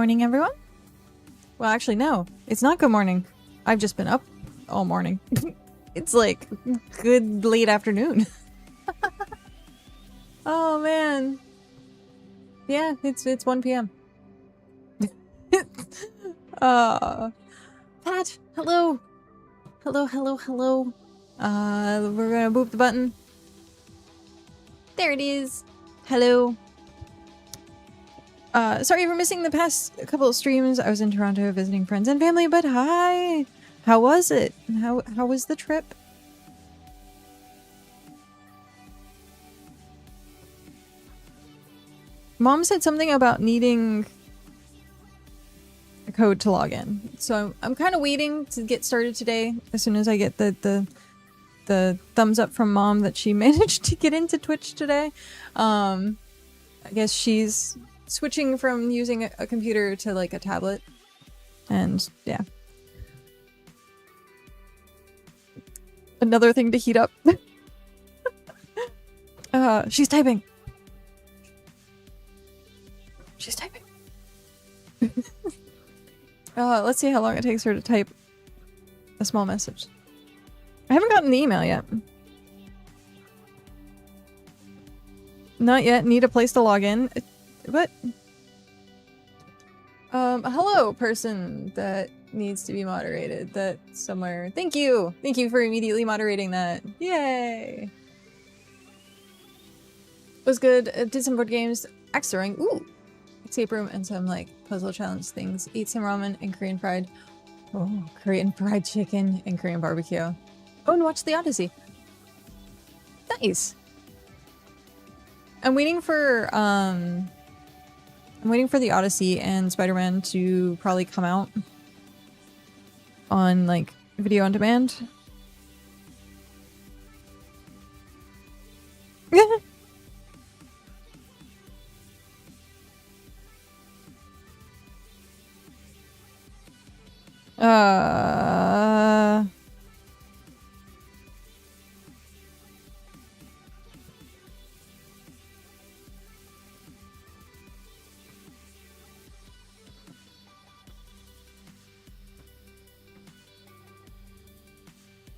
morning, everyone. Well, actually, no. It's not good morning. I've just been up all morning. It's like good late afternoon. Oh, man. Yeah, it's 1 p.m. Pat, hello. Hello, hello, hello. We're gonna boop the button. There it is. Hello. Sorry for missing the past couple of streams. I was in Toronto visiting friends and family, but hi! How was it? How was the trip? Mom said something about needing a code to log in. So I'm kind of waiting to get started today. As soon as I get the thumbs up from Mom that she managed to get into Twitch today. I guess she's switching from using a computer to like a tablet. And yeah. Another thing to heat up. She's typing. She's typing. Let's see how long it takes her to type a small message. I haven't gotten the email yet. Not yet. Need a place to log in. What? Hello, person that needs to be moderated. That somewhere. Thank you! Thank you for immediately moderating that. Yay! Was good. Did some board games. Axe throwing. Ooh! Escape room and some like puzzle challenge things. Ate some ramen and Korean fried. Oh, Korean fried chicken and Korean barbecue. Oh, and watch The Odyssey. Nice. I'm waiting for The Odyssey and Spider-Man to probably come out on like video on demand.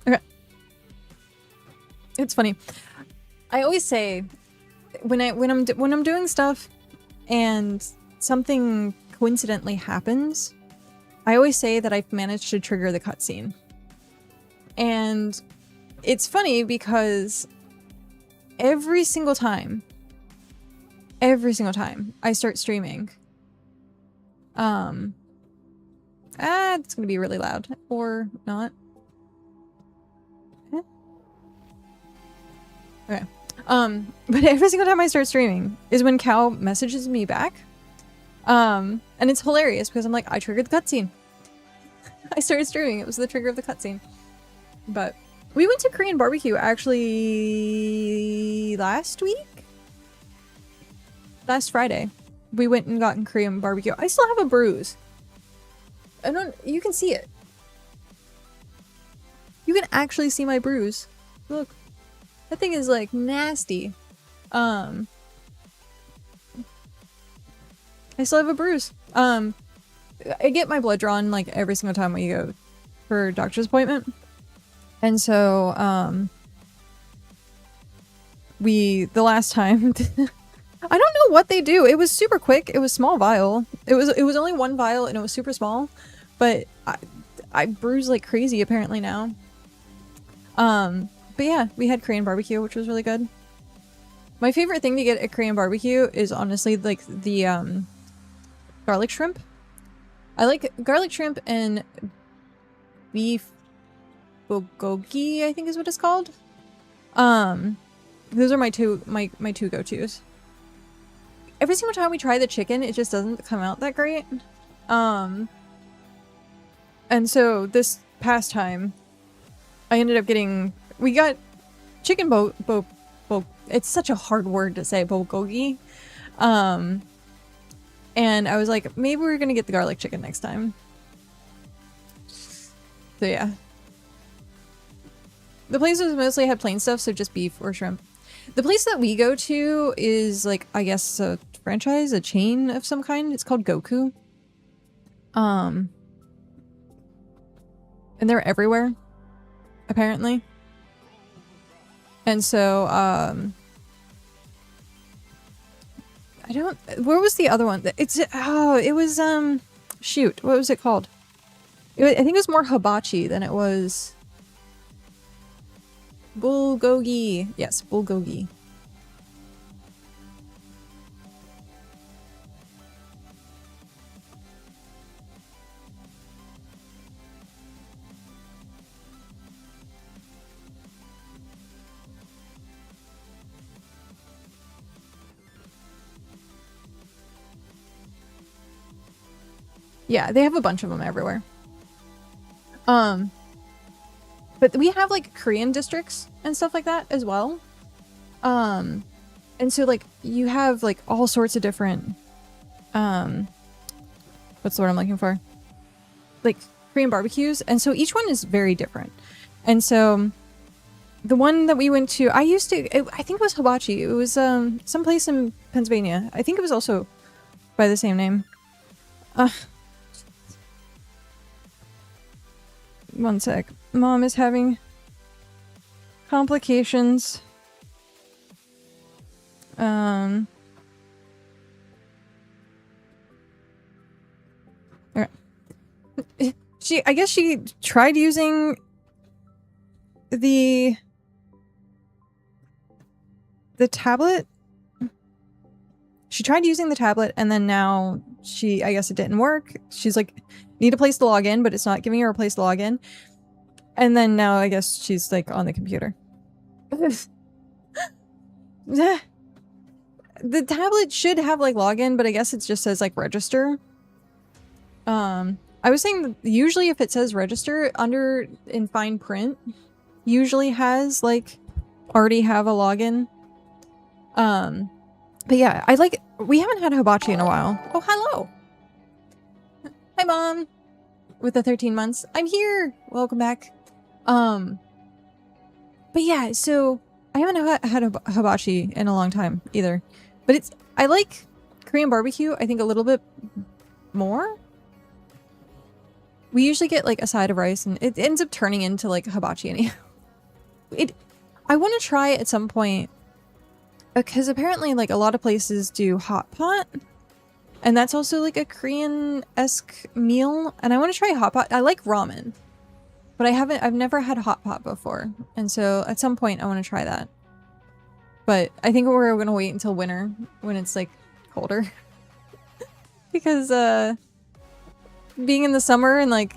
Okay. It's funny. I always say when I'm doing stuff and something coincidentally happens, I always say that I've managed to trigger the cutscene. And it's funny because every single time I start streaming, it's gonna be really loud. Or not. Okay. But every single time I start streaming is when Cal messages me back. And it's hilarious because I'm like, I triggered the cutscene. I started streaming. It was the trigger of the cutscene. But we went to Korean barbecue actually last week? Last Friday. We went and got Korean barbecue. I still have a bruise. You can see it. You can actually see my bruise. Look. That thing is like nasty. I still have a bruise. I get my blood drawn like every single time we go for a doctor's appointment. And so, the last time, I don't know what they do. It was super quick. It was small vial. It was only one vial and it was super small, but I bruise like crazy apparently now. But yeah, we had Korean barbecue, which was really good. My favorite thing to get at Korean barbecue is honestly like the, garlic shrimp. I like garlic shrimp and beef bulgogi, I think is what it's called. Those are my two go-tos. Every single time we try the chicken, it just doesn't come out that great. And so this past time, I ended up getting... We got chicken it's such a hard word to say, bulgogi. And I was like, maybe we're gonna get the garlic chicken next time. So yeah. The places mostly had plain stuff, so just beef or shrimp. The place that we go to is like, I guess, a franchise, a chain of some kind. It's called Goku. And they're everywhere, apparently. And so, I don't, where was the other one? It's, oh, it was, shoot, what was it called? I think it was more hibachi than it was bulgogi. Yes, bulgogi. Yeah, they have a bunch of them everywhere. But we have like Korean districts and stuff like that as well. And so like you have like all sorts of different, what's the word I'm looking for? Like Korean barbecues. And so each one is very different. And so the one that we went to, I think it was hibachi. It was, someplace in Pennsylvania. I think it was also by the same name. One sec. Mom is having complications. Okay. I guess she tried using the tablet. She tried using the tablet and then now I guess it didn't work. She's like, need a place to log in, but it's not giving her a place to log in. And then now I guess she's like on the computer. The tablet should have like login, but I guess it just says like register. I was saying that usually if it says register under in fine print, usually has like already have a login. But yeah, we haven't had hibachi in a while. Oh, hello. Hi, Mom. With the 13 months. I'm here. Welcome back. But yeah, so I haven't had a hibachi in a long time either. But I like Korean barbecue, I think a little bit more. We usually get like a side of rice and it ends up turning into like hibachi anyhow. I want to try at some point because apparently like a lot of places do hot pot. And that's also like a Korean-esque meal. And I want to try hot pot. I like ramen. But I've never had hot pot before. And so at some point I want to try that. But I think we're going to wait until winter when it's like colder. Because being in the summer and like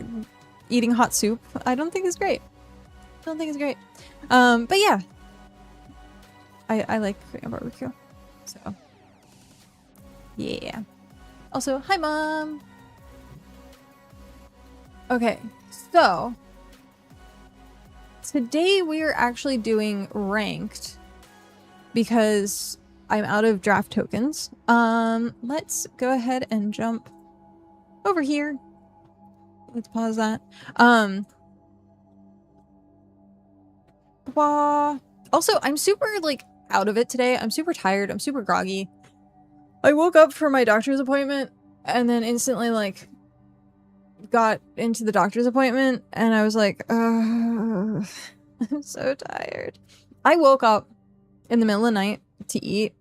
eating hot soup, I don't think is great. But yeah. I like Korean barbecue. So yeah. Also, hi, Mom! Okay, so today we are actually doing ranked because I'm out of draft tokens. Let's go ahead and jump over here. Let's pause that. Also, I'm super, like, out of it today. I'm super tired. I'm super groggy. I woke up for my doctor's appointment and then instantly like got into the doctor's appointment and I was like, I'm so tired. I woke up in the middle of the night to eat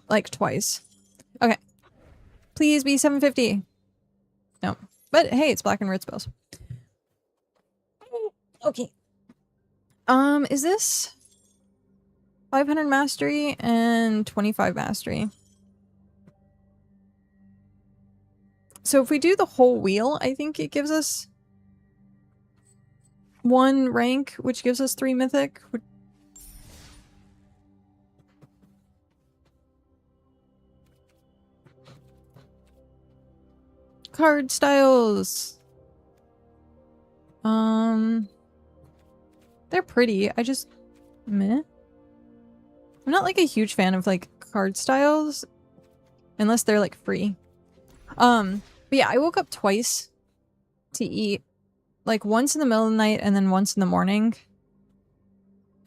like twice. Okay. Please be 750. No. But hey, it's black and red spells. Okay. Is this 500 mastery and 25 mastery? So if we do the whole wheel, I think it gives us 1 rank, which gives us 3 mythic. Card styles. They're pretty. I just meh. I'm not like a huge fan of like card styles unless they're like free. But yeah, I woke up twice to eat, like once in the middle of the night and then once in the morning.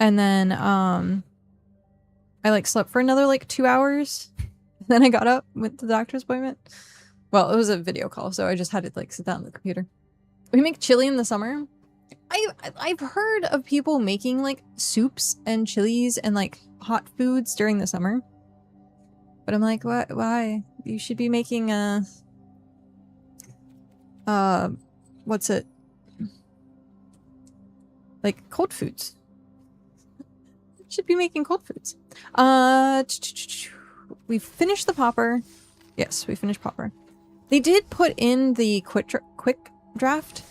And then, I like slept for another like 2 hours. Then I got up, went to the doctor's appointment. Well, it was a video call, so I just had to like sit down on the computer. We make chili in the summer. I've heard of people making like soups and chilies and like hot foods during the summer. But I'm like, what? Why? You should be making what's it? Like cold foods. Should be making cold foods. We finished the popper. Yes, we finished popper. They did put in the quick draft,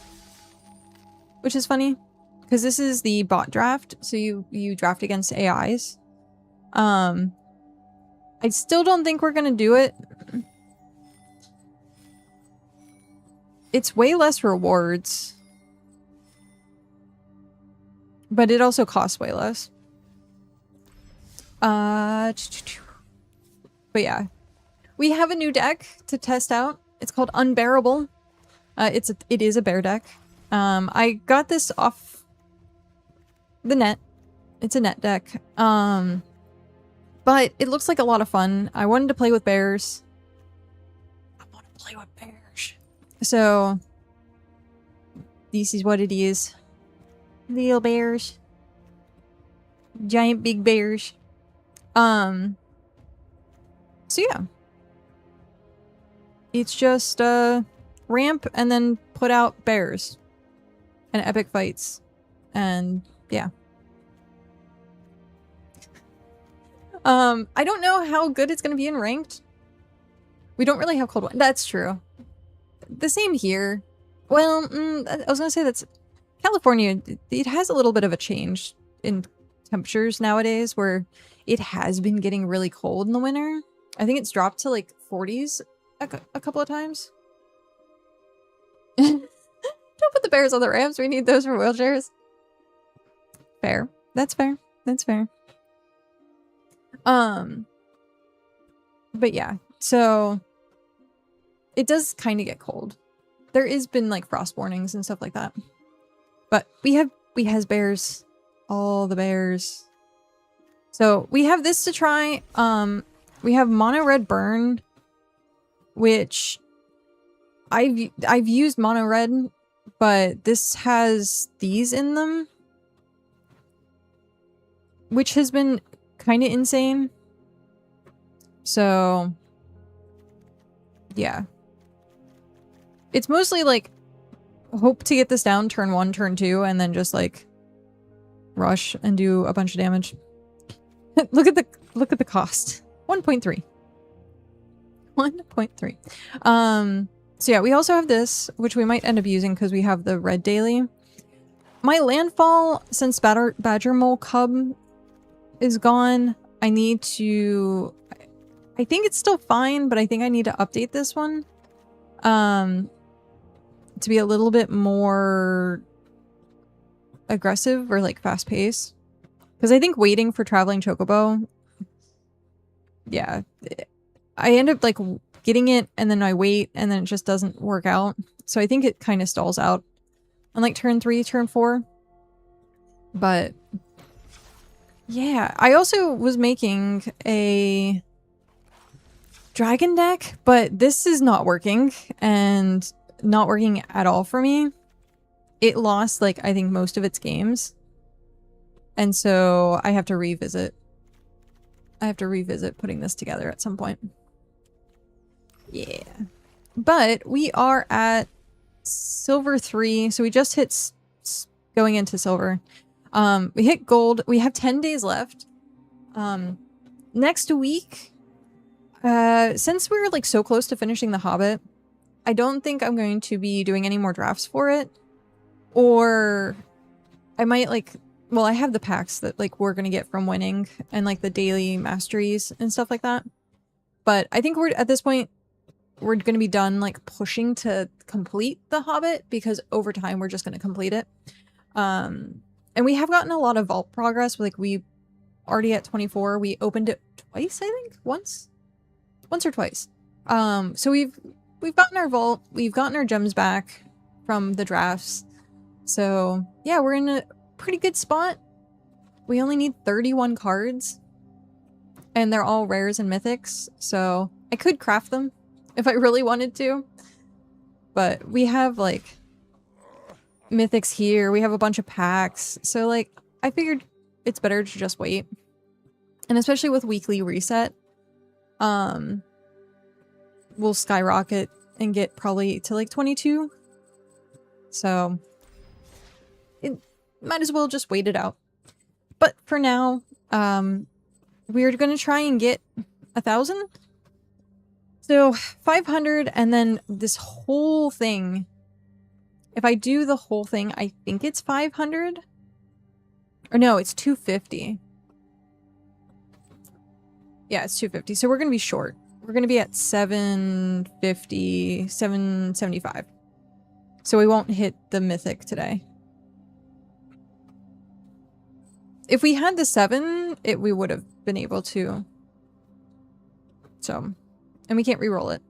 which is funny because this is the bot draft, so you draft against AIs. I still don't think we're gonna do it. It's way less rewards, but it also costs way less. But yeah, we have a new deck to test out. It's called Unbearable. It is a bear deck. I got this off the net. It's a net deck. But it looks like a lot of fun. I wanted to play with bears. I want to play with bears. So this is what it is. Little bears. Giant big bears. So yeah. It's just ramp and then put out bears. And epic fights. And yeah. I don't know how good it's gonna be in ranked. We don't really have cold one. That's true. The same here. Well, I was gonna say that's California. It has a little bit of a change in temperatures nowadays where it has been getting really cold in the winter. I think it's dropped to like 40s a couple of times. Don't put the bears on the ramps. We need those for wheelchairs. Fair. That's fair. That's fair. But yeah, so it does kind of get cold. There has been like frost warnings and stuff like that. But we has bears, all the bears. So we have this to try. We have mono red burn, which I've used mono red, but this has these in them, which has been kind of insane. So yeah, it's mostly like hope to get this down turn 1, turn 2, and then just like rush and do a bunch of damage. look at the cost. 1.3. 1.3. So yeah, we also have this, which we might end up using because we have the red daily. My landfall, since Badger Mole Cub is gone, I need to... I think it's still fine, but I think I need to update this one. To be a little bit more aggressive or like fast paced. Because I think waiting for Traveling Chocobo... Yeah. I end up like getting it and then I wait and then it just doesn't work out. So I think it kind of stalls out on like turn 3, turn 4. But... yeah, I also was making a dragon deck, but this is not working and not working at all for me. It lost like I think most of its games. And so I have to revisit. I have to revisit putting this together at some point. Yeah. But we are at silver 3, so we just hit going into silver. We hit gold. We have 10 days left. Next week, since we're like so close to finishing the Hobbit, I don't think I'm going to be doing any more drafts for it. Or I might like, well, I have the packs that like we're going to get from winning and like the daily masteries and stuff like that. But I think we're at this point, we're going to be done like pushing to complete the Hobbit because over time we're just going to complete it. And we have gotten a lot of vault progress. Like we already at 24. We opened it twice, I think. Once or twice. So we've gotten our vault. We've gotten our gems back from the drafts. So yeah, we're in a pretty good spot. We only need 31 cards. And they're all rares and mythics. So I could craft them. if I really wanted to. But we have like mythics here. We have a bunch of packs. So like I figured it's better to just wait. And especially with weekly reset, we'll skyrocket and get probably to like 22. So it might as well just wait it out. But for now, we're going to try and get 1,000. So 500 and then this whole thing. If I do the whole thing, I think it's 500. Or no, it's 250. Yeah, it's 250. So we're going to be short. We're going to be at 750, 775. So we won't hit the mythic today. If we had the 7, we would have been able to. So, and we can't re-roll it.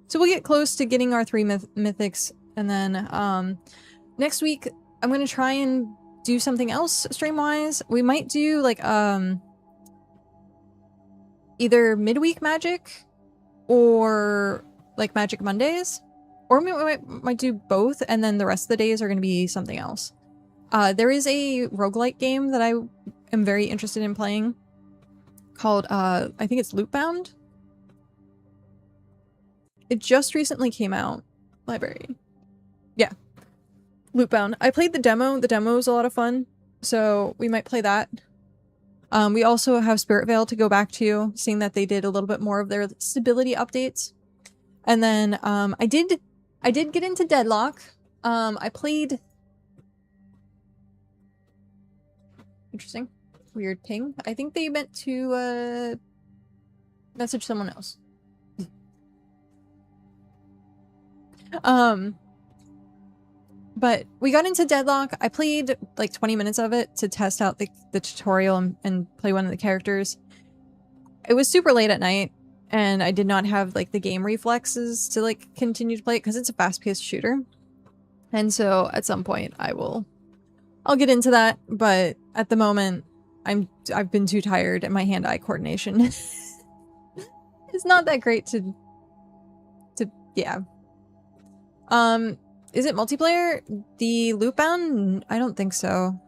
So we'll get close to getting our 3 mythics. And then next week, I'm going to try and do something else stream-wise. We might do like either midweek magic or like Magic Mondays. Or we might do both, and then the rest of the days are going to be something else. There is a roguelike game that I am very interested in playing called, I think it's Lootbound. It just recently came out. Library. Yeah. Lootbound. I played the demo. The demo was a lot of fun, so we might play that. We also have Spirit Vale to go back to, seeing that they did a little bit more of their stability updates. And then I did get into Deadlock. I played... Interesting. Weird ping. I think they meant to message someone else. But we got into Deadlock. I played like 20 minutes of it to test out the tutorial and play one of the characters. It was super late at night, and I did not have like the game reflexes to like continue to play it because it's a fast-paced shooter. And so at some point I'll get into that, but at the moment I've been too tired and my hand-eye coordination is not that great to yeah. Is it multiplayer? The Lootbound? I don't think so.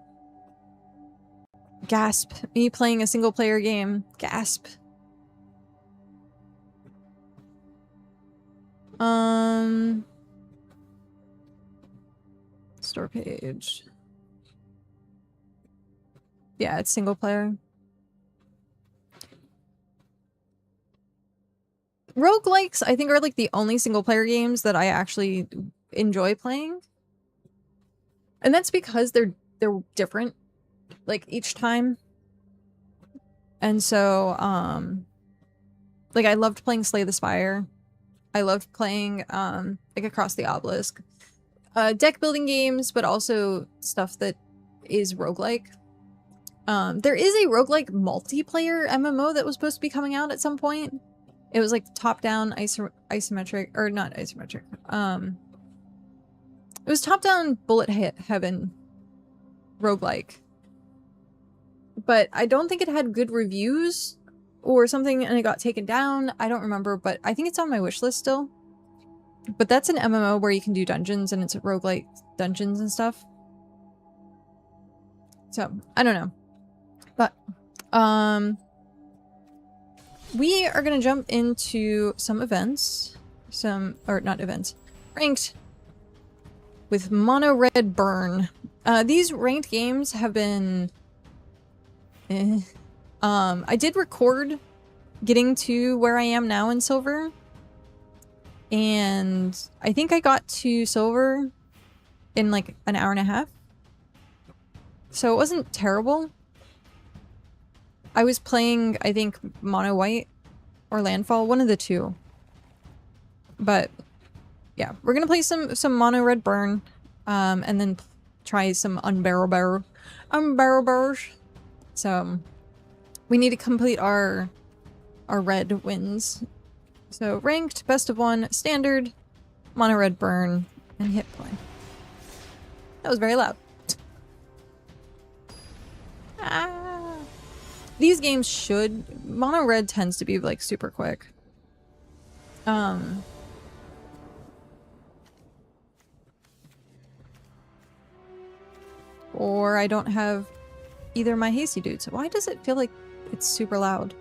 Gasp. Me playing a single player game. Gasp. Store page. Yeah, it's single player. Roguelikes, I think, are like the only single player games that I actually enjoy playing. And that's because they're different, like, each time. And so, like, I loved playing Slay the Spire. I loved playing, like, Across the Obelisk. Deck building games, but also stuff that is roguelike. There is a roguelike multiplayer MMO that was supposed to be coming out at some point. It was like top-down isometric, or not isometric. It was top-down bullet heaven roguelike. But I don't think it had good reviews or something, and it got taken down. I don't remember, but I think it's on my wish list still. But that's an MMO where you can do dungeons, and it's roguelike dungeons and stuff. So, I don't know. But, we are going to jump into some events. Or not events. Ranked. With Mono Red Burn. These ranked games have been... I did record getting to where I am now in Silver. And I think I got to Silver in like an hour and a half. So it wasn't terrible. I was playing, I think, Mono White or Landfall, one of the two. But yeah, we're gonna play some Mono Red Burn, and then try some Unbearable Bears. So we need to complete our red wins. So ranked, best of 1, standard, Mono Red Burn, and hit play. That was very loud. These games should... Mono Red tends to be, like, super quick. Or I don't have either my hasty dudes. Why does it feel like it's super loud?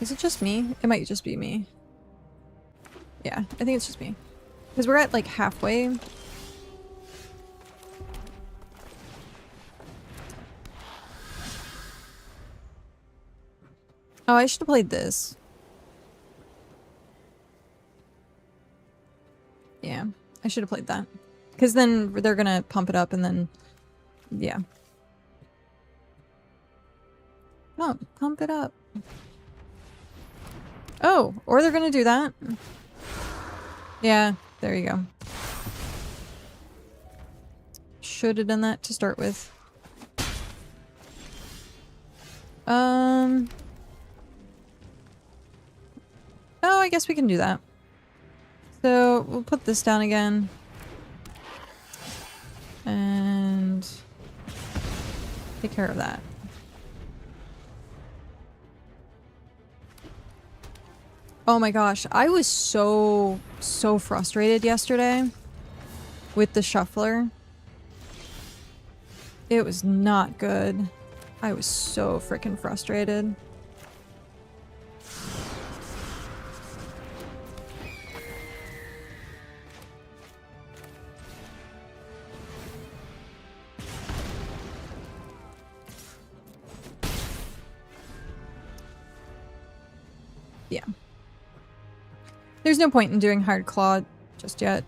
Is it just me? It might just be me. Yeah, I think it's just me. Because we're at like halfway. Oh, I should have played this. Yeah, I should have played that. Because then they're gonna pump it up and then... Yeah. Pump it up. Oh, or they're gonna do that. Yeah, there you go. Should have done that to start with. Oh, I guess we can do that. So, we'll put this down again. And... take care of that. Oh my gosh, I was so frustrated yesterday with the shuffler. It was not good. I was so freaking frustrated. Yeah. There's no point in doing Hard Claw just yet.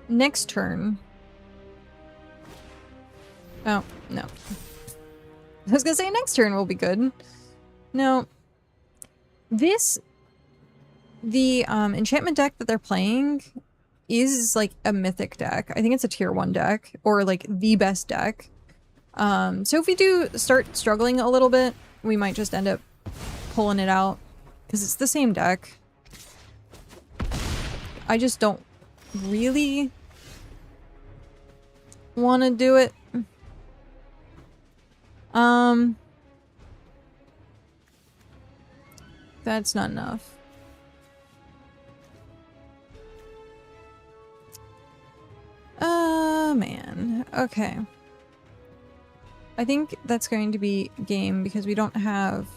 Next turn... Oh, no. I was gonna say next turn will be good. No. This... The enchantment deck that they're playing is like a mythic deck. I think it's a tier 1 deck, or like the best deck. So if we do start struggling a little bit, we might just end up pulling it out. Because it's the same deck. I just don't really want to do it. That's not enough. Man. Okay. I think that's going to be game because we don't have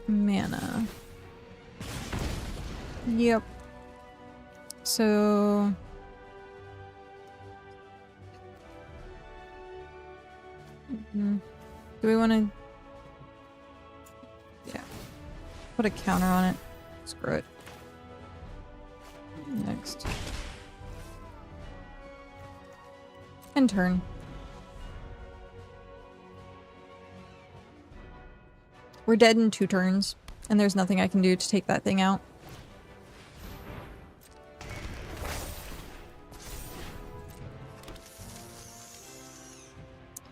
mana. Yep. So... do we want to... Yeah. Put a counter on it. Screw it. Next. And turn. We're dead in 2 turns, and there's nothing I can do to take that thing out.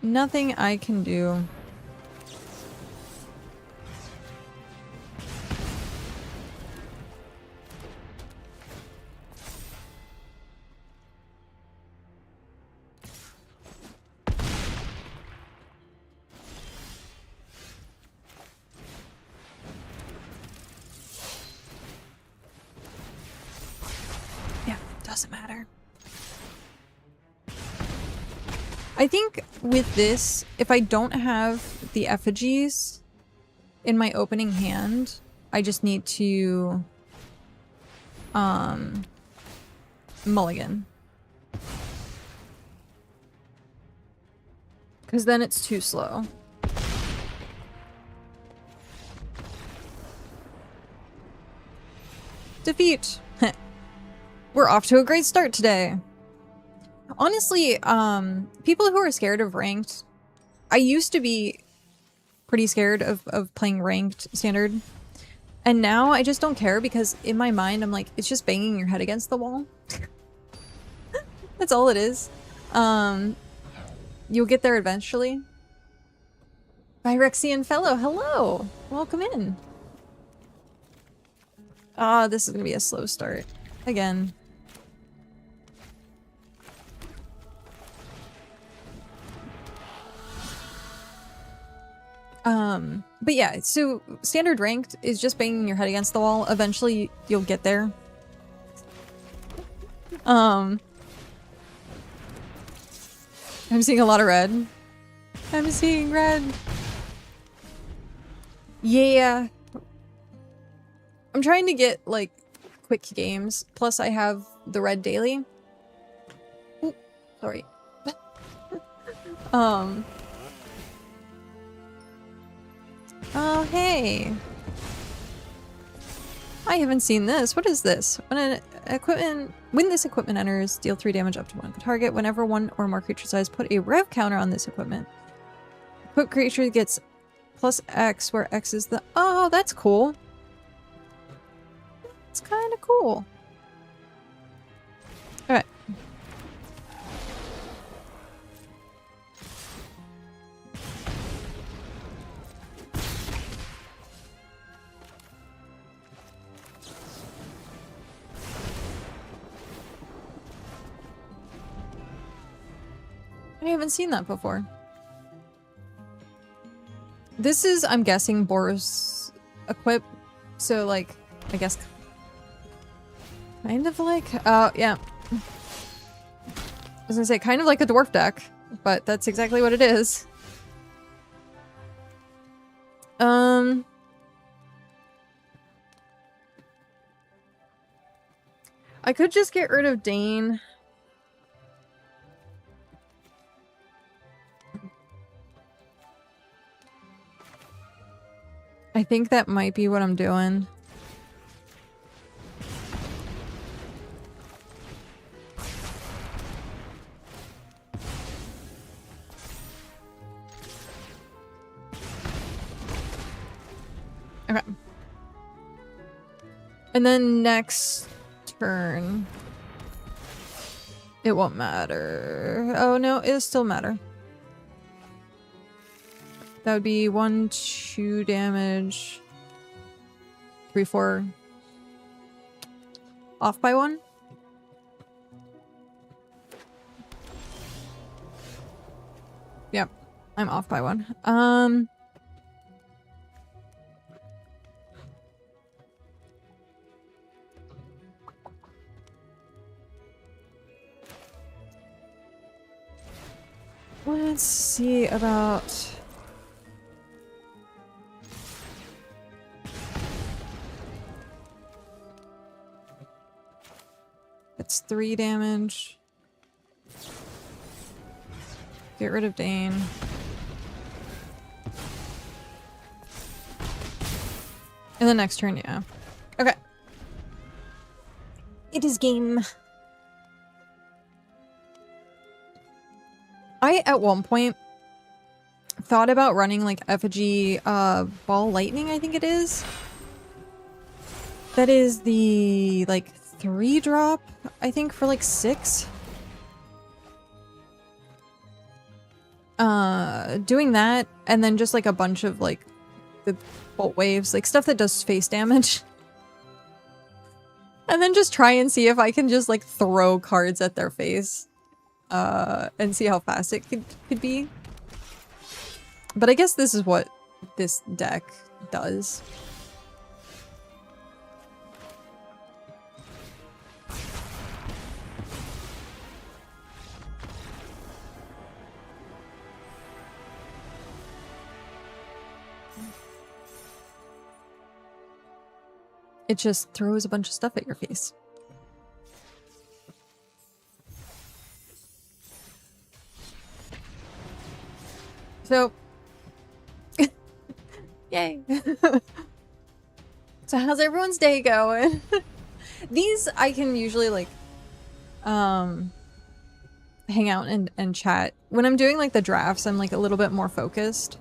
Nothing I can do. Doesn't matter. I think with this, if I don't have the effigies in my opening hand, I just need to mulligan. Because then it's too slow. Defeat! We're off to a great start today. Honestly, people who are scared of ranked, I used to be pretty scared of playing ranked standard. And now I just don't care because in my mind, I'm like, it's just banging your head against the wall. That's all it is. You'll get there eventually. Phyrexian Fellow, hello! Welcome in. Ah, this is gonna be a slow start. Again. But yeah, so standard ranked is just banging your head against the wall. Eventually you'll get there. I'm seeing a lot of red. I'm seeing red. Yeah. I'm trying to get, like, quick games. Plus I have the red daily. Ooh, sorry. Oh, hey. I haven't seen this. What is this? When this equipment enters, deal 3 damage up to 1 target. Whenever 1 or more creature size, put a rev counter on this equipment. Equipped creature gets plus X, where X is the... Oh, that's cool. It's kind of cool. Alright. I haven't seen that before. This is, I'm guessing, Boris equip. So, like, I guess... Kind of like... Oh, yeah. I was gonna say, kind of like a dwarf deck. But that's exactly what it is. I could just get rid of Dane. I think that might be what I'm doing. Okay. And then next turn... It won't matter. Oh no, it'll still matter. That would be 1, 2 damage. 3, 4. Off by 1? Yep. I'm off by 1. Let's see about... It's 3 damage. Get rid of Dane. And the next turn, yeah. Okay. It is game. I, at one point, thought about running, like, effigy, ball lightning, I think it is. That is the, like, 3-drop, I think, for, like, 6. Doing that, and then just, like, a bunch of, like, the bolt waves, like, stuff that does face damage. And then just try and see if I can just, like, throw cards at their face. And see how fast it could be. But I guess this is what this deck does. It just throws a bunch of stuff at your face. So, yay. So how's everyone's day going? These I can usually like hang out and chat. When I'm doing like the drafts, I'm like a little bit more focused.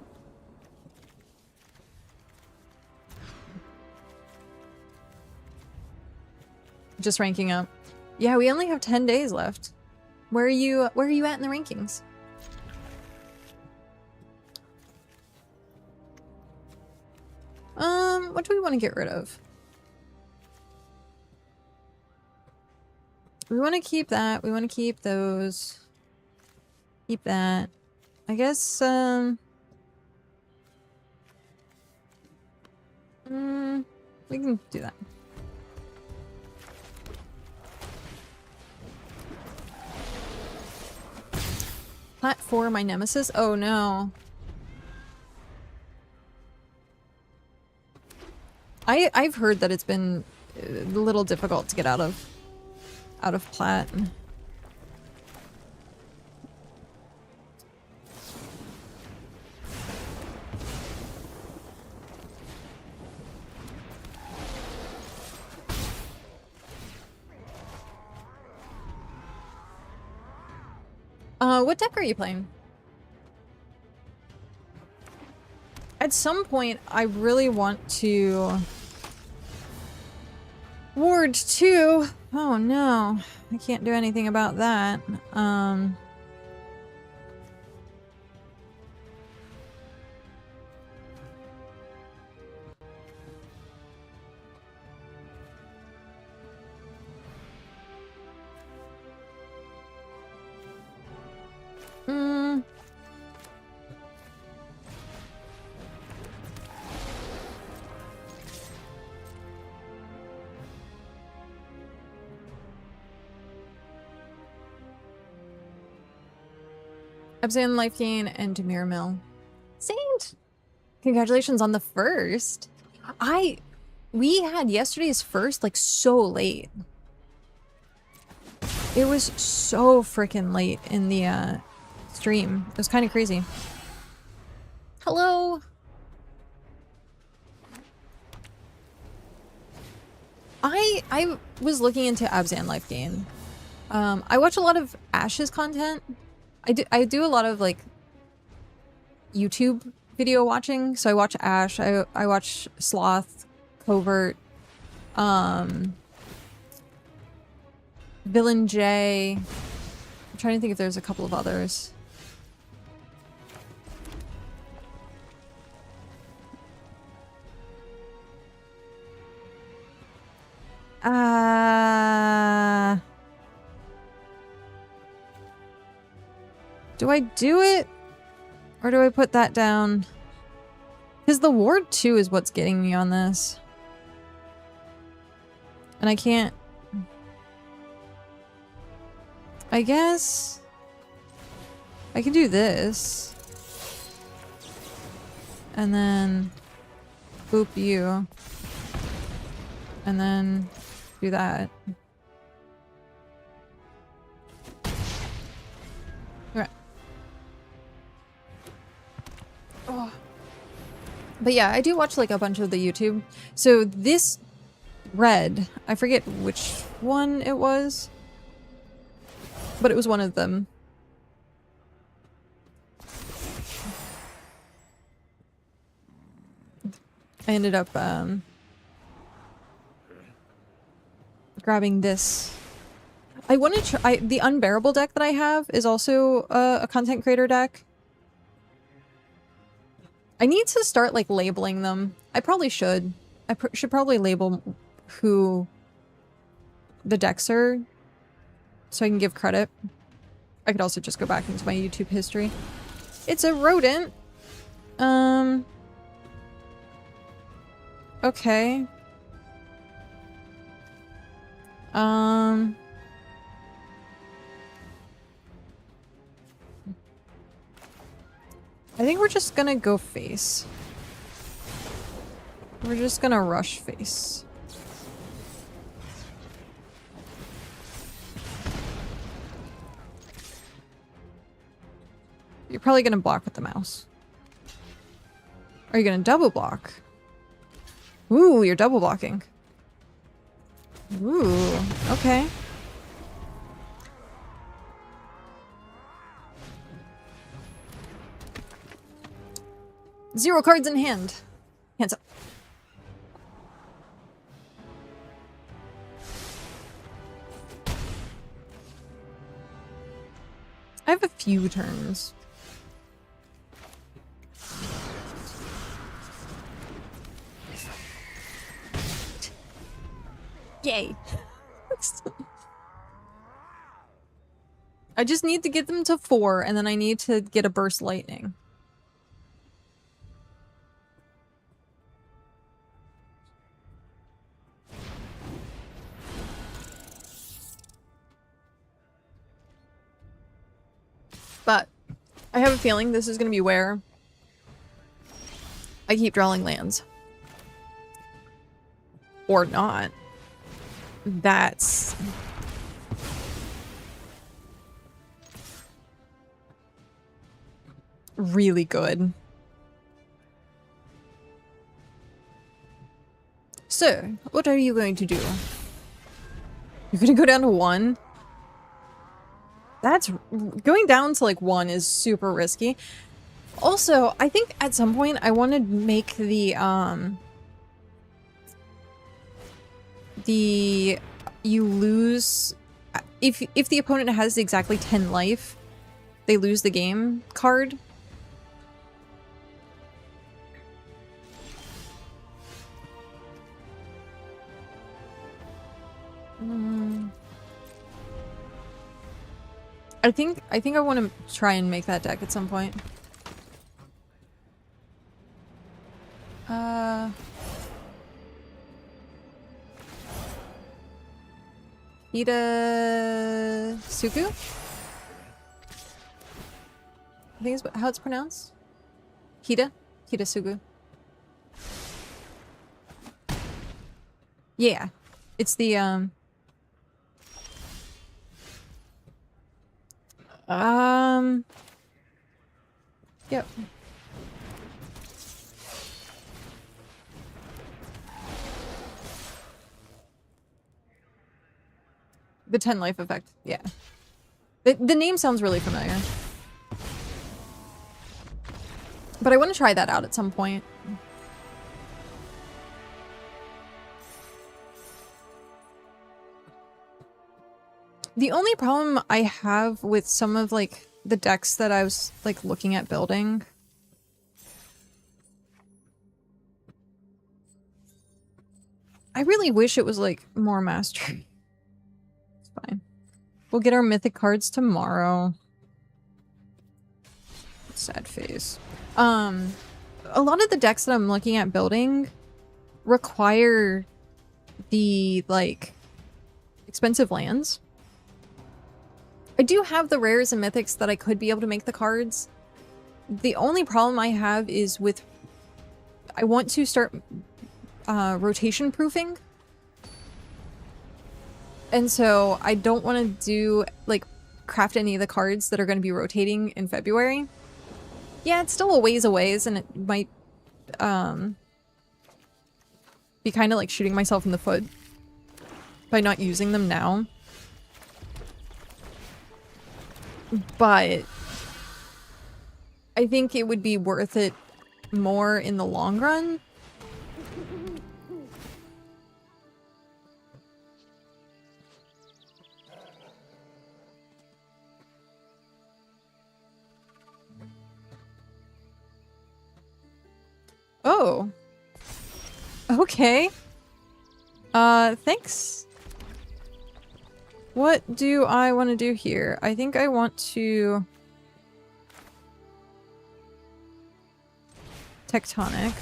Just ranking up. Yeah, we only have 10 days left. Where are you at in the rankings? What do we want to get rid of? We want to keep that. We want to keep those. Keep that. I guess, We can do that. Plat 4, my nemesis? Oh no. I've heard that it's been a little difficult to get out of plat. What deck are you playing? At some point, I really want to... Ward 2! Oh no, I can't do anything about that. Abzan, Life Gain, and Demir Mill. Saint! Congratulations on the first. We had yesterday's first like so late. It was so freaking late in the stream. It was kind of crazy. Hello! I was looking into Abzan Life Gain. I watch a lot of Ash's content. I do a lot of like YouTube video watching, so I watch Ash, I watch Sloth, Covert, Villain J. I'm trying to think if there's a couple of others. Do I do it? Or do I put that down? Because the Ward 2 is what's getting me on this. And I can't... I guess... I can do this. And then... boop you. And then... do that. Right. Oh. But yeah, I do watch like a bunch of the YouTube. So this red, I forget which one it was, but it was one of them. I ended up grabbing this. I want to try the Unbearable deck that I have is also a content creator deck. I need to start like labeling them. I probably should. I should probably label who the decks are so I can give credit. I could also just go back into my YouTube history. It's a rodent. Okay. I think we're just gonna go face. We're just gonna rush face. You're probably gonna block with the mouse. Are you gonna double block? Ooh, you're double blocking. Ooh, okay. Zero cards in hand. Hands up. I have a few turns. Yay. I just need to get them to 4, and then I need to get a burst lightning. But I have a feeling this is going to be where I keep drawing lands. Or not. That's... really good. So, what are you going to do? You're gonna go down to 1? That's... going down to like 1 is super risky. Also, I think at some point I want to make the you lose if the opponent has exactly 10 life, they lose the game card. I think I want to try and make that deck at some point. Hida Suku? I think is how it's pronounced. Hida? Hida Sugu. Yeah. It's the yep. The 10 life effect, yeah. The name sounds really familiar. But I want to try that out at some point. The only problem I have with some of like the decks that I was like looking at building I really wish it was like more mastery. It's fine. We'll get our mythic cards tomorrow. Sad face. A lot of the decks that I'm looking at building require the like expensive lands. I do have the rares and mythics that I could be able to make the cards. The only problem I have is with... I want to start rotation proofing. And so I don't want to do, like, craft any of the cards that are going to be rotating in February. Yeah, it's still a ways away, and it might be kind of like shooting myself in the foot by not using them now. But I think it would be worth it more in the long run. Oh. Okay. Thanks. What do I want to do here? I think I want to... Tectonic.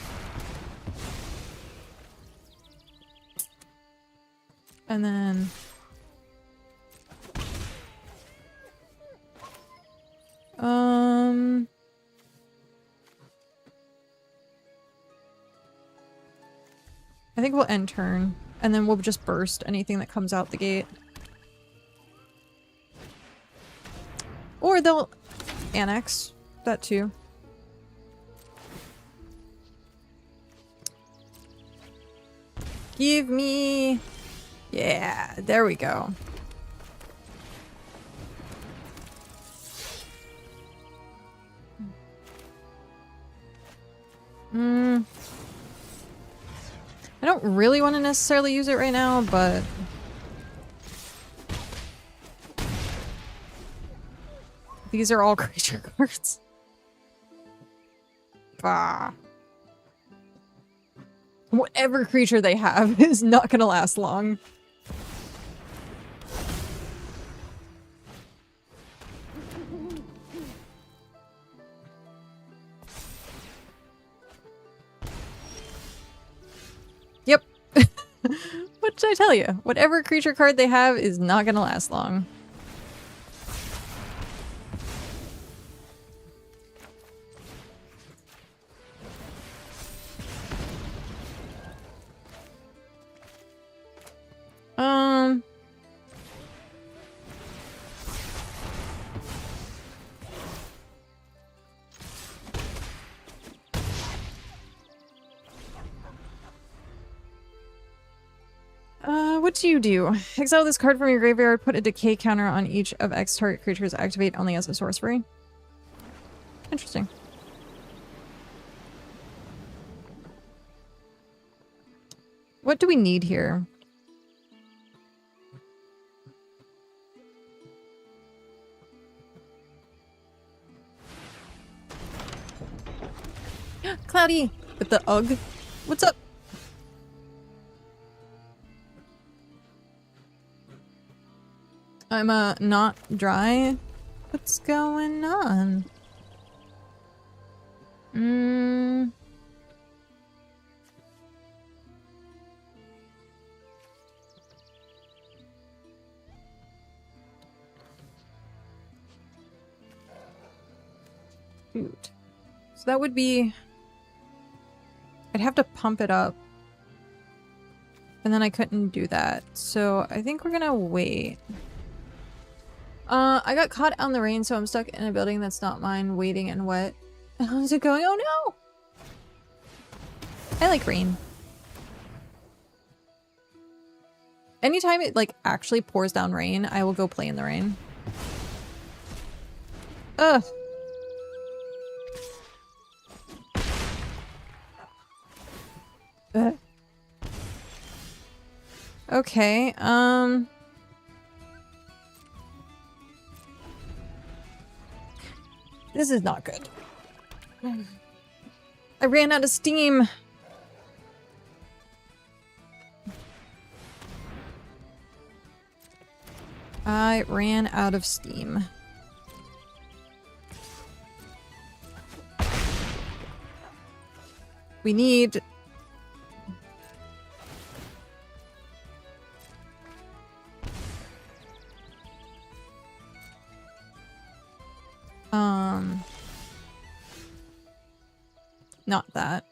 And then... I think we'll end turn, and then we'll just burst anything that comes out the gate. Or they'll annex that too. Give me... Yeah, there we go. I don't really want to necessarily use it right now, but... These are all creature cards. Bah. Whatever creature they have is not gonna last long. Yep. What did I tell you? Whatever creature card they have is not gonna last long. what do you do? Exile this card from your graveyard, put a decay counter on each of X target creatures, activate only as a sorcery. Interesting. What do we need here? Cloudy with the UGG. What's up? I'm not dry. What's going on? Shoot. So that would be... I'd have to pump it up. And then I couldn't do that. So I think we're gonna wait. I got caught on the rain, so I'm stuck in a building that's not mine, waiting and wet. How's it going? Oh no! I like rain. Anytime it like actually pours down rain, I will go play in the rain. Ugh. Okay, this is not good. I ran out of steam. I ran out of steam. We need... Not that.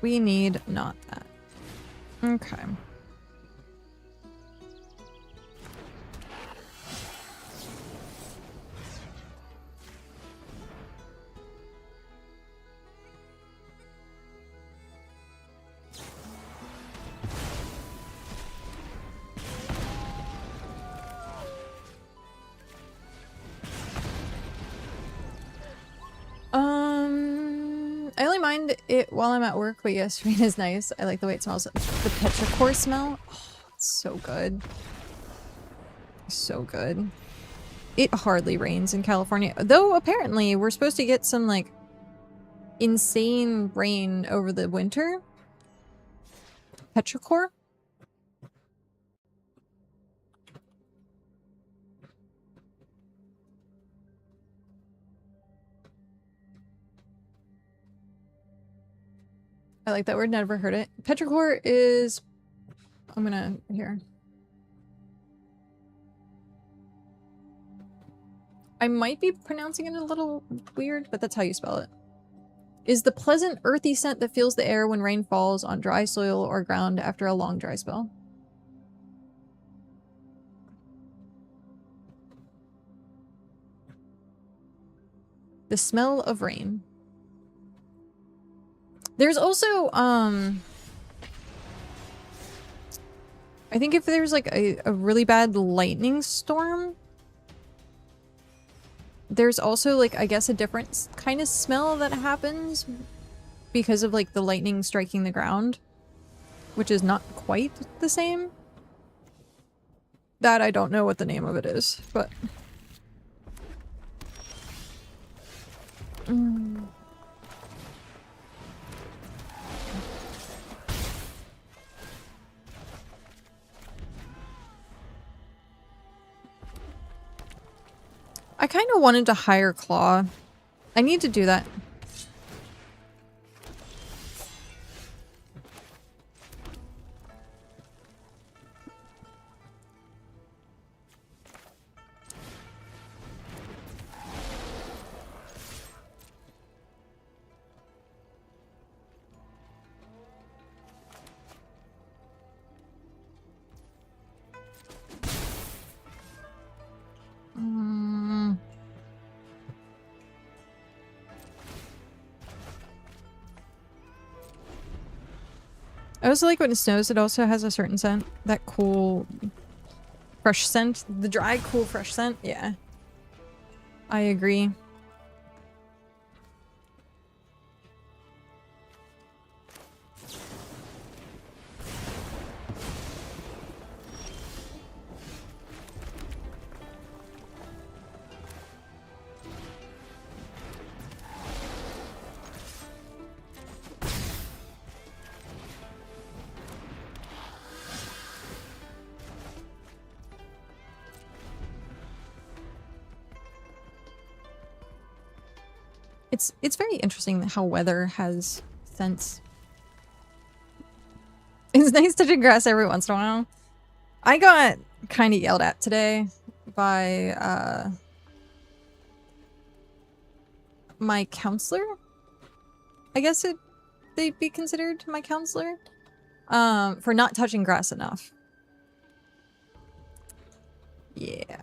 We need not that. Okay. I only mind it while I'm at work, but yes, rain is nice. I like the way it smells. The petrichor smell. Oh, it's so good. So good. It hardly rains in California. Though apparently we're supposed to get some like insane rain over the winter. Petrichor? I like that word, never heard it. Petrichor is... I'm gonna... here. I might be pronouncing it a little weird, but that's how you spell it. Is the pleasant earthy scent that fills the air when rain falls on dry soil or ground after a long dry spell. The smell of rain. There's also, I think if there's like a really bad lightning storm, there's also like, I guess, a different kind of smell that happens because of like the lightning striking the ground, which is not quite the same. That I don't know what the name of it is, but... I kind of wanted to hire Claw. I need to do that. I also like when it snows, it also has a certain scent. That cool, fresh scent. The dry, cool, fresh scent. Yeah. I agree. It's very interesting how weather has scents. It's nice touching grass every once in a while. I got kind of yelled at today by my counselor. I guess they'd be considered my counselor for not touching grass enough. Yeah.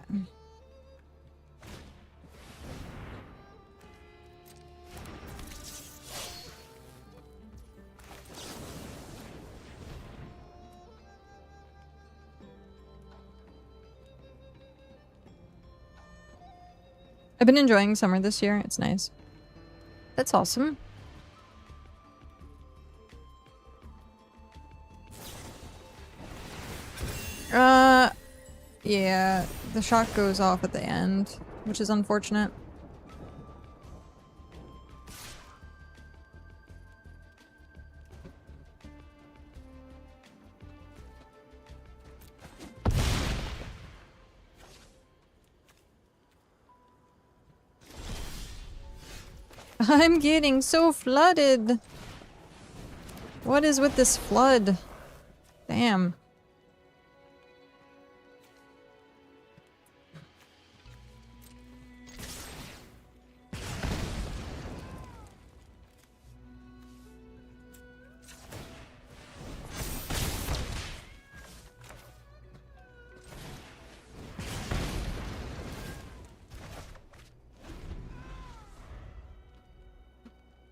I've been enjoying summer this year. It's nice. That's awesome. Yeah, the shot goes off at the end, which is unfortunate. I'm getting so flooded. What is with this flood? Damn.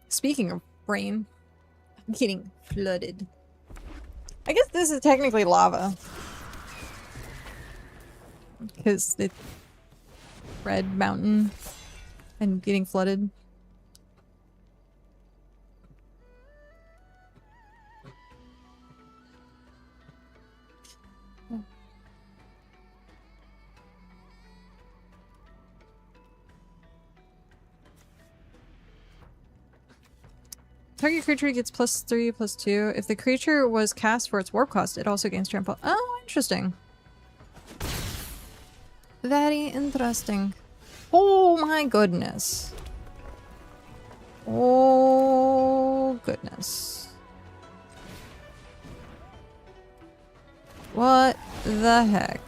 Speaking of rain, I'm getting flooded. I guess this is technically lava. Because it's red mountain and getting flooded. Target creature gets +3/+2. If the creature was cast for its warp cost, it also gains trample. Oh, interesting. Very interesting. Oh my goodness. Oh goodness. What the heck?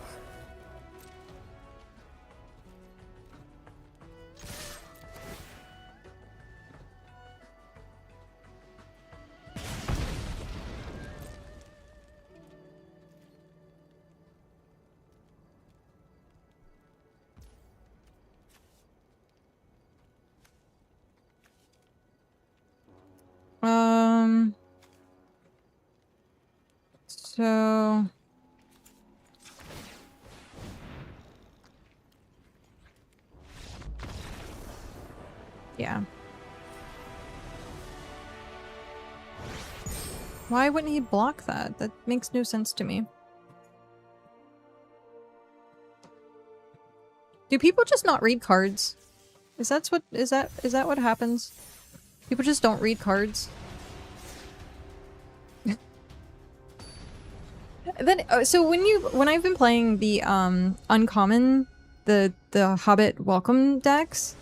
So yeah. Why wouldn't he block that? That makes no sense to me. Do people just not read cards? Is that what happens? People just don't read cards. Then so when I've been playing the uncommon, the Hobbit welcome decks,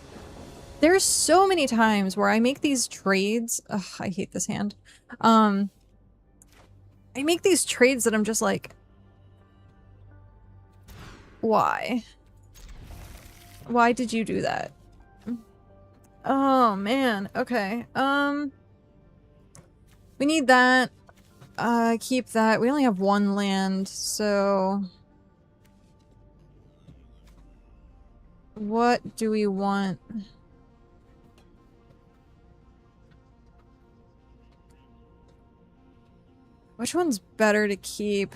there's so many times where I make these trades. Ugh, I hate this hand. I make these trades that I'm just like, why? Why did you do that? Oh man, okay. We need that. Keep that. We only have one land, so what do we want? Which one's better to keep?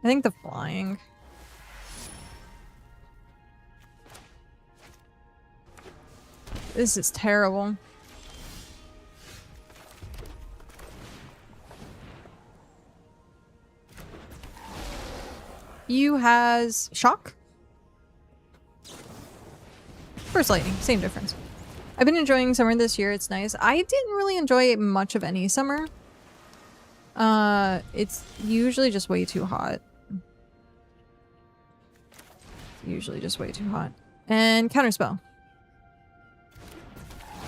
I think the flying. This is terrible. You has shock? First lightning, same difference. I've been enjoying summer this year, it's nice. I didn't really enjoy much of any summer. It's usually just way too hot. Usually just way too hot. And counterspell.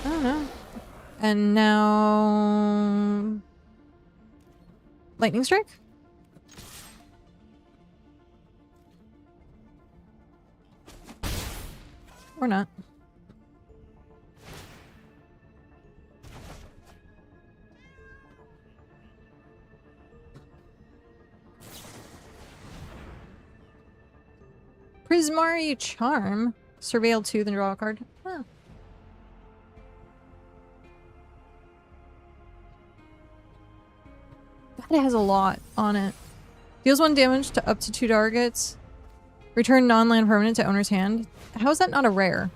I don't know. And now... lightning strike? Or not. Prismari Charm. Surveil 2, then draw a card. Huh. That has a lot on it. Deals 1 damage to up to 2 targets. Return non-land permanent to owner's hand. How is that not a rare?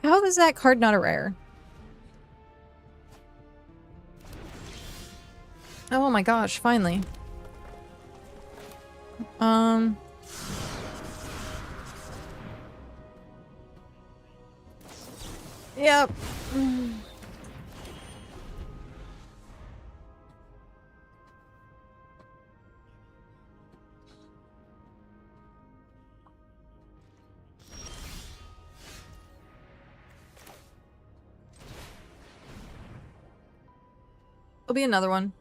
How is that card not a rare? Oh my gosh, finally. Yep. There'll be another one.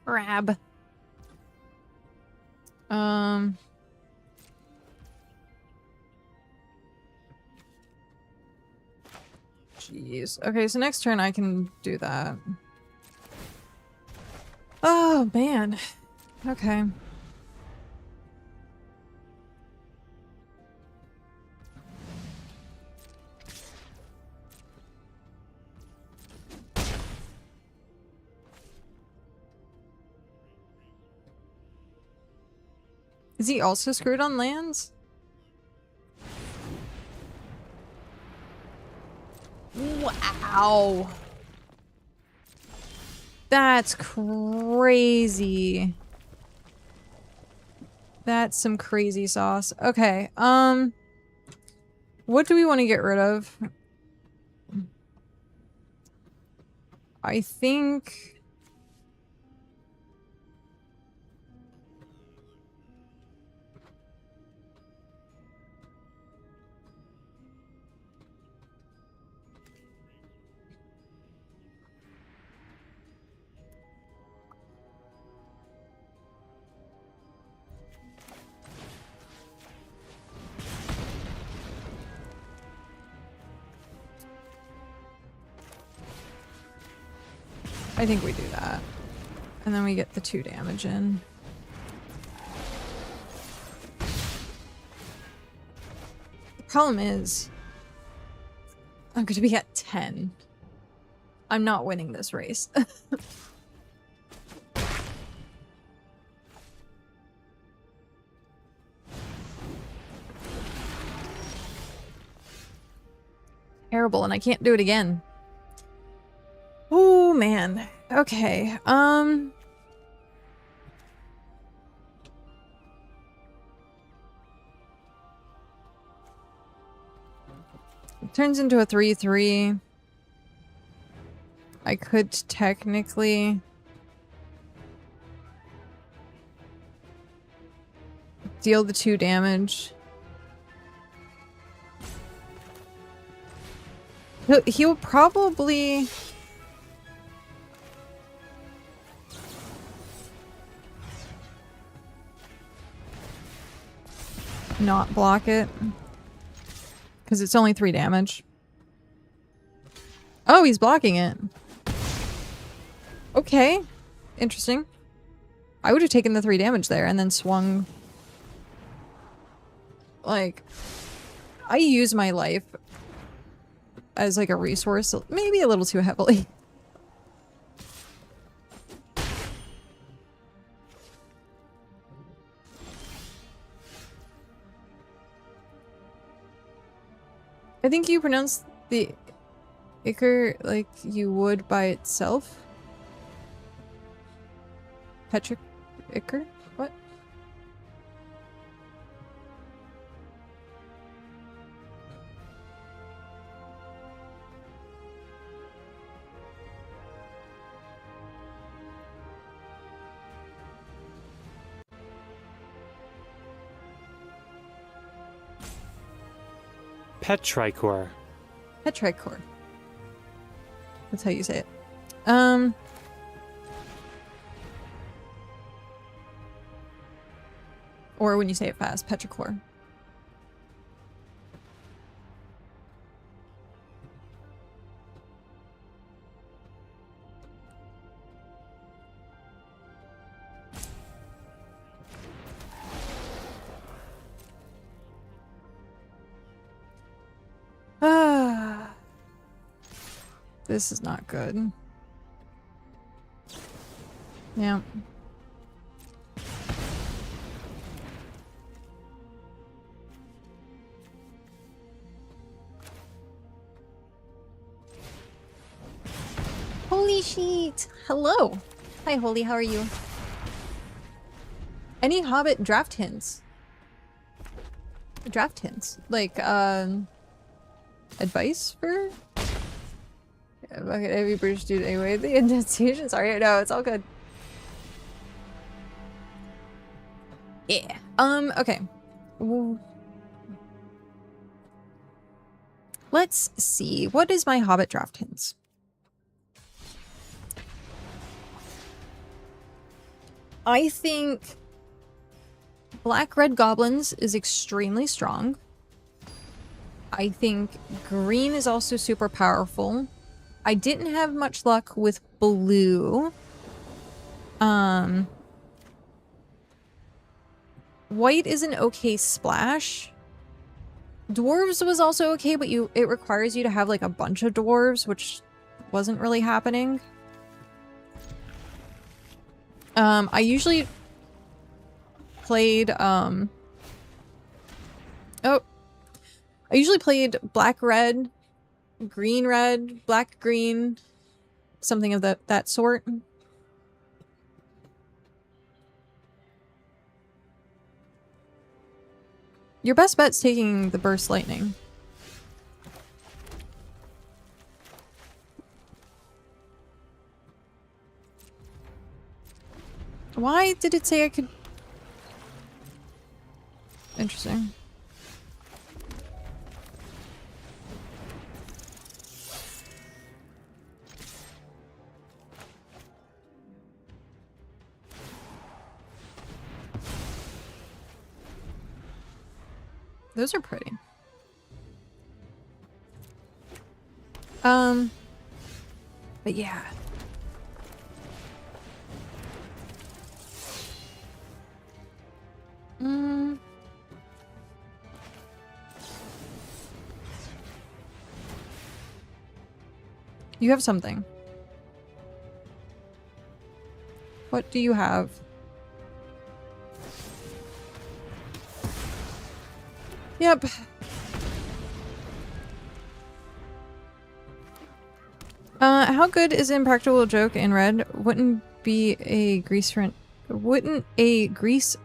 Grab. Jeez. Okay, so next turn I can do that. Oh, man. Okay. Is he also screwed on lands? Wow. That's crazy. That's some crazy sauce. Okay, what do we want to get rid of? I think... I think we do that. And then we get the 2 damage in. The problem is, I'm going to be at 10. I'm not winning this race. Terrible, and I can't do it again. Oh man. Okay. It turns into a 3/3. I could technically deal the 2 damage. He'll probably... not block it. Because it's only 3 damage. Oh, he's blocking it. Okay. Interesting. I would have taken the 3 damage there and then swung. Like, I use my life as like a resource, maybe a little too heavily. I think you pronounce the ichor like you would by itself. Petric ichor? What? Petricor. Petricor. That's how you say it. Or when you say it fast, Petricor. This is not good. Yeah. Holy shit! Hello! Hi, Holy, how are you? Any Hobbit draft hints? Draft hints? Like, advice for? Yeah, fucking every British dude anyway. The enunciation, sorry, no, it's all good. Yeah. Okay. Let's see. What is my Hobbit draft hints? I think Black-Red Goblins is extremely strong. I think green is also super powerful. I didn't have much luck with blue. White is an okay splash. Dwarves was also okay, but it requires you to have like a bunch of dwarves, which wasn't really happening. I usually played, I usually played black-red, green-red, black-green, something of that sort. Your best bet's taking the burst lightning. Why did it say I could? Interesting. Those are pretty. But yeah. You have something. What do you have? Yep. How good is Impractical Joke in red? Wouldn't a grease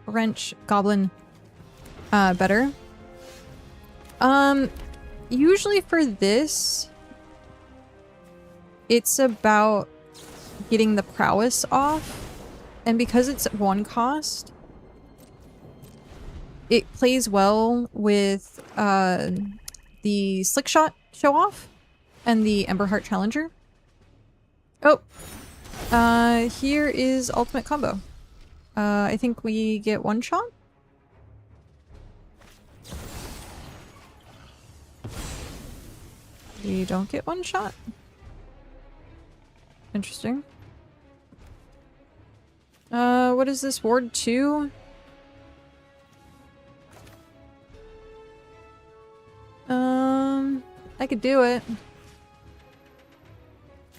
wrench goblin better? Usually for this, it's about getting the prowess off, and because it's at 1 cost, it plays well with the Slick Shot Show Off and the Emberheart Challenger. Oh, here is Ultimate Combo. I think we get 1 shot. We don't get 1 shot. Interesting. What is this? Ward 2? I could do it.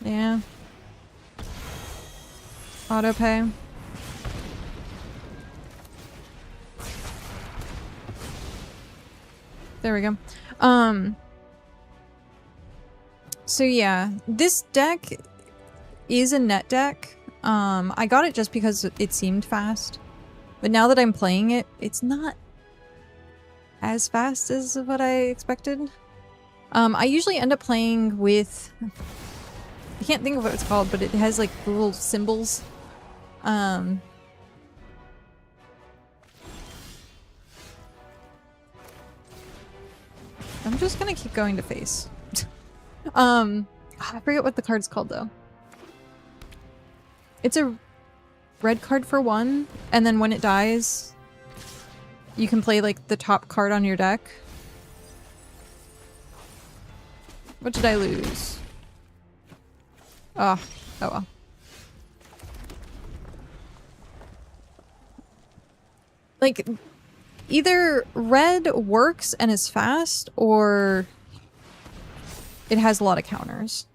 Yeah. Auto pay. There we go. So yeah, this deck is a net deck. I got it just because it seemed fast. But now that I'm playing it, it's not as fast as what I expected. I usually end up playing with... I can't think of what it's called, but it has like little symbols. I'm just gonna keep going to face. I forget what the card's called though. It's a red card for 1, and then when it dies, you can play like the top card on your deck. What did I lose? Oh well. Like, either red works and is fast, or it has a lot of counters.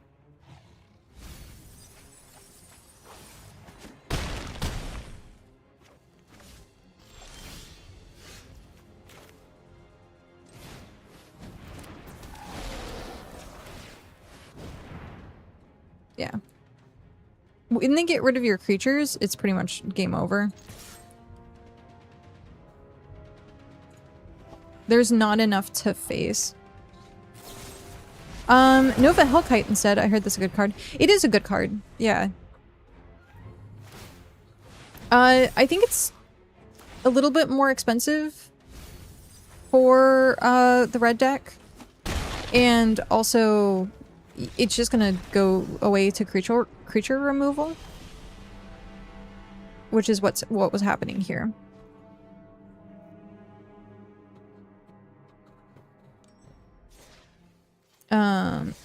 Yeah. When they get rid of your creatures, it's pretty much game over. There's not enough to face. Nova Hellkite instead. I heard this is a good card. It is a good card. Yeah. I think it's a little bit more expensive for the red deck. And also it's just gonna go away to creature removal. Which is what was happening here.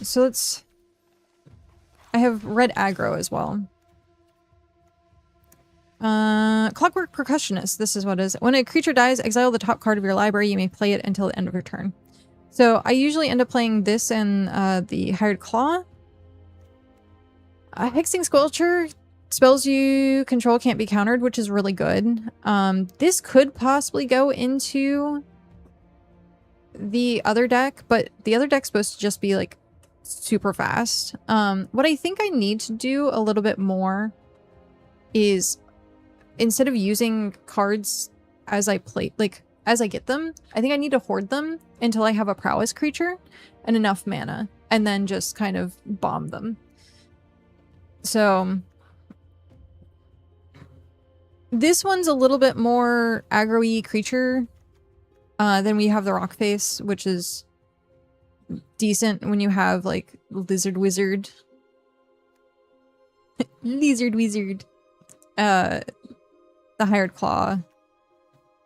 So let's... I have red aggro as well. Clockwork Percussionist. This is what it is. When a creature dies, exile the top card of your library. You may play it until the end of your turn. So I usually end up playing this and the Hired Claw. Hexing Sculpture. Spells you control can't be countered, which is really good. This could possibly go into the other deck, but the other deck's supposed to just be like super fast. What I think I need to do a little bit more is, instead of using cards as I play, like as I get them, I think I need to hoard them until I have a prowess creature and enough mana, and then just kind of bomb them. So this one's a little bit more aggro-y creature. Then we have the Rock Face, which is decent when you have like Lizard Wizard. Lizard Wizard. The Hired Claw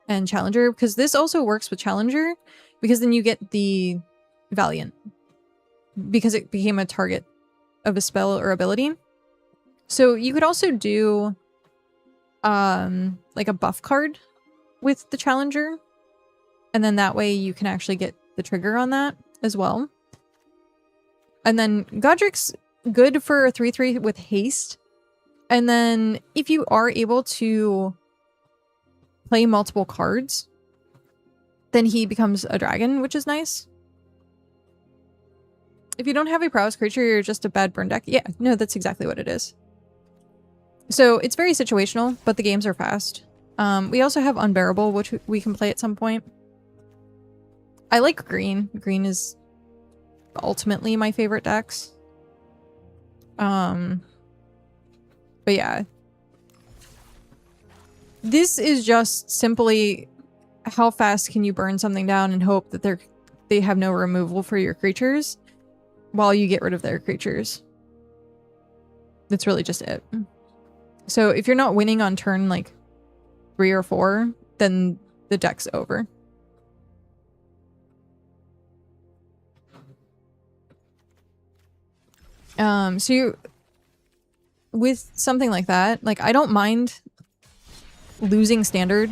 and Challenger, because this also works with Challenger, because then you get the Valiant, because it became a target of a spell or ability. So you could also do like a buff card with the Challenger, and then that way you can actually get the trigger on that as well. And then Godric's good for a 3/3 with haste. And then if you are able to play multiple cards, then he becomes a dragon, which is nice. If you don't have a prowess creature, you're just a bad burn deck. Yeah, no, that's exactly what it is. So it's very situational, but the games are fast. We also have Unbearable, which we can play at some point. I like green. Green is ultimately my favorite decks. But yeah. This is just simply how fast can you burn something down and hope that they have no removal for your creatures while you get rid of their creatures. That's really just it. So if you're not winning on turn like 3 or 4, then the deck's over. So with something like that, like I don't mind losing standard.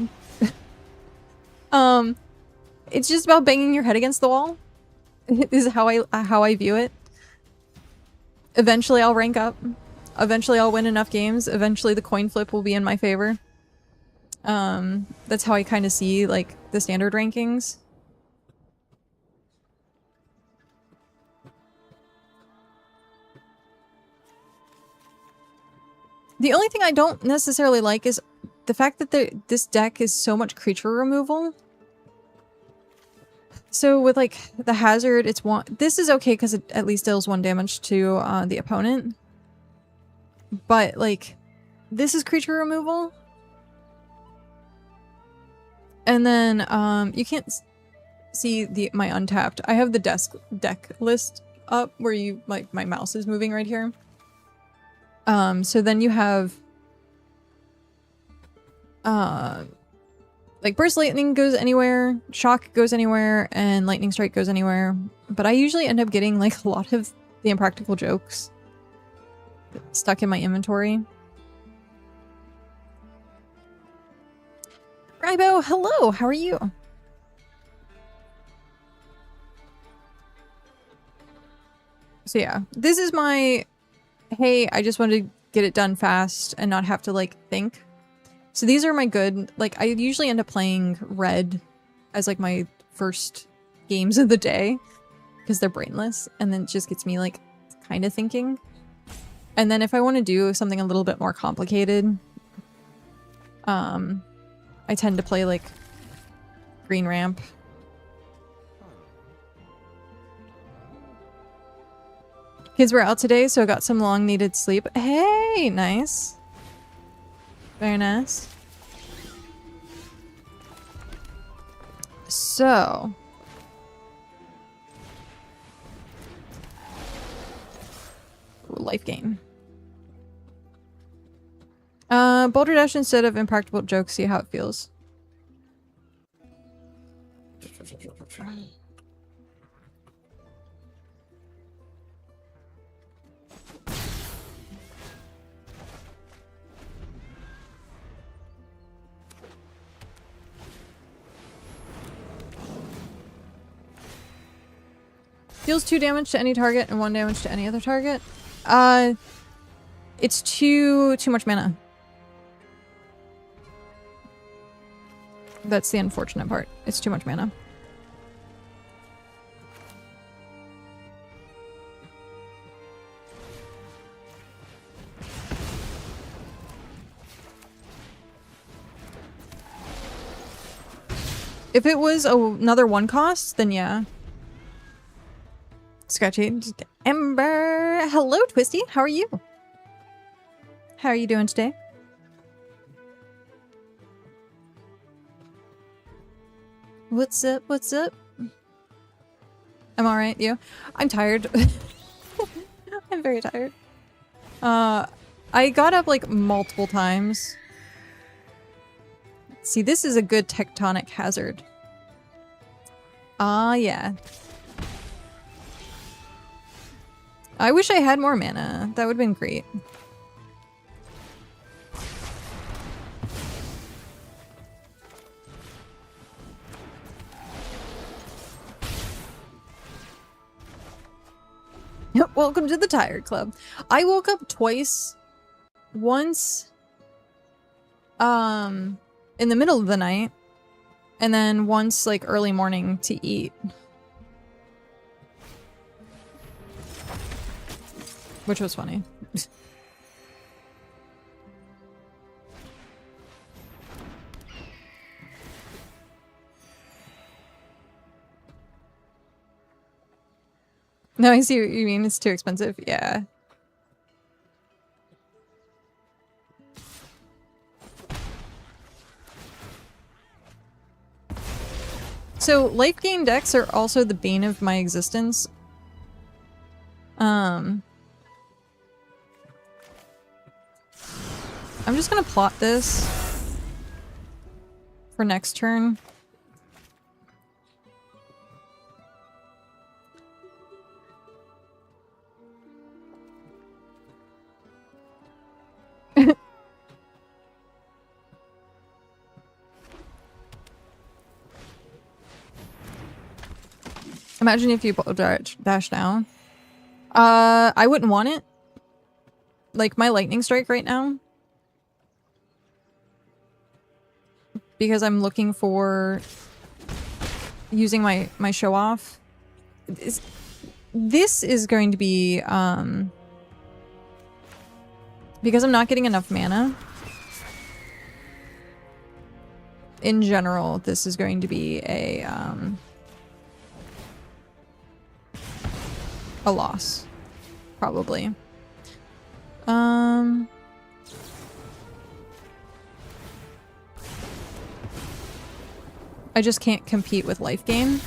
It's just about banging your head against the wall. Is how I view it. Eventually I'll rank up. Eventually I'll win enough games. Eventually the coin flip will be in my favor. That's how I kind of see like the standard rankings. The only thing I don't necessarily like is the fact that this deck is so much creature removal. So with like the hazard, it's one. This is okay because it at least deals 1 damage to the opponent. But like, this is creature removal. And then you can't see my untapped. I have the deck list up where you like my mouse is moving right here. So then you have like Burst Lightning goes anywhere, Shock goes anywhere, and Lightning Strike goes anywhere. But I usually end up getting like a lot of the Impractical Jokes stuck in my inventory. Rybo, hello, how are you? So yeah, this is my, hey, I just wanted to get it done fast and not have to like think. So these are my good, like I usually end up playing red as like my first games of the day because they're brainless, and then it just gets me like kind of thinking. And then if I want to do something a little bit more complicated, I tend to play like green ramp. Kids were out today, so I got some long needed sleep. Hey, nice. Very nice. So. Life gain. Boulder Dash instead of Impractical Jokes, see how it feels. Deals 2 damage to any target and 1 damage to any other target. It's too much mana. That's the unfortunate part. It's too much mana. If it was another 1 cost, then yeah. Scratchy. Ember. Hello, Twisty. How are you? How are you doing today? What's up? What's up? I'm alright, you? I'm tired. I'm very tired. I got up like multiple times. See, this is a good tectonic hazard. Ah, yeah. I wish I had more mana. That would have been great. Welcome to the Tired Club. I woke up twice. Once in the middle of the night, and then once like early morning to eat. Which was funny. No, I see what you mean. It's too expensive. Yeah. So, life gain decks are also the bane of my existence. I'm just gonna plot this for next turn. Imagine if you dash now. I wouldn't want it. Like my lightning strike right now. Because I'm looking for using my show off. This is going to be because I'm not getting enough mana. In general, this is going to be a loss, probably. I just can't compete with life gain.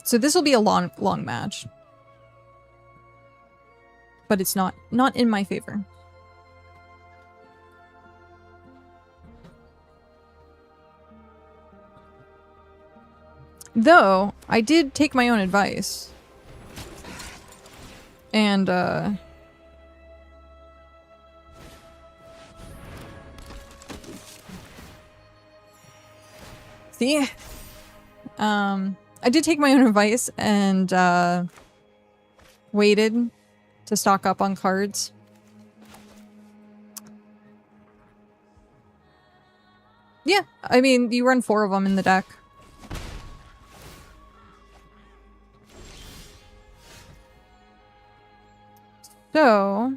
So this will be a long match. But it's not in my favor. Though, I did take my own advice. And, see? I did take my own advice and, waited to stock up on cards. Yeah, I mean, you run 4 of them in the deck. So,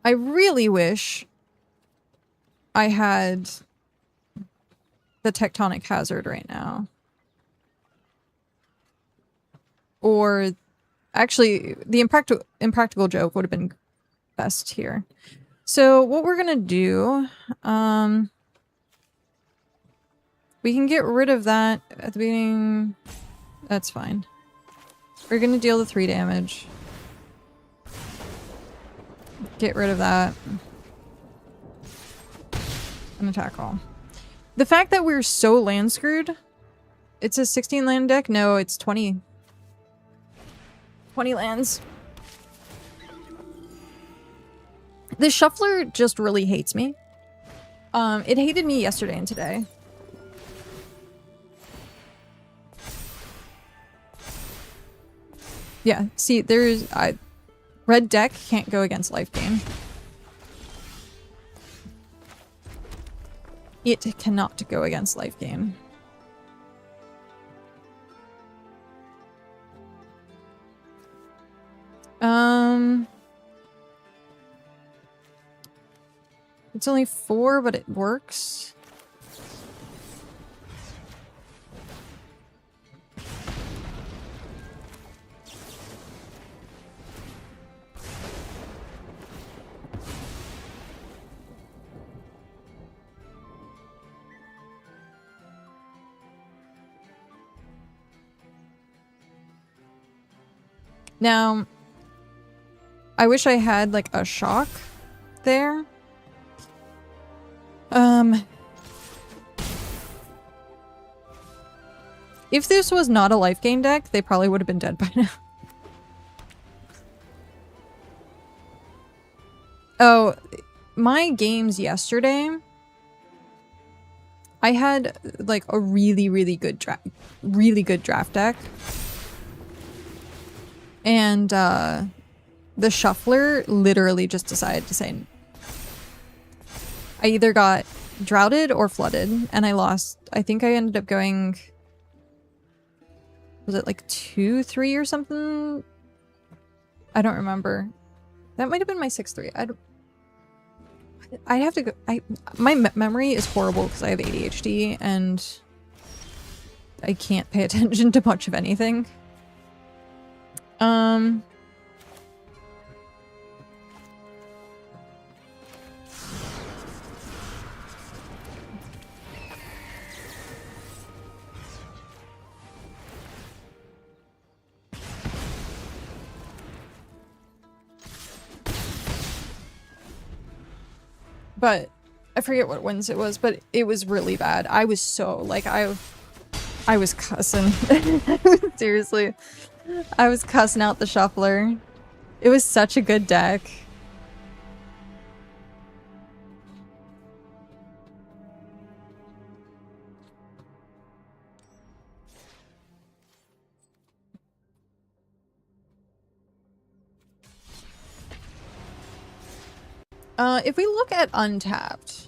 I really wish I had the Tectonic Hazard right now. Or, actually, the Impractical Joke would have been best here. So, what we're gonna do, we can get rid of that at the beginning. That's fine. We're gonna deal the 3 damage. Get rid of that. And attack all. The fact that we're so land screwed. It's a 16 land deck? No, it's 20. 20 lands. The shuffler just really hates me. It hated me yesterday and today. Yeah, see, there's... red deck can't go against life gain. It cannot go against life gain. It's only 4, but it works. Now, I wish I had like a shock there. If this was not a life gain deck, they probably would have been dead by now. Oh, my games yesterday, I had like a really good draft deck. And the shuffler literally just decided to say I either got droughted or flooded, and I lost. I think I ended up going, was it like 2-3 or something? I don't remember. That might have been my 6-3. I'd have to go. My memory is horrible because I have ADHD and I can't pay attention to much of anything. But I forget what wins it was, but it was really bad. I was so like I was cussing. Seriously. I was cussing out the shuffler. It was such a good deck. If we look at Untapped,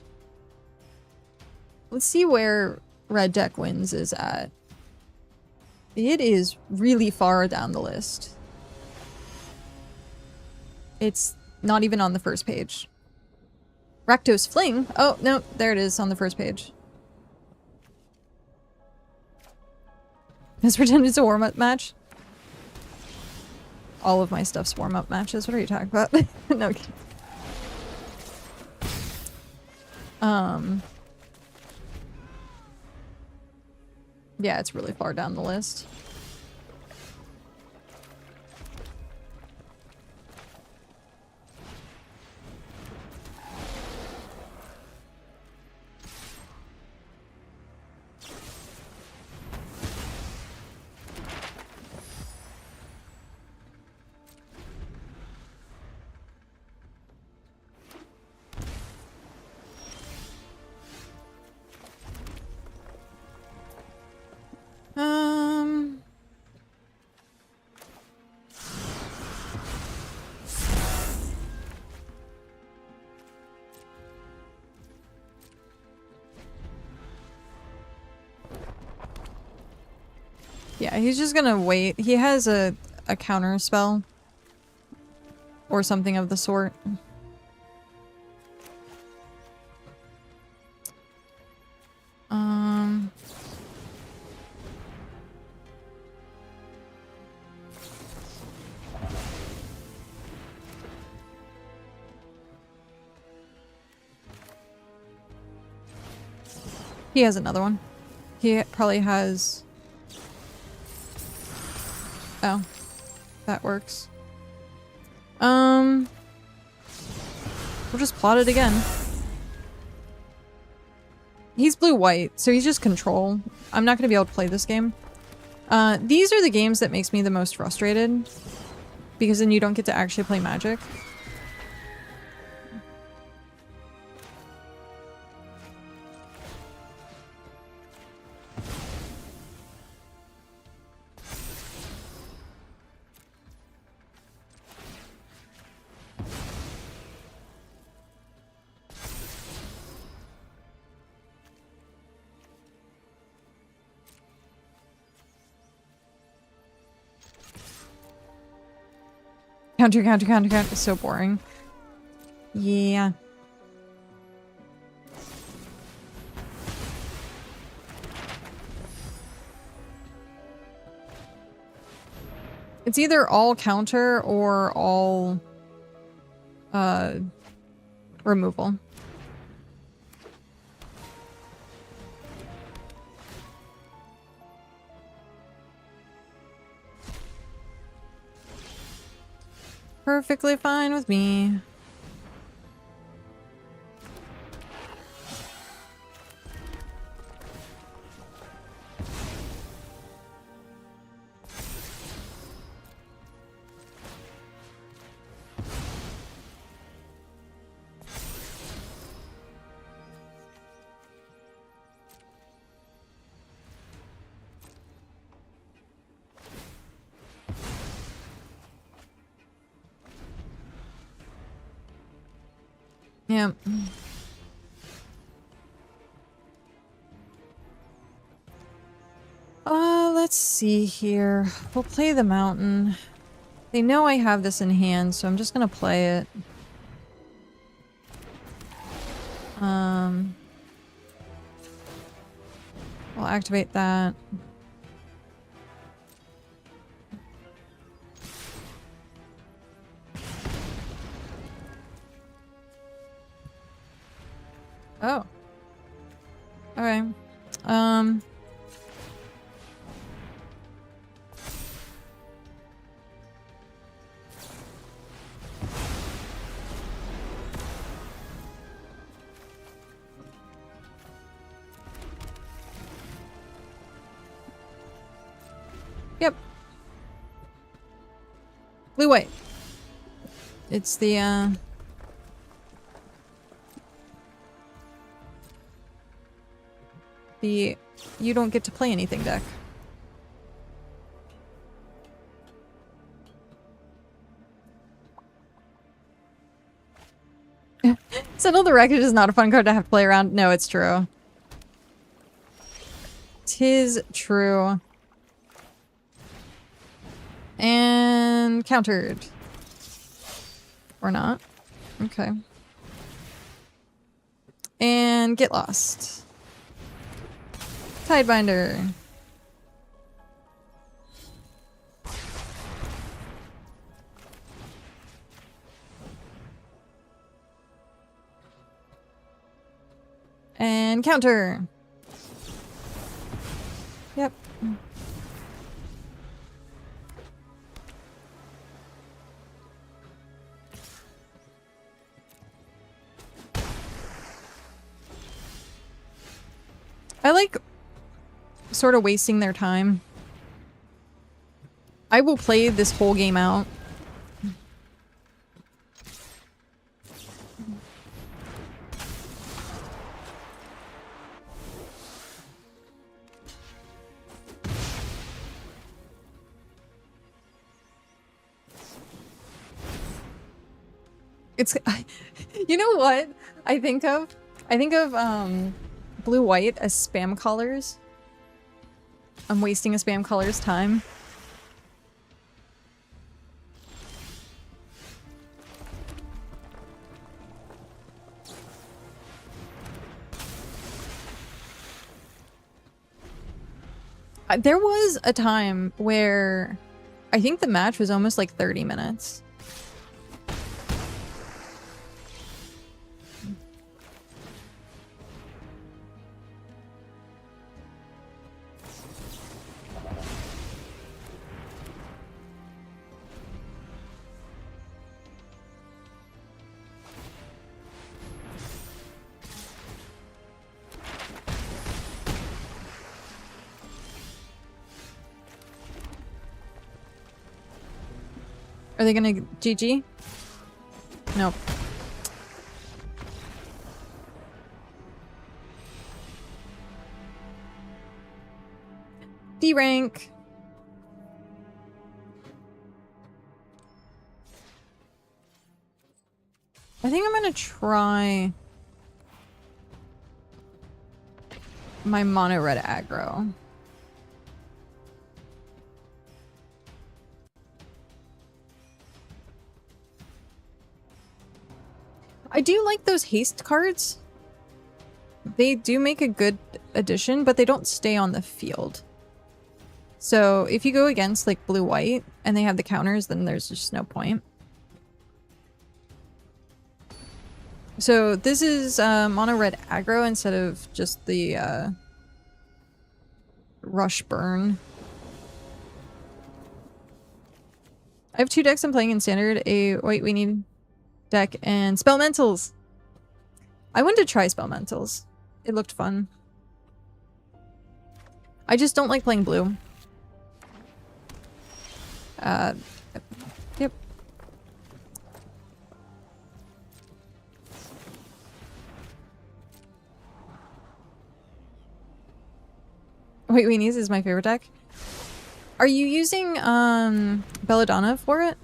let's see where Red Deck Wins is at. It is really far down the list. It's not even on the first page. Rakdos Fling? Oh, no, there it is on the first page. Let's pretend it's a warm-up match. All of my stuff's warm-up matches. What are you talking about? No. Yeah, it's really far down the list. Yeah, he's just gonna wait. He has a counter spell. Or something of the sort. He has another one. He probably has... Oh. That works. We'll just plot it again. He's blue-white, so he's just control. I'm not gonna be able to play this game. These are the games that makes me the most frustrated. Because then you don't get to actually play Magic. Counter, counter, counter, counter. It's so boring. Yeah. It's either all counter or all removal. Perfectly fine with me. Yeah. Let's see here. We'll play the mountain. They know I have this in hand, so I'm just gonna play it. I'll activate that. Oh. Okay. Yep. Blue white. It's the you don't get to play anything deck. Settle the Wreckage is not a fun card to have to play around. No, it's true. Tis true. And countered. Or not. Okay. And get lost. Tidebinder. And counter. Yep. I like sort of wasting their time. I will play this whole game out. It's, you know what I think of? I think of, blue-white as spam callers. I'm wasting a spam caller's time. There was a time where I think the match was almost like 30 minutes. Are they gonna GG? Nope. D rank. I think I'm gonna try my mono red aggro. I do like those haste cards. They do make a good addition, but they don't stay on the field. So if you go against like blue-white and they have the counters, then there's just no point. So this is mono red aggro instead of just the rush burn. I have 2 decks I'm playing in standard. Wait, we need deck and Spellmentals. I wanted to try Spellmentals. It looked fun. I just don't like playing blue. Yep. Wait, Weenies is my favorite deck. Are you using Belladonna for it?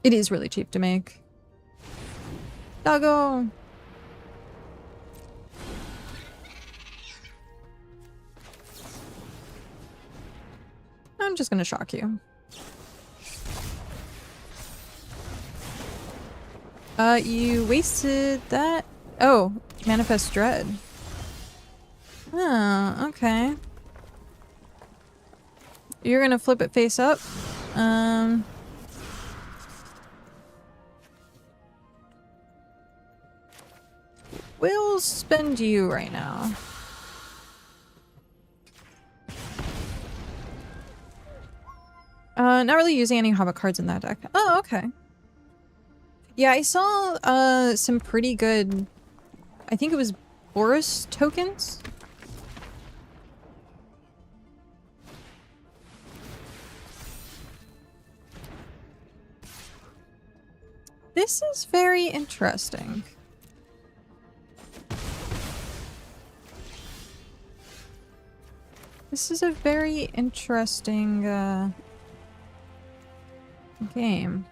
It is really cheap to make. Doggo! I'm just gonna shock you. You wasted that? Oh, Manifest Dread. Oh, okay. You're gonna flip it face up? We'll spend you right now. Not really using any Hobbit cards in that deck. Oh, okay. Yeah, I saw some pretty good, I think it was Boris tokens. This is very interesting. This is a very interesting game.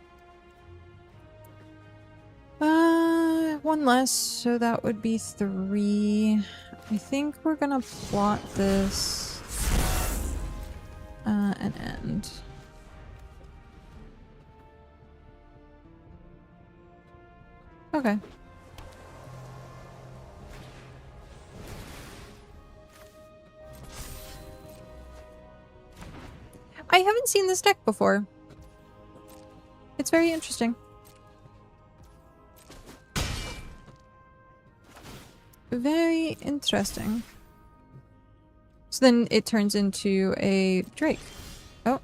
One less, so that would be 3. I think we're gonna plot this an end. Okay. I haven't seen this deck before. It's very interesting. Very interesting. So then it turns into a Drake. Oh.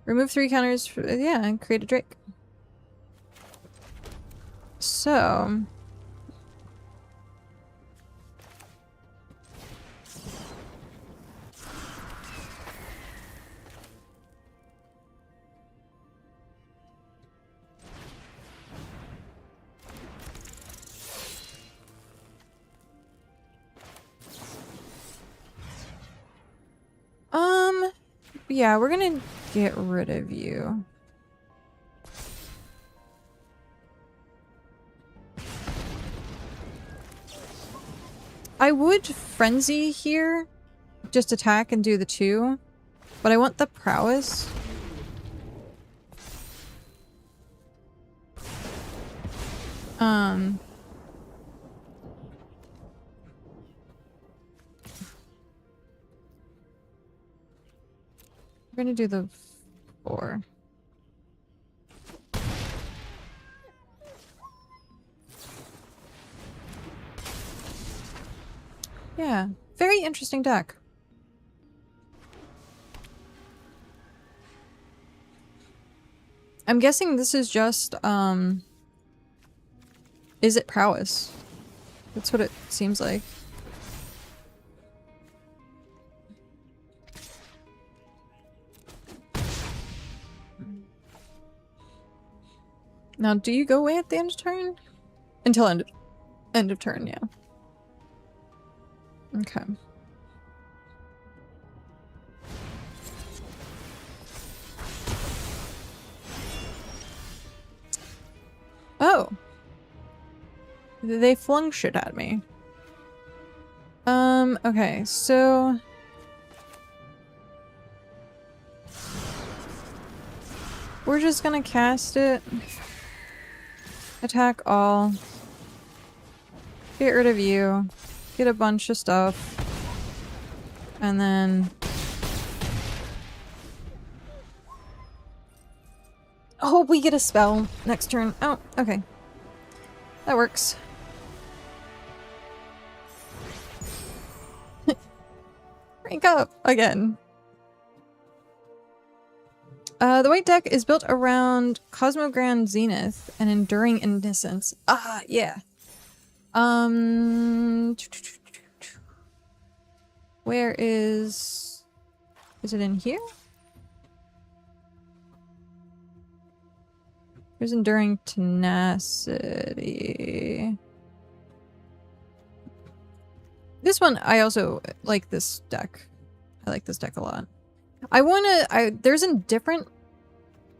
Remove 3 counters, yeah, and create a Drake. So... yeah, we're gonna get rid of you. I would Frenzy here, just attack and do the 2, but I want the Prowess. We're gonna do the 4. Yeah, very interesting deck. I'm guessing this is just, is it Prowess? That's what it seems like. Now, do you go away at the end of turn? Until end of turn, yeah. Okay. Oh. They flung shit at me. Okay, so... we're just gonna cast it. Attack all. Get rid of you. Get a bunch of stuff. And then... oh, we get a spell next turn. Oh, okay. That works. Rank up again. The white deck is built around Cosmogrand Zenith and Enduring Innocence. Ah, yeah. Where is it in here? There's Enduring Tenacity. This one, I also like this deck. I like this deck a lot. There's a different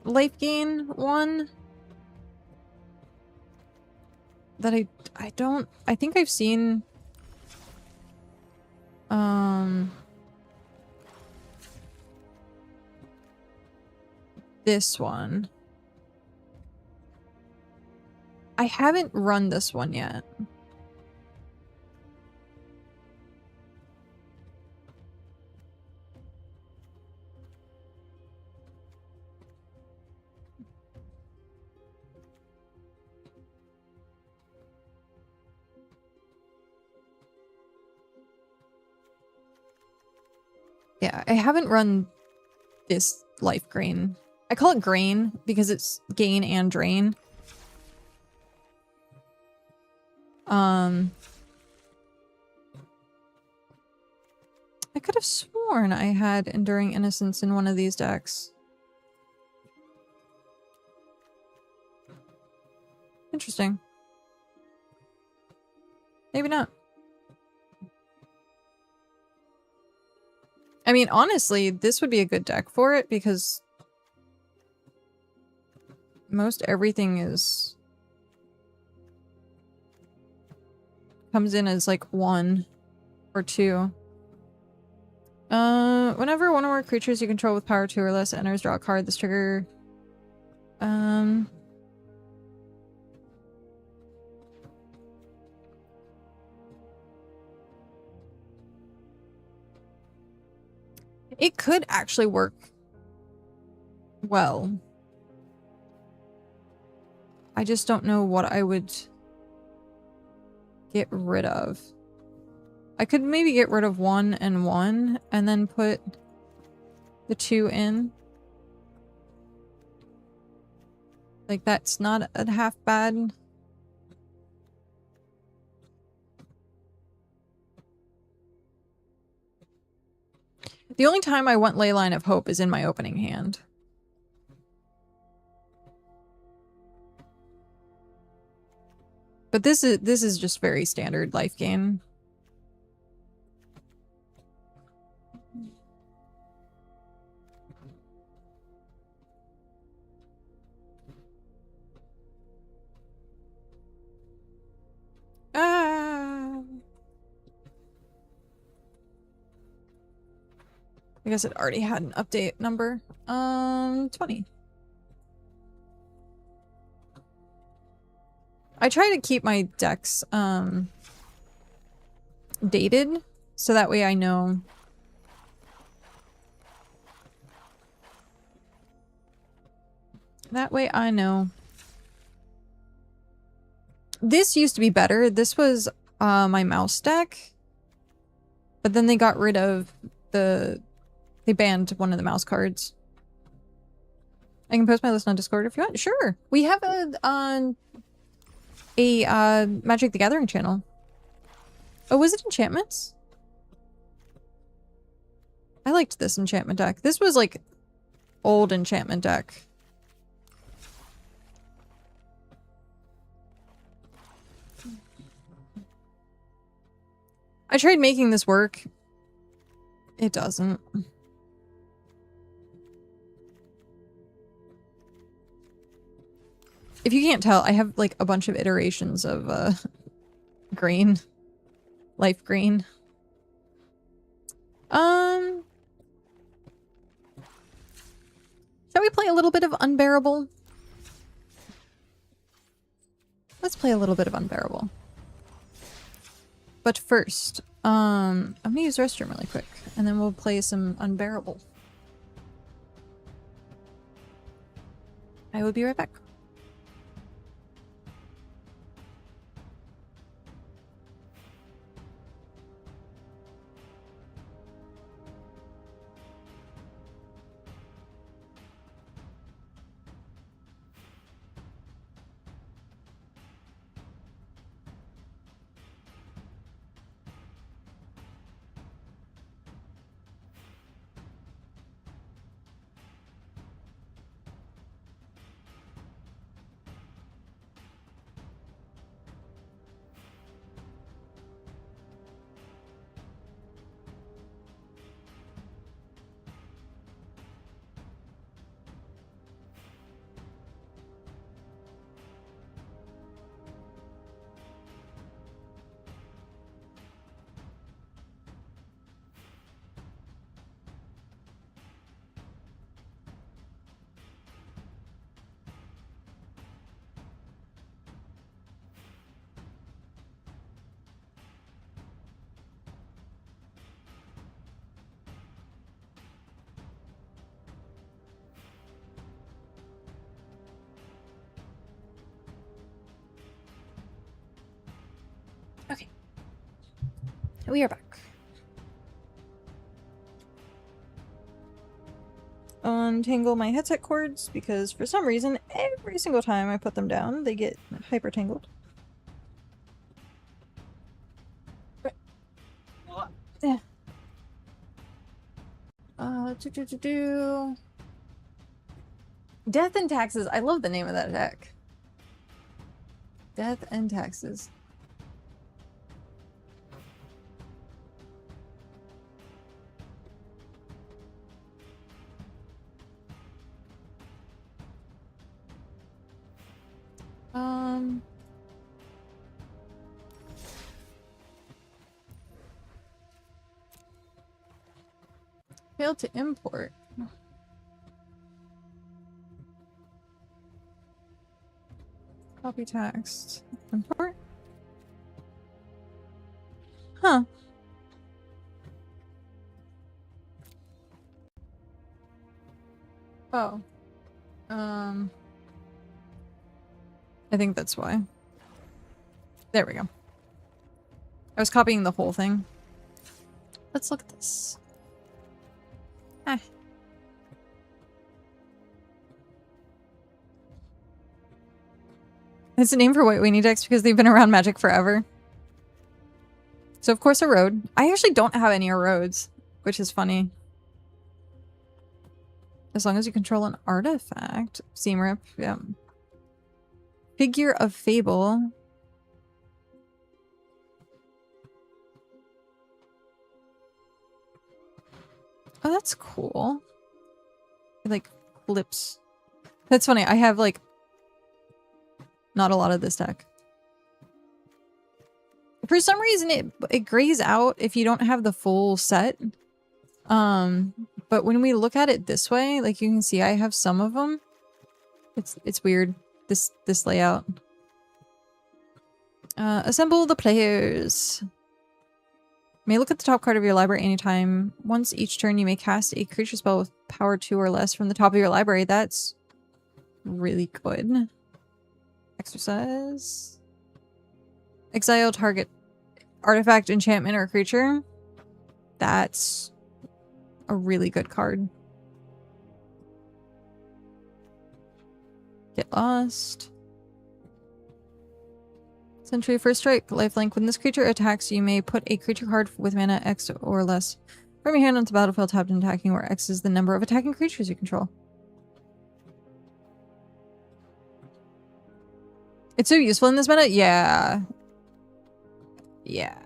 life gain one that I think I've seen this one. I haven't run this one yet. Yeah, I haven't run this life grain. I call it grain because it's gain and drain. I could have sworn I had Enduring Innocence in one of these decks. Interesting. Maybe not. I mean, honestly, this would be a good deck for it because most everything comes in as like 1 or 2. Whenever one or more creatures you control with power 2 or less enters, draw a card. This trigger. It could actually work well. I just don't know what I would get rid of. I could maybe get rid of 1 and 1 and then put the 2 in. Like, that's not a half bad. The only time I want Leyline of Hope is in my opening hand. But this is just very standard life gain. I guess it already had an update number. 20. I try to keep my decks, dated, so that way I know. That way I know. This used to be better. This was, my mouse deck. But then they got rid of they banned one of the mouse cards. I can post my list on Discord if you want. Sure. We have a Magic the Gathering channel. Oh, was it enchantments? I liked this enchantment deck. This was like old enchantment deck. I tried making this work. It doesn't. If you can't tell, I have like a bunch of iterations of green. Life green. Shall we play a little bit of Unbearable? Let's play a little bit of Unbearable. But first, I'm gonna use the restroom really quick, and then we'll play some Unbearable. I will be right back. Okay. We are back. Untangle my headset cords because for some reason every single time I put them down they get hyper tangled. Yeah. Death and Taxes. I love the name of that deck. Death and Taxes. Failed to import. Copy text. Import? Huh. Oh. I think that's why. There we go. I was copying the whole thing. Let's look at this. Ah. It's a name for White Weenie decks because they've been around Magic forever. So of course a road. I actually don't have any roads, which is funny. As long as you control an artifact. Seam Rip, yeah. Figure of Fable. Oh, that's cool. It, like, flips. That's funny. I have, like, not a lot of this deck. For some reason, it grays out if you don't have the full set. But when we look at it this way, like you can see, I have some of them. It's weird. This layout. Assemble the players. May look at the top card of your library anytime. Once each turn, you may cast a creature spell with power 2 or less from the top of your library. That's really good. Exercise. Exile target artifact, enchantment, or creature. That's a really good card. Get lost. Sentry first strike. Lifelink. When this creature attacks, you may put a creature card with mana X or less from your hand onto the battlefield tapped and attacking, where X is the number of attacking creatures you control. It's so useful in this meta? Yeah. Yeah.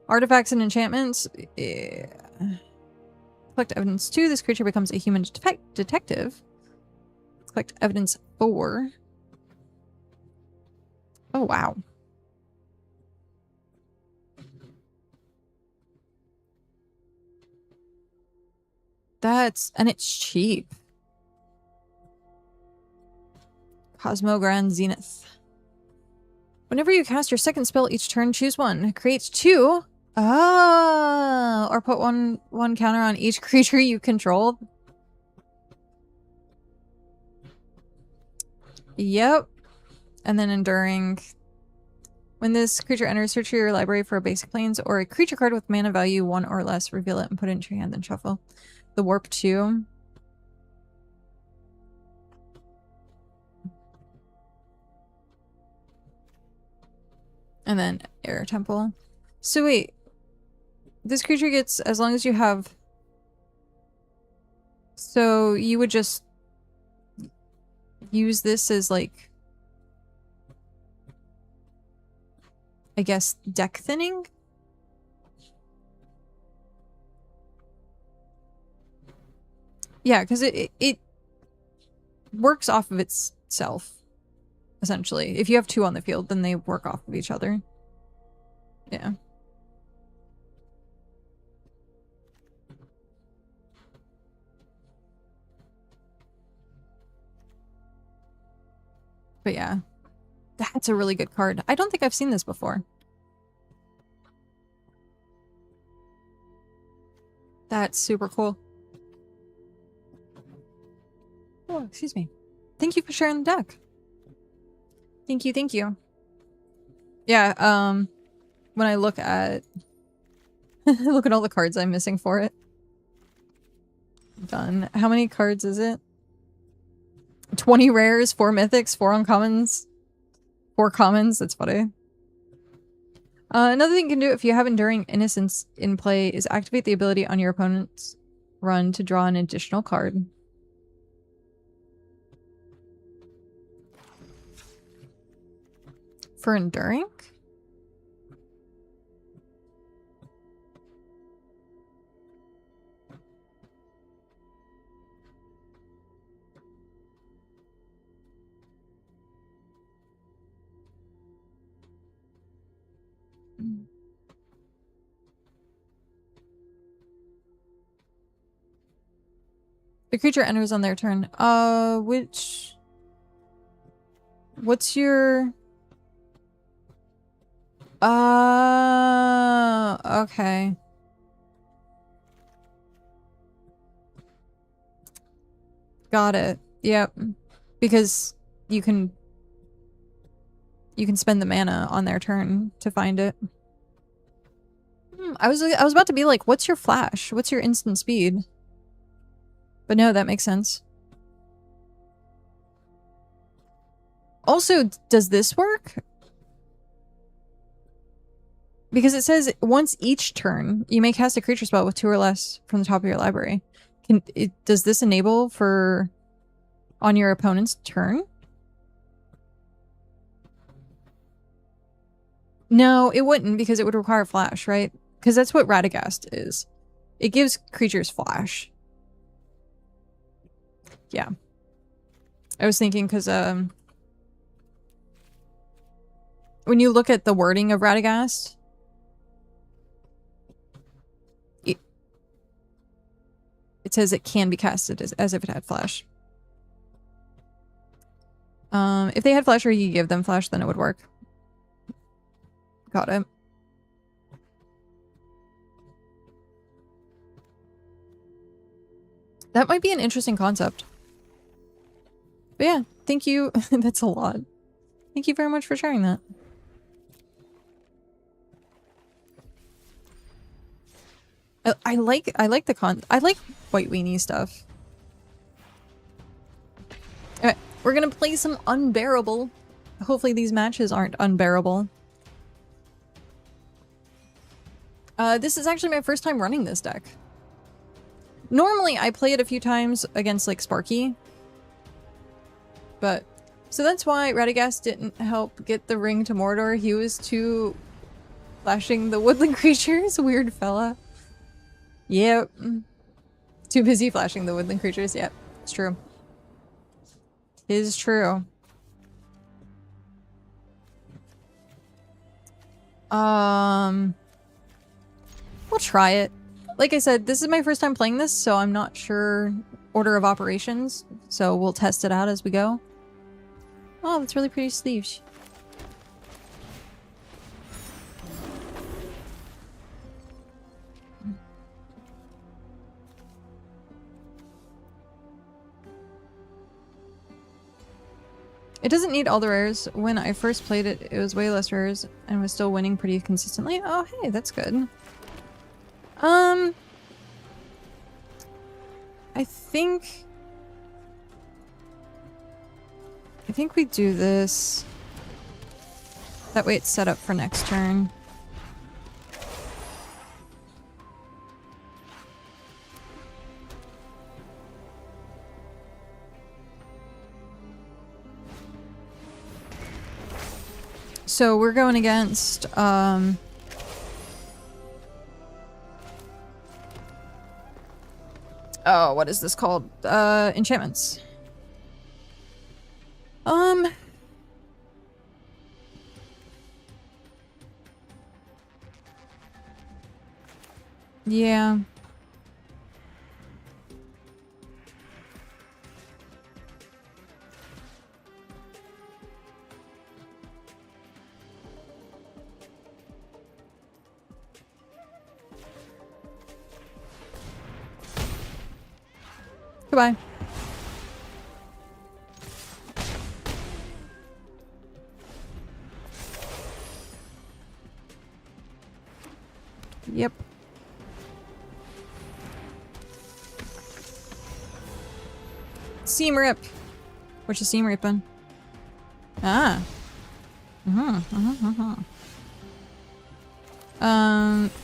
Artifacts and enchantments? Yeah. Collect evidence 2. This creature becomes a human detective. Let's collect evidence 4. Oh, wow. And it's cheap. Cosmogrand Zenith. Whenever you cast your second spell each turn, choose one. Create 2. Oh, or put one counter on each creature you control. Yep. And then Enduring. When this creature enters, search your library for a basic plains or a creature card with mana value 1 or less. Reveal it and put it into your hand, then shuffle. The Warp 2. And then Air Temple. So wait. This creature gets, as long as you have... So you would just use this as, like, I guess, deck thinning? Yeah, because it works off of itself, essentially. If you have 2 on the field, then they work off of each other. Yeah. But yeah, that's a really good card. I don't think I've seen this before. That's super cool. Oh, excuse me. Thank you for sharing the deck. Thank you, thank you. Yeah, when I look at look at all the cards I'm missing for it. Done. How many cards is it? 20 rares, 4 mythics, 4 uncommons, 4 commons. That's funny. Another thing you can do if you have Enduring Innocence in play is activate the ability on your opponent's run to draw an additional card. For Enduring? The creature enters on their turn. What's your... Okay. Got it. Yep. Because you can spend the mana on their turn to find it. I was about to be like, what's your flash? What's your instant speed? But no, that makes sense. Also, does this work? Because it says once each turn, you may cast a creature spell with 2 or less from the top of your library. Does this enable for on your opponent's turn? No, it wouldn't because it would require flash, right? Because that's what Radagast is. It gives creatures flash. Yeah. I was thinking because when you look at the wording of Radagast, it says it can be casted as if it had flash. If they had flash or you give them flash, then it would work. Got it. That might be an interesting concept. But yeah, thank you. That's a lot. Thank you very much for sharing that. I like White Weenie stuff. Alright, we're gonna play some Unbearable. Hopefully these matches aren't unbearable. This is actually my first time running this deck. Normally I play it a few times against like Sparky. But, so that's why Radagast didn't help get the ring to Mordor. He was too flashing the woodland creatures. Weird fella. Yep. Too busy flashing the woodland creatures. Yep. It's true. Is true. We'll try it. Like I said, this is my first time playing this, so I'm not sure order of operations. So we'll test it out as we go. Oh, that's really pretty sleeves. It doesn't need all the rares. When I first played it, it was way less rares and was still winning pretty consistently. Oh, hey, that's good. I think we do this. That way it's set up for next turn. So we're going against, oh, what is this called? Enchantments. Yeah. Goodbye. Yep. Seam rip. What you seam ripping? Ah.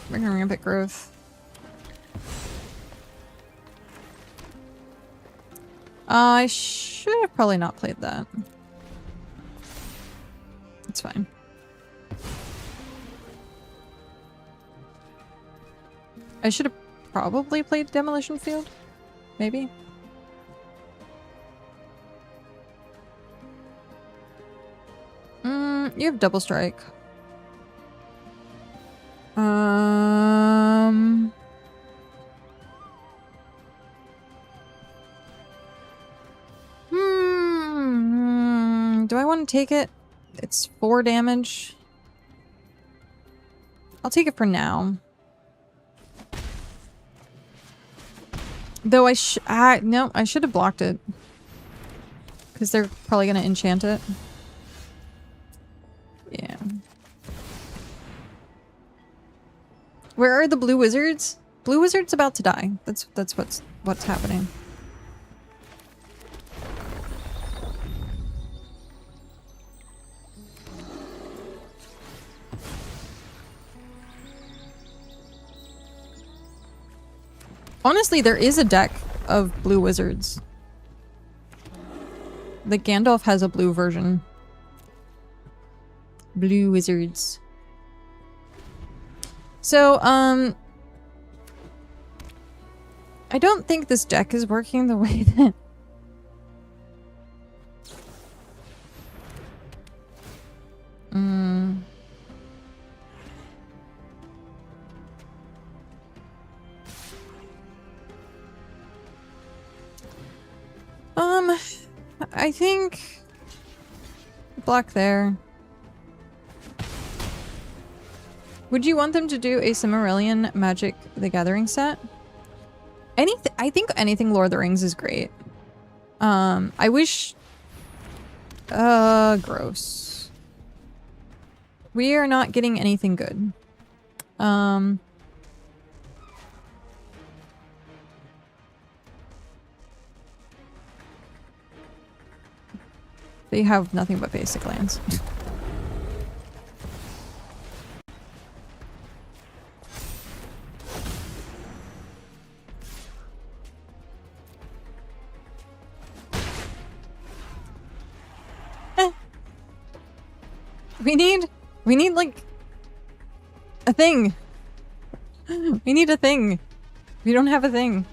We're gonna rampant growth. I should have probably not played that. It's fine. I should have probably played Demolition Field. Maybe. You have double strike. Do I want to take it? It's 4 damage. I'll take it for now. Though no, I should have blocked it. Because they're probably going to enchant it. Yeah. Where are the blue wizards? Blue wizard's about to die. That's what's happening. Honestly, there is a deck of blue wizards. The Gandalf has a blue version. Blue wizards. So, I don't think this deck is working the way that... I think... Block there. Would you want them to do a Silmarillion Magic the Gathering set? I think anything Lord of the Rings is great. I wish... gross. We are not getting anything good. They have nothing but basic lands. We need like a thing. We need a thing. We don't have a thing.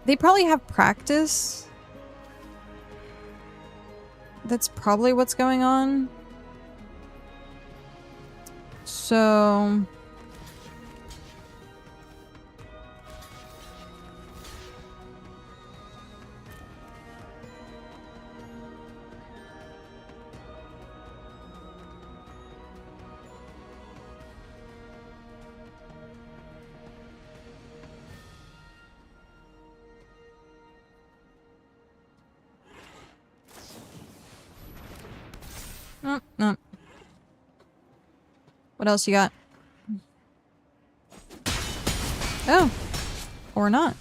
They probably have practice. That's probably what's going on. So... No. What else you got? Oh. Or not.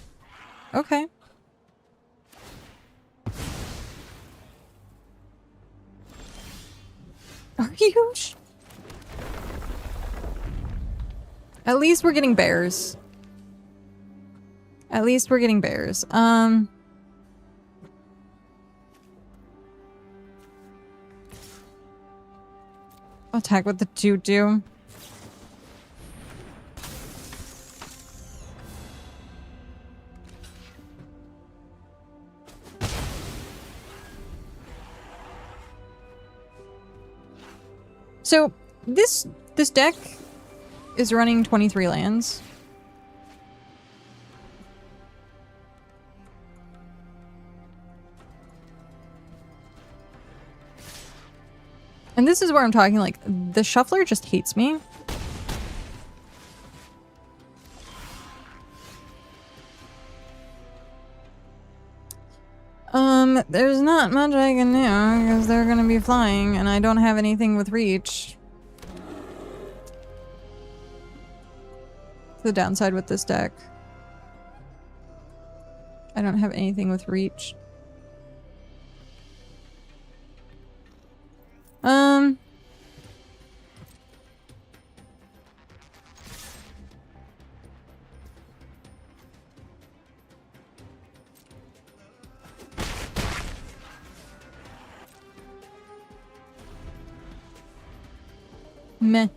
Okay. Are you? At least we're getting bears. At least we're getting bears. Attack with the 2/2. So this deck is running 23 lands. And this is where I'm talking, like, the shuffler just hates me. There's not much I can do, because they're gonna be flying, and I don't have anything with reach. The downside with this deck. I don't have anything with reach. Meh.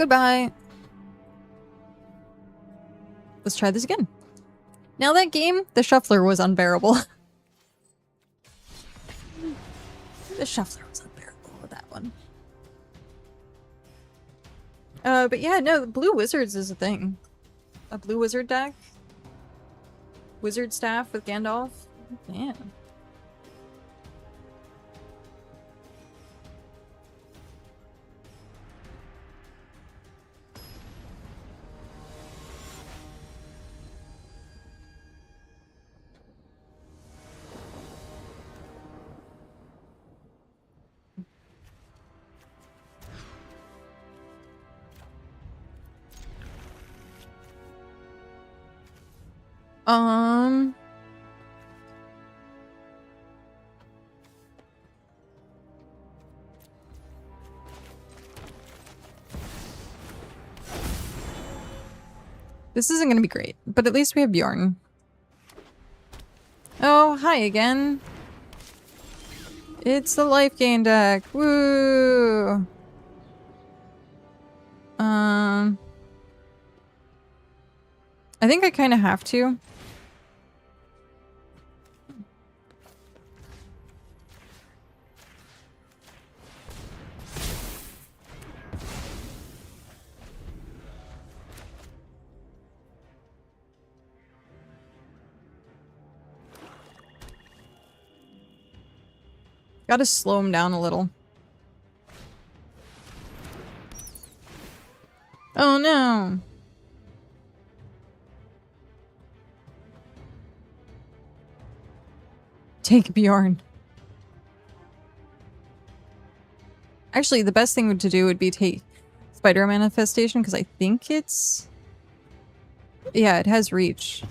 Goodbye. Let's try this again. Now that game, the shuffler was unbearable. The shuffler was unbearable with that one. But yeah, no, blue wizards is a thing. A blue wizard deck. Wizard staff with Gandalf. Yeah. This isn't gonna be great, but at least we have Bjorn. Oh, hi again. It's the life gain deck. Woo! I think I kind of have to. Gotta slow him down a little. Oh no! Take Bjorn. Actually, the best thing to do would be take Spider Manifestation, because I think it's... Yeah, it has reach.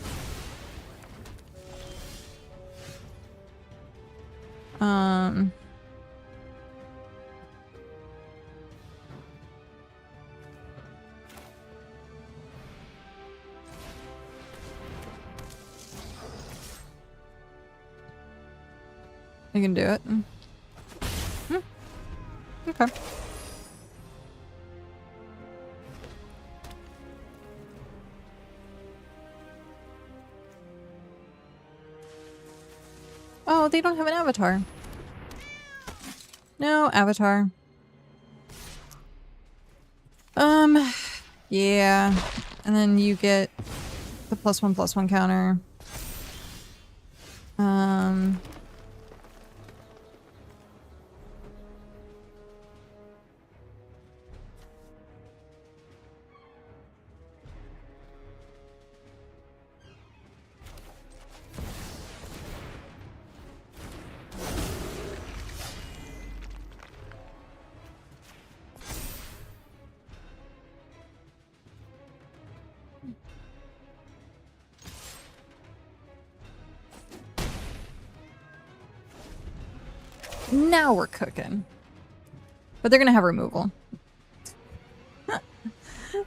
You can do it. Okay. Oh, they don't have an avatar. No avatar. Yeah. And then you get the +1/+1 counter. Now we're cooking. But they're gonna have removal.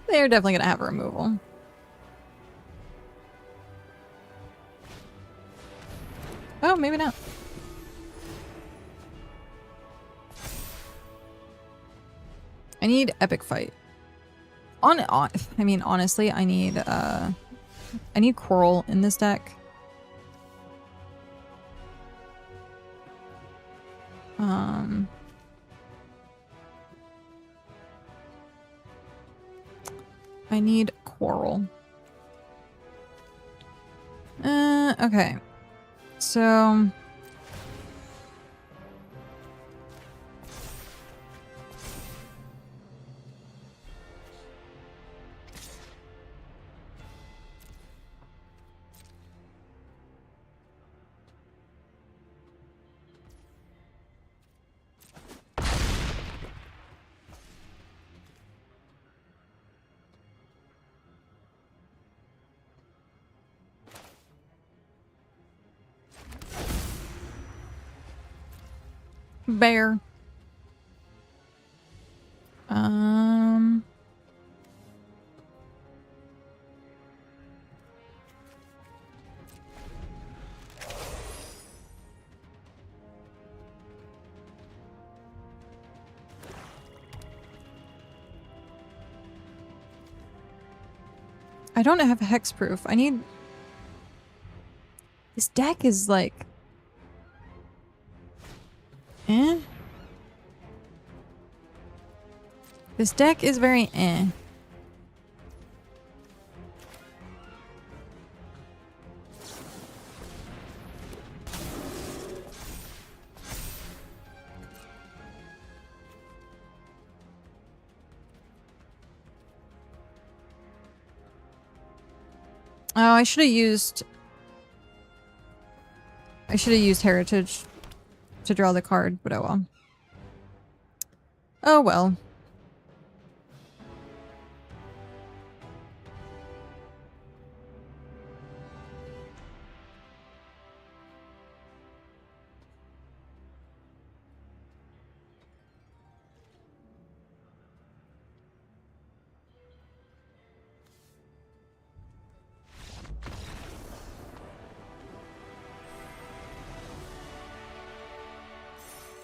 They're definitely gonna have removal. Oh, maybe not. I need epic fight. I mean, honestly, I need Coral in this deck. I need Coral. Okay. So... Bear. I don't have hexproof. I need... This deck is like... Eh? This deck is very eh. Oh, I should have used Heritage to draw the card, but oh well. Oh well.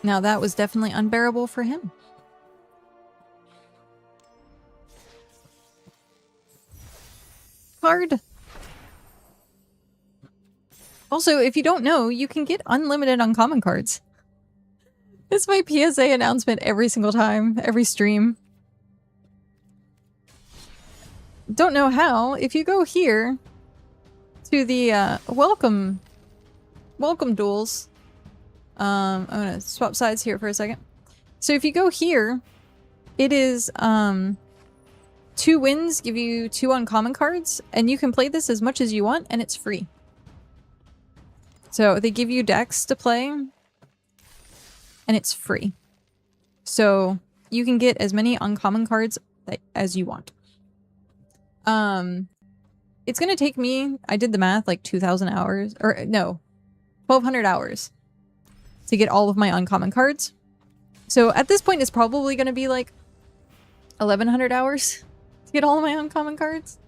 Now that was definitely unbearable for him. Card. Also, if you don't know, you can get unlimited uncommon cards. It's my PSA announcement every single time, every stream. Don't know how. If you go here to the welcome duels. I'm gonna swap sides here for a second. So if you go here, it is 2 wins give you 2 uncommon cards, and you can play this as much as you want, and it's free. So they give you decks to play, and it's free. So you can get as many uncommon cards as you want. It's gonna take me, I did the math, like 2,000 hours, or no, 1,200 hours to get all of my uncommon cards. So at this point, it's probably gonna be like 1,100 hours to get all of my uncommon cards.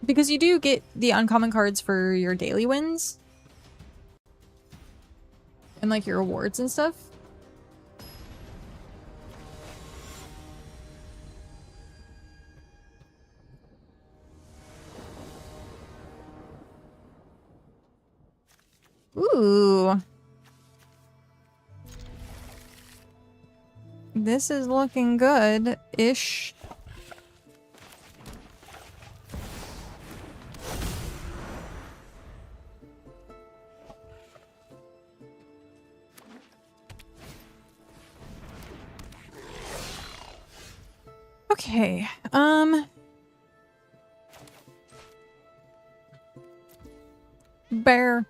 Because you do get the uncommon cards for your daily wins and like your rewards and stuff. Ooh. This is looking good-ish. Okay, Bear.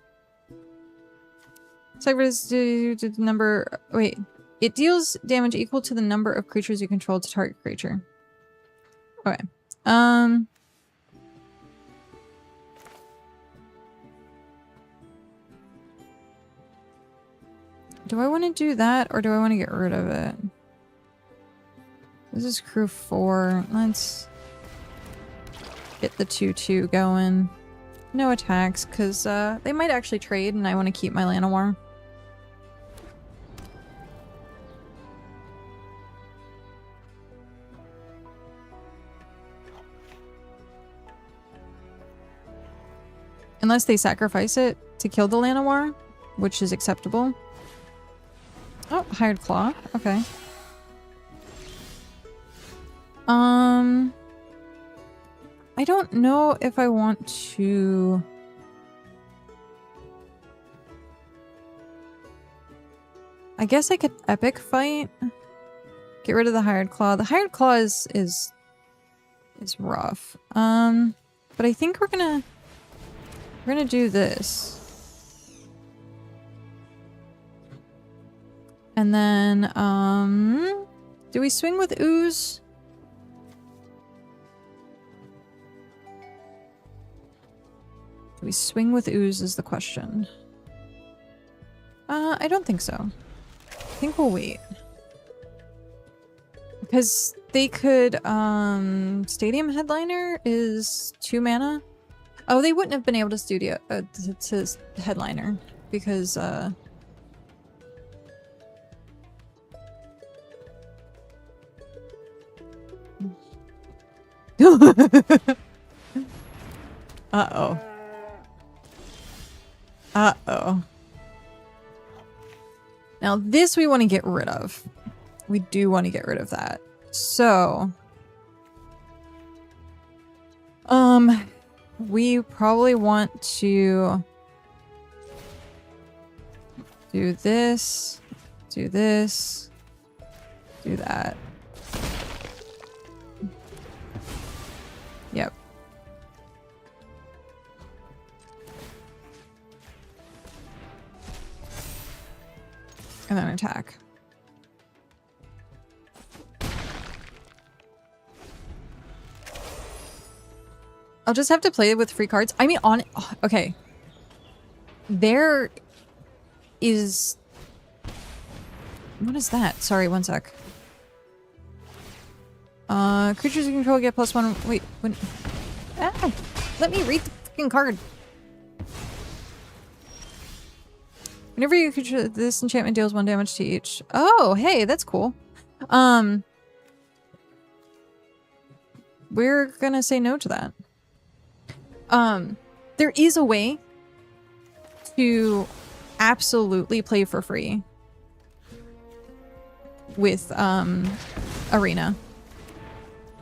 Cyber's due to the number... Wait. It deals damage equal to the number of creatures you control to target creature. Okay. Do I want to do that, or do I want to get rid of it? This is crew 4. Let's get the 2-2 going. No attacks, because they might actually trade, and I want to keep my Llanowar. Unless they sacrifice it to kill the Llanowar, which is acceptable. Oh, Hired Claw. Okay. I don't know if I want to... I guess I could Epic Fight. Get rid of the Hired Claw. The Hired Claw is rough. But I think we're gonna do this. And then, do we swing with Ooze? Do we swing with Ooze is the question. I don't think so. I think we'll wait. Because they could, Stadium Headliner is 2 mana. Oh, they wouldn't have been able to studio, to Headliner, because, Uh-oh. Uh-oh. Now this we want to get rid of. We do want to get rid of that. So... we probably want to... do this. Do this. Do that. Yep. And then attack. I'll just have to play it with free cards. I mean, okay. There is... what is that? Sorry, one sec. Creatures you control get +1. Wait, when... ah, let me read the freaking card. Whenever you control this enchantment deals 1 damage to each. Oh, hey, that's cool. We're gonna say no to that. There is a way to absolutely play for free with Arena.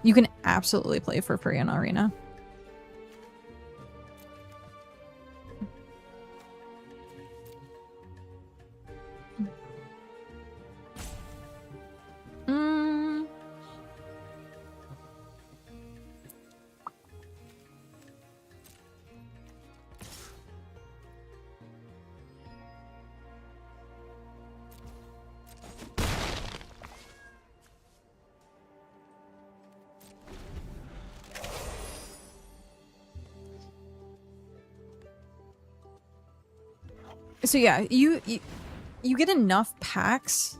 You can absolutely play for free in Arena. So yeah, you get enough packs,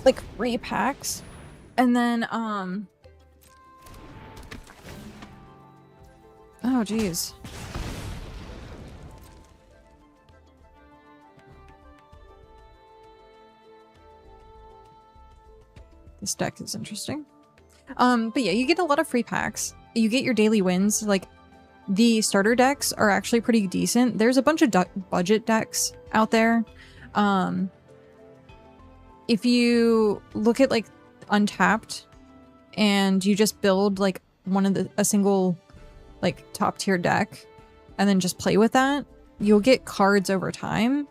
like free packs, and then oh geez. This deck is interesting. But yeah, you get a lot of free packs. You get your daily wins, like the starter decks are actually pretty decent. There's a bunch of budget decks out there. If you look at like Untapped and you just build like a single like top tier deck and then just play with that, you'll get cards over time.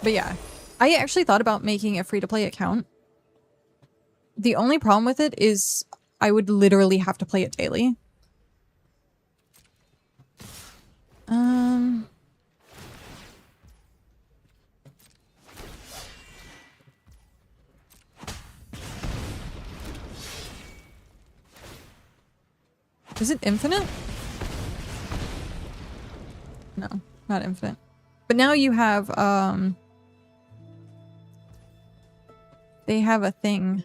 But yeah, I actually thought about making a free-to-play account. The only problem with it is I would literally have to play it daily. Is it infinite? No, not infinite. But now you have, they have a thing.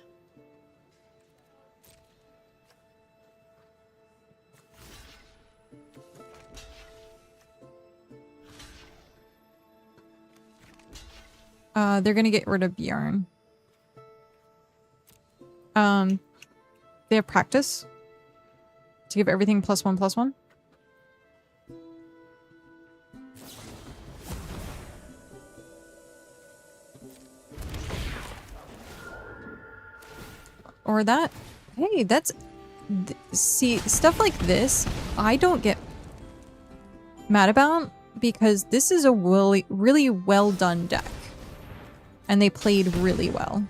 They're gonna get rid of Bjorn. They have practice to give everything +1/+1. Or that. Hey, that's... see, stuff like this, I don't get mad about because this is a really well done deck. And they played really well.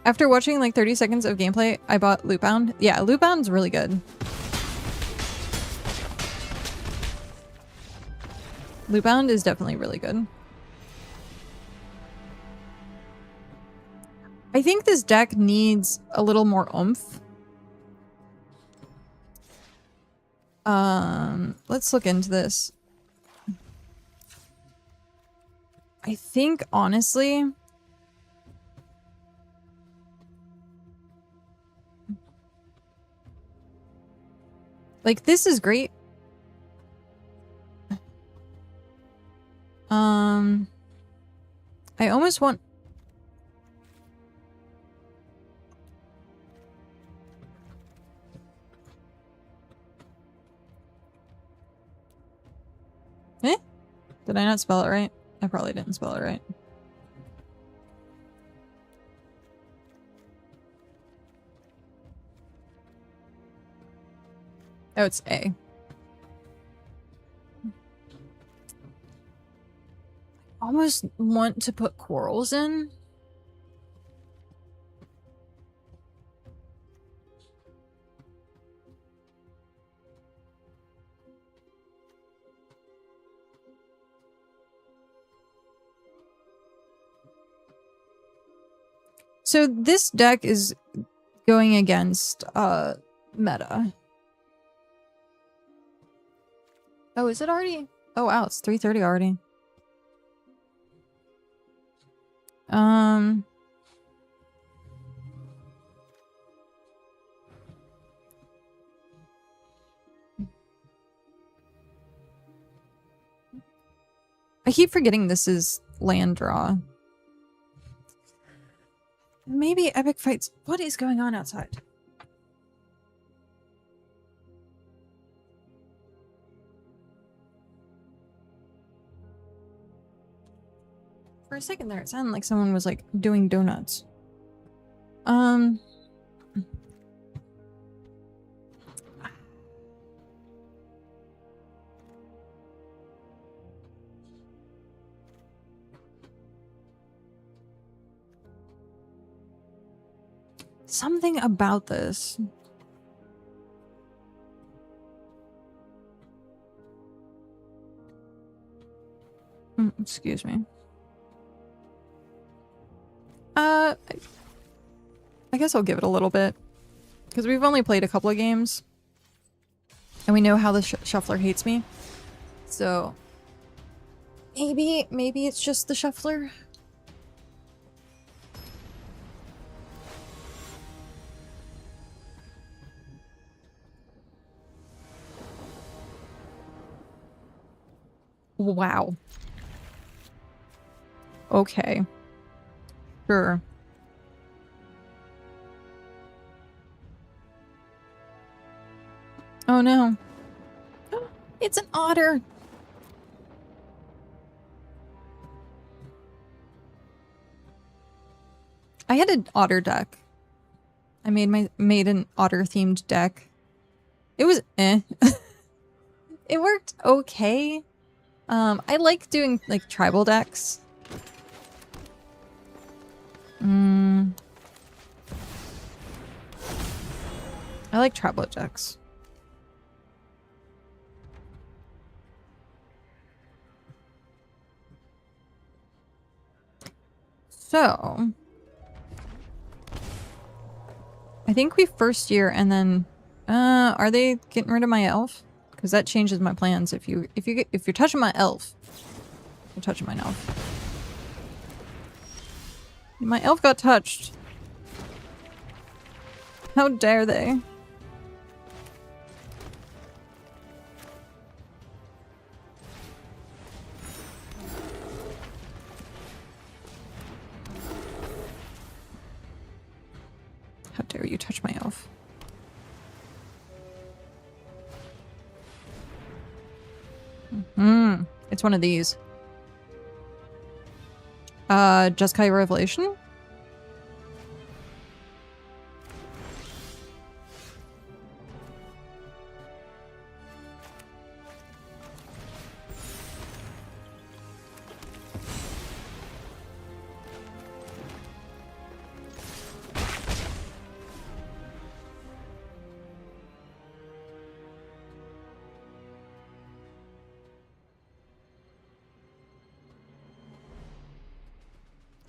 After watching like 30 seconds of gameplay, I bought Lootbound. Yeah, Lootbound's really good. Lootbound is definitely really good. I think this deck needs a little more oomph. Let's look into this. I think, honestly... like, this is great. I almost want... eh? Did I not spell it right? I probably didn't spell it right. Oh, it's A. I almost want to put corals in. So this deck is going against meta. Oh, is it already? Oh wow, it's 3:30 already. I keep forgetting this is land draw. Maybe epic fights. What is going on outside? For a second there, it sounded like someone was like doing donuts. Something about this. Excuse me. I guess I'll give it a little bit. Because we've only played a couple of games. And we know how the shuffler hates me. So... maybe it's just the shuffler? Wow. Okay. Sure. Oh no. It's an otter! I had an otter deck. I made an otter themed deck. It was eh. It worked okay. I like doing like tribal decks. I like tribal decks. So I think we first year and then are they getting rid of my elf? Because that changes my plans. If you're touching my elf, you're touching my elf. My elf got touched. How dare they? How dare you touch my elf? It's one of these. Jeskai Revelation?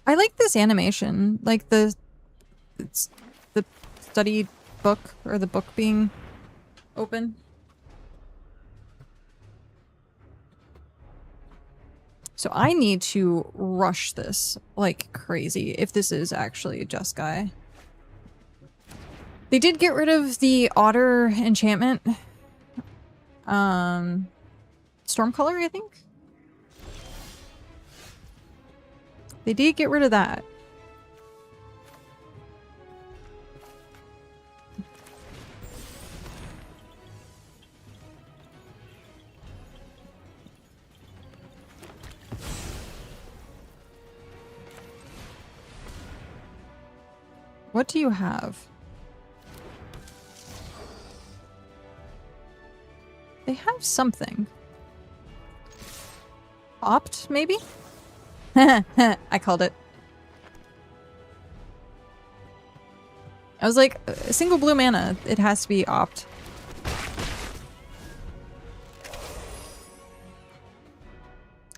I like this animation, like it's the study book or the book being open. So I need to rush this like crazy if this is actually a Just Guy. They did get rid of the otter enchantment. Stormcolor, I think? They did get rid of that. What do you have? They have something. Opt, maybe? I called it. I was like, a single blue mana. It has to be Opt.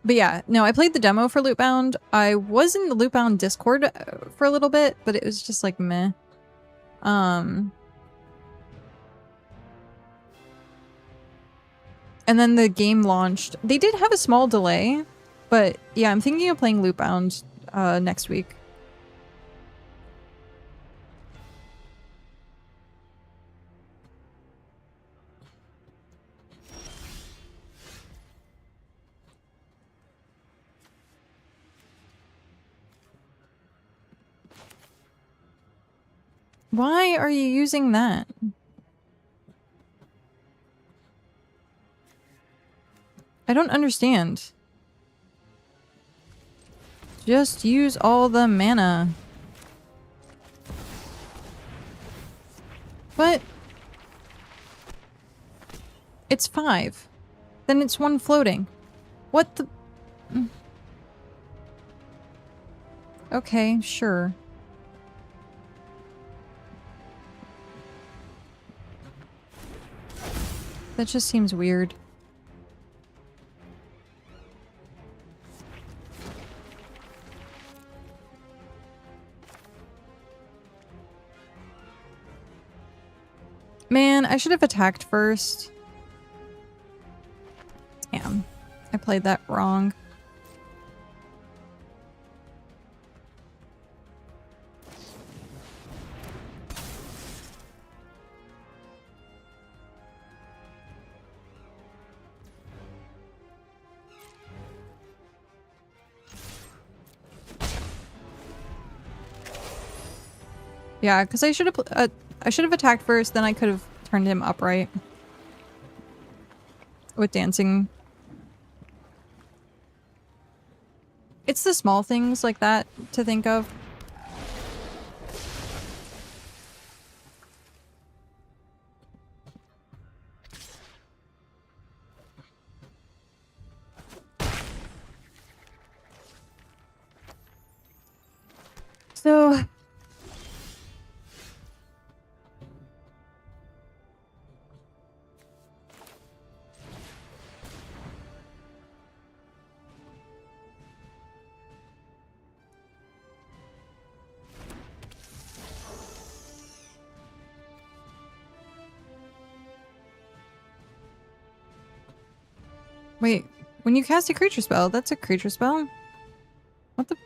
But yeah, no, I played the demo for Lootbound. I was in the Lootbound Discord for a little bit, but it was just like meh. And then the game launched. They did have a small delay, but yeah, I'm thinking of playing Lootbound next week. Why are you using that? I don't understand. Just use all the mana. But it's 5. Then it's 1 floating. What the... Okay, sure. That just seems weird. Man, I should have attacked first. Damn. I played that wrong. Yeah, because I should have attacked first, then I could have turned him upright with dancing. It's the small things like that to think of. So wait, when you cast a creature spell, that's a creature spell? What the?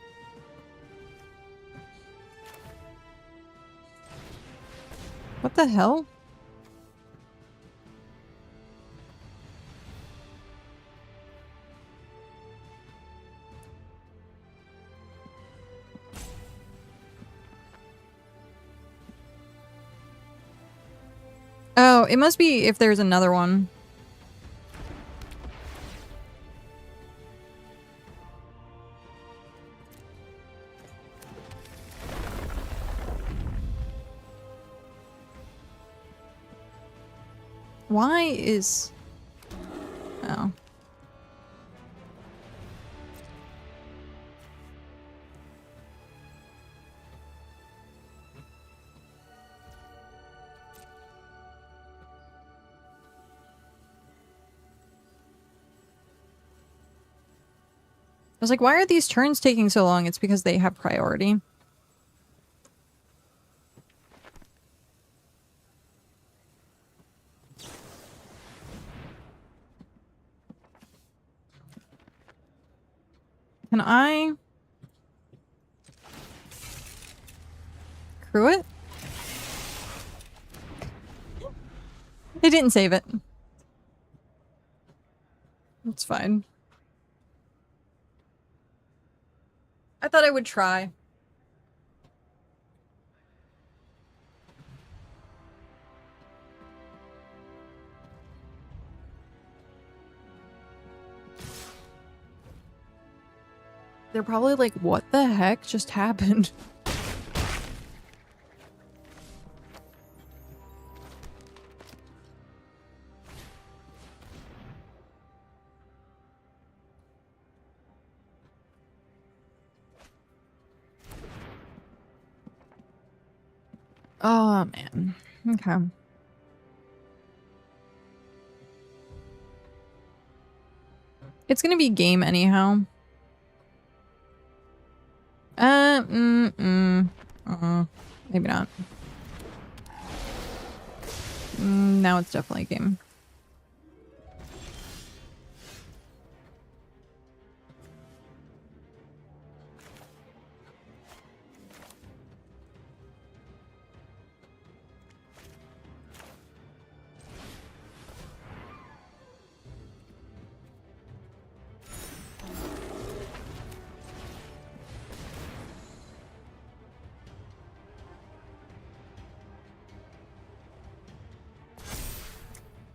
What the hell? Oh, it must be if there's another one. Why is... Oh. was like, why are these turns taking so long? It's because they have priority. Can I crew it? It didn't save it. It's fine. I thought I would try. They're probably like, what the heck just happened? Oh, man. Okay. It's gonna be game anyhow. Maybe not. Now it's definitely a game.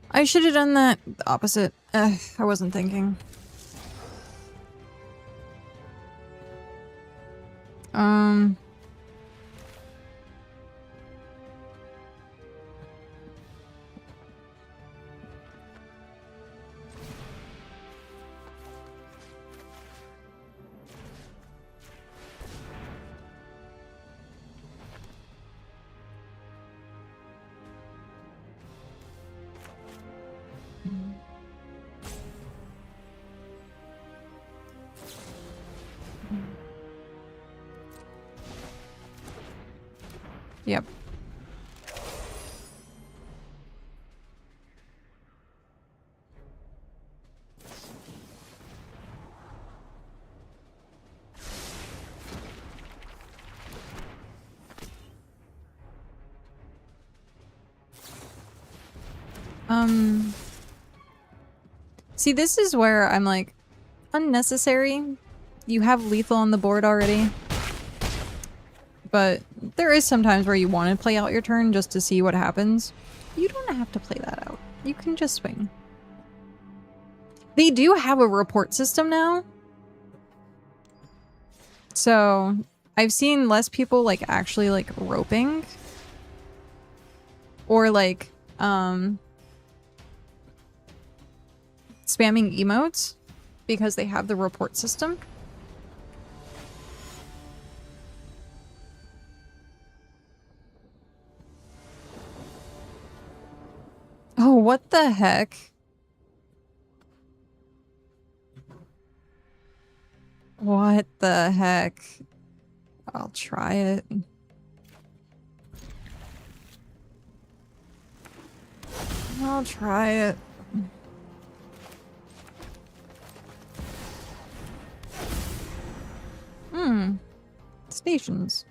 I should have done that opposite. I wasn't thinking. Yep. See, this is where I'm like, unnecessary. You have lethal on the board already. But there is sometimes where you want to play out your turn just to see what happens. You don't have to play that out. You can just swing. They do have a report system now. So I've seen less people like actually like roping. Or like spamming emotes because they have the report system. Oh, what the heck? What the heck? I'll try it. I'll try it. Stations.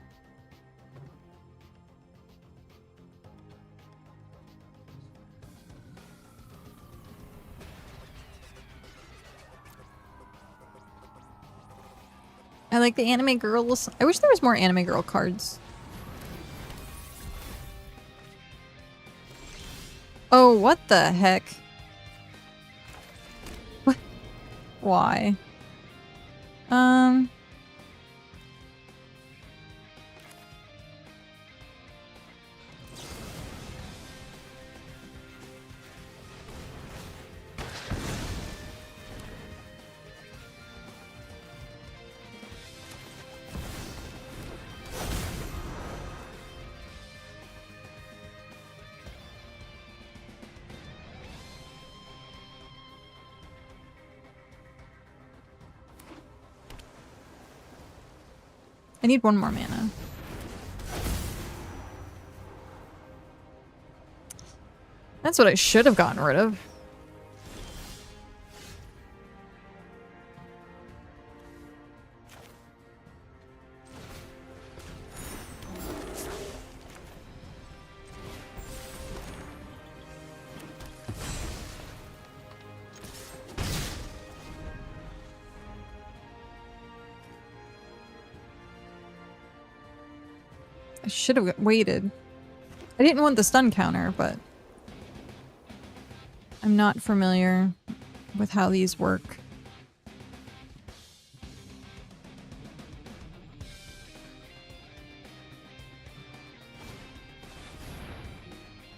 I like the anime girls. I wish there was more anime girl cards. Oh, what the heck? What? Why? I need one more mana. That's what I should have gotten rid of. I should have waited. I didn't want the stun counter, but I'm not familiar with how these work.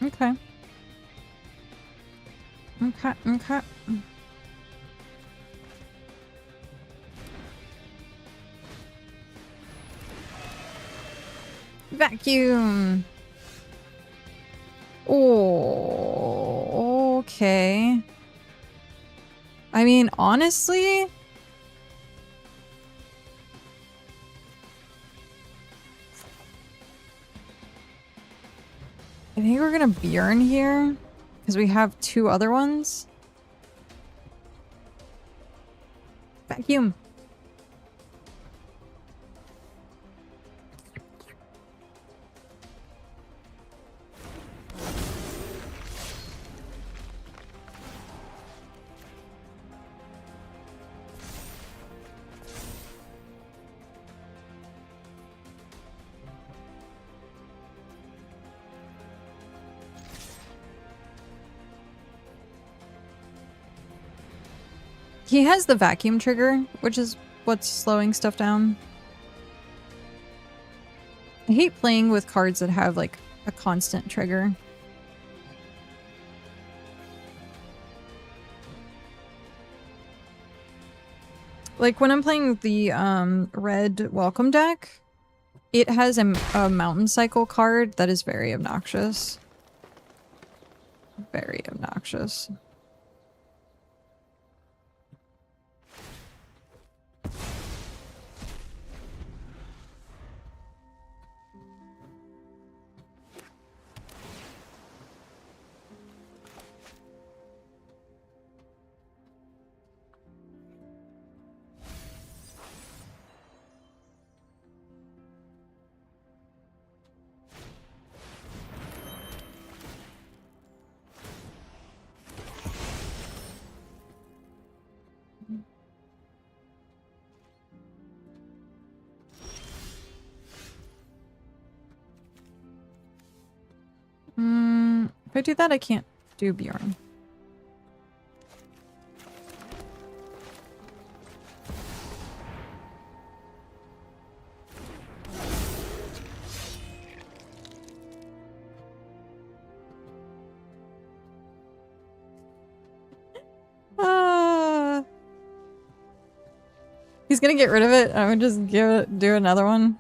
Okay. Okay, okay. Vacuum! Oh, okay. I mean, honestly... I think we're gonna Bjorn here, because we have two other ones. Vacuum! He has the vacuum trigger, which is what's slowing stuff down. I hate playing with cards that have, like, a constant trigger. Like, when I'm playing the, red welcome deck, it has a mountain cycle card that is very obnoxious. Very obnoxious. If I do that, I can't do Bjorn. He's gonna get rid of it. I would just do another one.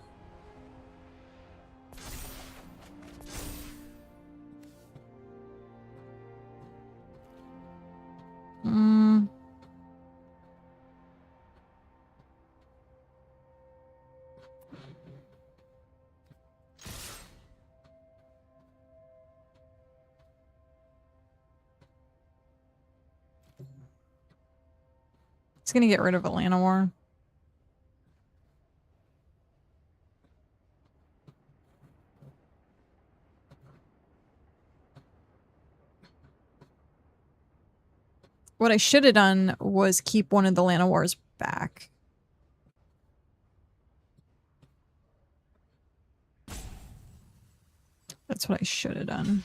He's gonna get rid of Atlanta War. What I should have done was keep one of the Lana Wars back. That's what I should have done.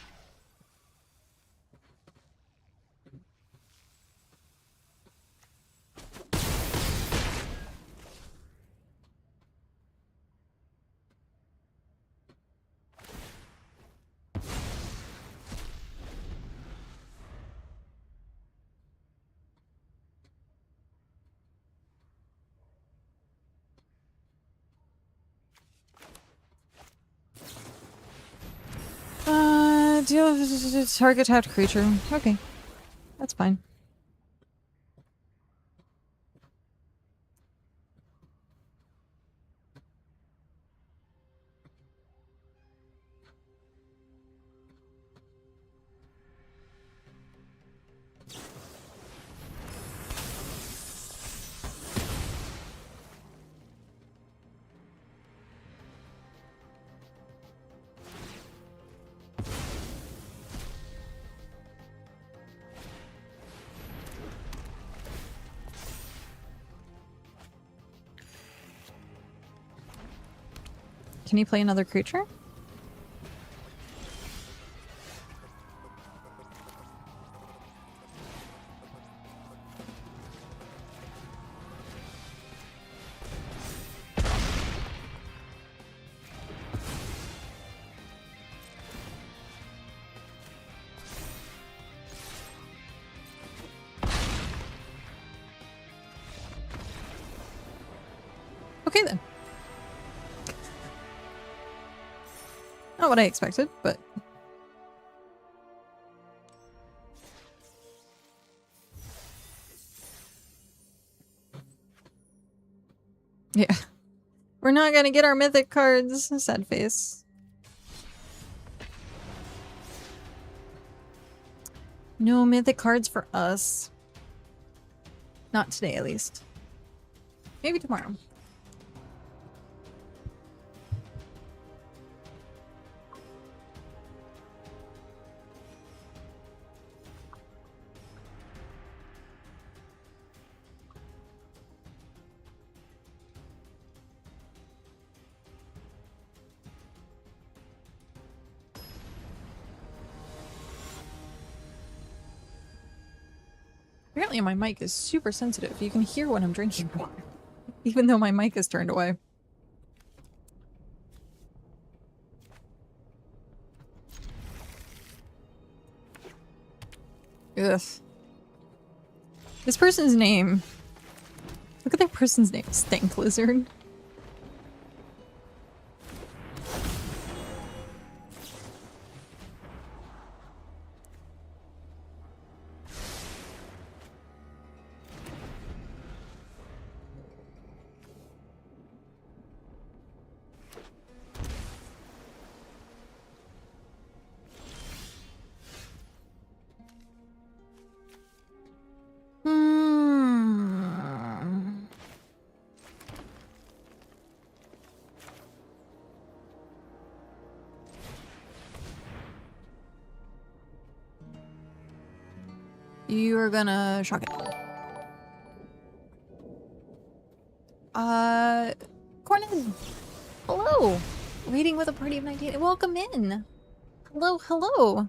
Deal with target tapped creature. Okay. That's fine. Can you play another creature? Okay then. Not what I expected, but... yeah. We're not gonna get our mythic cards. Sad face. No mythic cards for us. Not today, at least. Maybe tomorrow. Apparently my mic is super sensitive. You can hear when I'm drinking water, even though my mic is turned away. Ugh. This person's name. Look at that person's name. Stank Lizard. You are gonna shock it. Cornyn! Hello! Waiting with a party of 19. Welcome in! Hello, hello!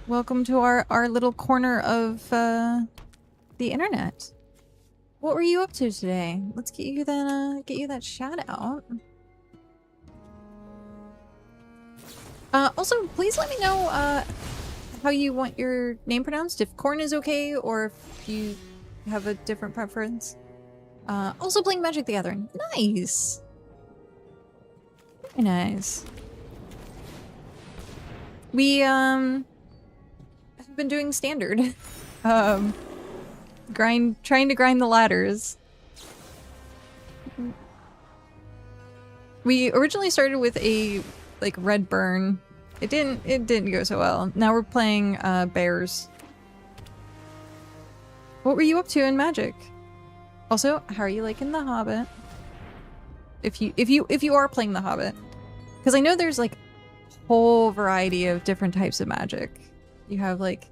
Welcome to our little corner of, the internet. What were you up to today? Let's get you that shout out. Also, please let me know, how you want your name pronounced. If Corn is okay, or if you have a different preference. Also playing Magic the Gathering. Nice! Very nice. We, have been doing standard. Trying to grind the ladders. We originally started with a, like, red burn. It didn't go so well. Now we're playing, bears. What were you up to in Magic? Also, how are you liking the Hobbit? If you are playing the Hobbit. Because I know there's, like, a whole variety of different types of Magic. You have, like,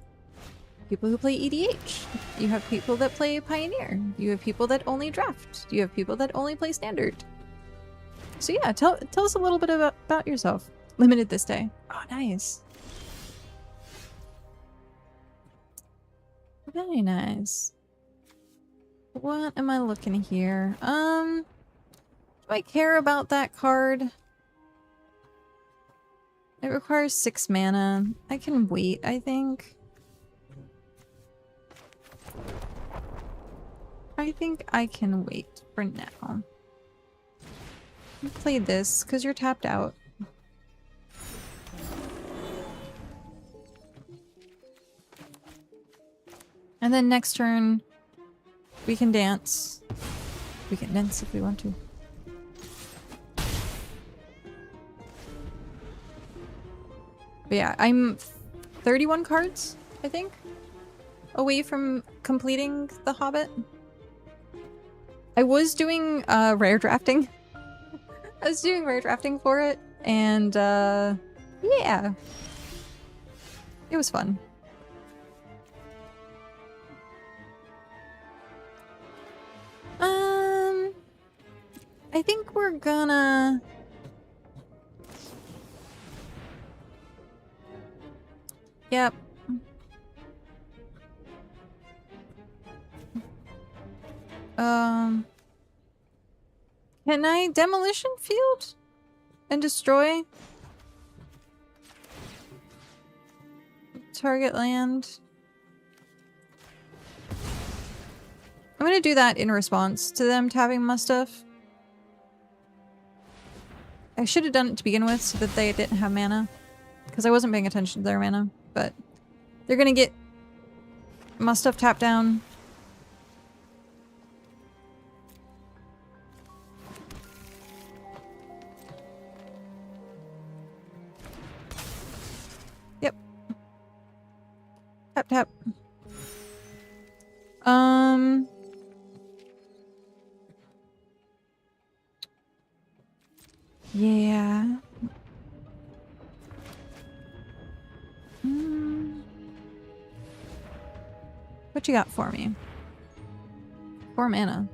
people who play EDH. You have people that play Pioneer. You have people that only draft. You have people that only play Standard. So yeah, tell us a little bit about yourself. Limited this day. Oh, nice. Very nice. What am I looking here? Do I care about that card? It requires 6 mana. I can wait, I think. I think I can wait for now. Play this, because you're tapped out. And then next turn, we can dance. We can dance if we want to. But yeah, I'm 31 cards, I think, away from completing the Hobbit. I was doing rare drafting. I was doing rare drafting for it, and yeah. It was fun. I think we're gonna... Yep. Can I demolition field and destroy target land? I'm gonna do that in response to them tapping my stuff. I should have done it to begin with so that they didn't have mana, because I wasn't paying attention to their mana, but they're gonna get my stuff tapped down. Yep. Tap tap. Yeah. What you got for me? 4 mana.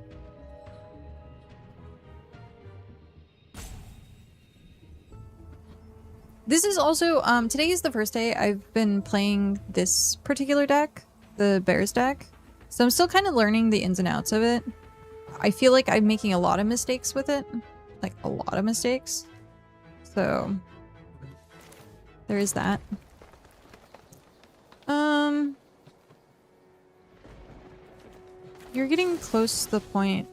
This is also, today is the first day I've been playing this particular deck, the Bears deck. So I'm still kind of learning the ins and outs of it. I feel like I'm making a lot of mistakes with it. Like, a lot of mistakes. So, there is that. You're getting close to the point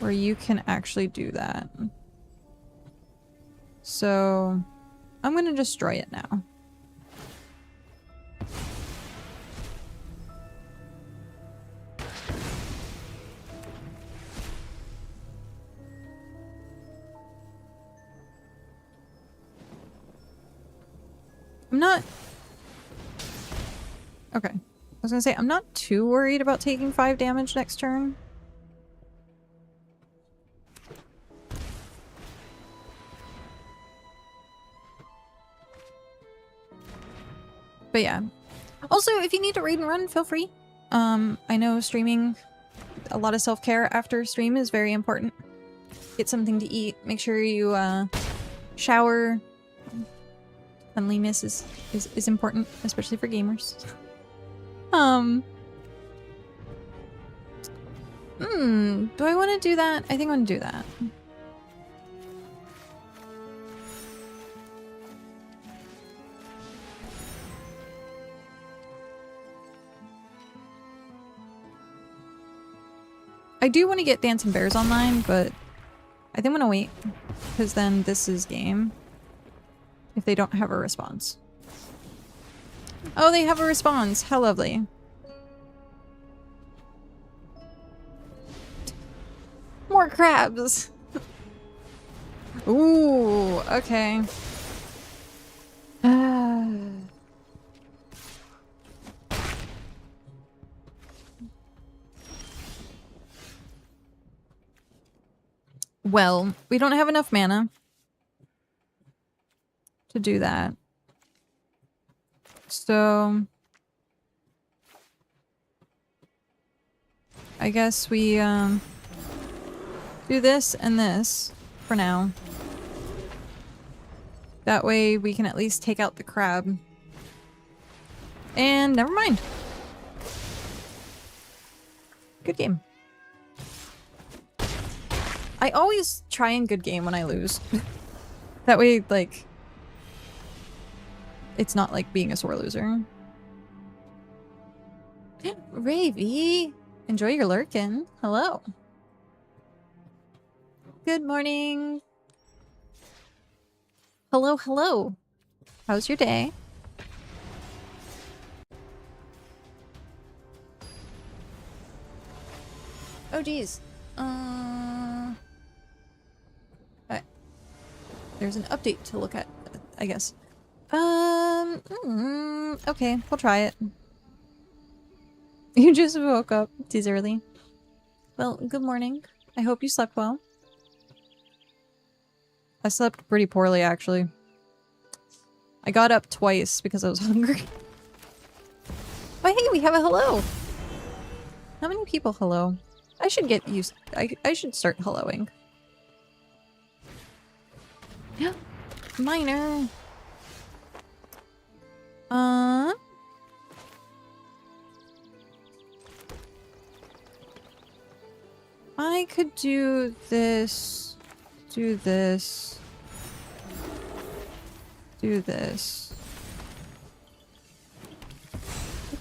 where you can actually do that. So, I'm gonna destroy it now. I'm not... Okay. I was gonna say, I'm not too worried about taking 5 damage next turn. But yeah. Also, if you need to raid and run, feel free. I know streaming, a lot of self-care after stream is very important. Get something to eat. Make sure you shower. Cleanliness is important, especially for gamers. Do I want to do that? I think I want to do that. I do want to get Dancing Bears online, but I think I'm gonna wait, because then this is game. If they don't have a response. Oh, they have a response. How lovely. More crabs. Ooh, okay. Well, we don't have enough mana to do that. So I guess we do this and this for now. That way we can at least take out the crab. And never mind. Good game. I always try and good game when I lose. That way, like, it's not like being a sore loser. Ravy, enjoy your lurkin. Hello. Good morning. Hello, hello. How's your day? Oh, geez. There's an update to look at, I guess. Okay, we'll try it. You just woke up. It's early. Well, good morning. I hope you slept well. I slept pretty poorly, actually. I got up twice because I was hungry. Oh, hey, we have a hello! How many people hello? I should get used. I should start helloing. Yeah, minor. I could do this, do this, do this. I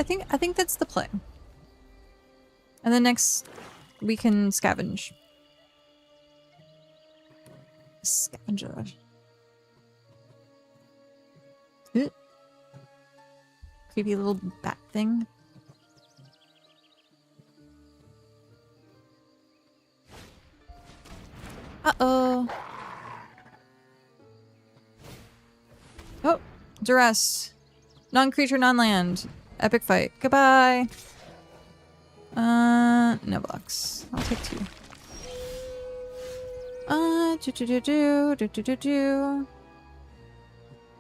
think that's the play. And then next we can scavenge. Scavenger. Creepy little bat thing. Uh-oh. Oh, duress. Non-creature, non-land. Epic fight. Goodbye. No blocks. I'll take 2.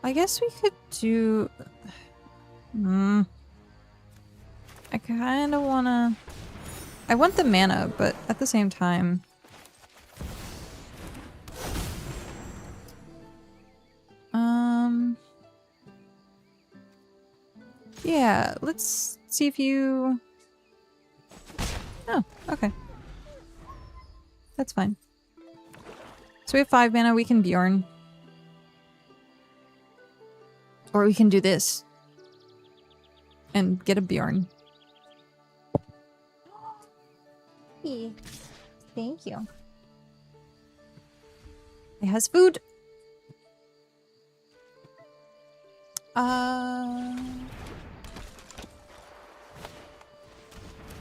I guess we could do... I kinda wanna... I want the mana, but at the same time... Yeah, let's see if you... Oh, okay. That's fine. So we have 5 mana, we can Bjorn. Or we can do this. And get a Bjorn. Hey, thank you. It has food.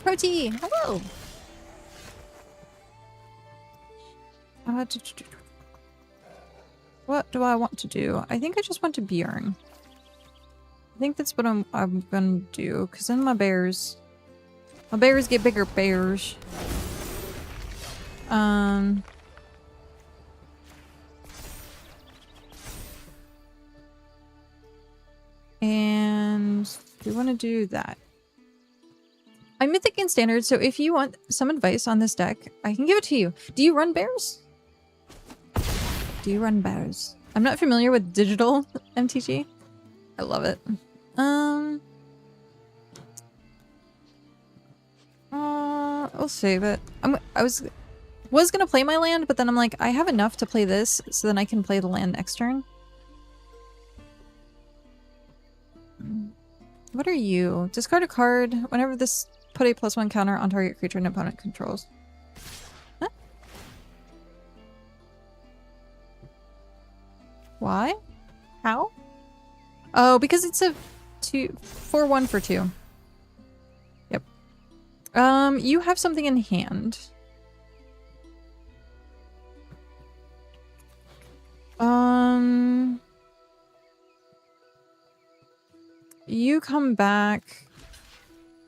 Proti, hello. What do I want to do? I think I just want to Bjorn. I think that's what I'm gonna do, because then my bears get bigger bears. And we want to do that. I'm Mythic in Standard, so if you want some advice on this deck, I can give it to you. Do you run bears? Do you run bears? I'm not familiar with digital MTG. I love it. I'll save it. I was gonna play my land, but then I'm like, I have enough to play this, so then I can play the land next turn. What are you? Discard a card whenever this put a +1 counter on target creature an opponent controls. Huh? Why? How? Oh, because it's a 4/1 for 2. Yep. You have something in hand. You come back.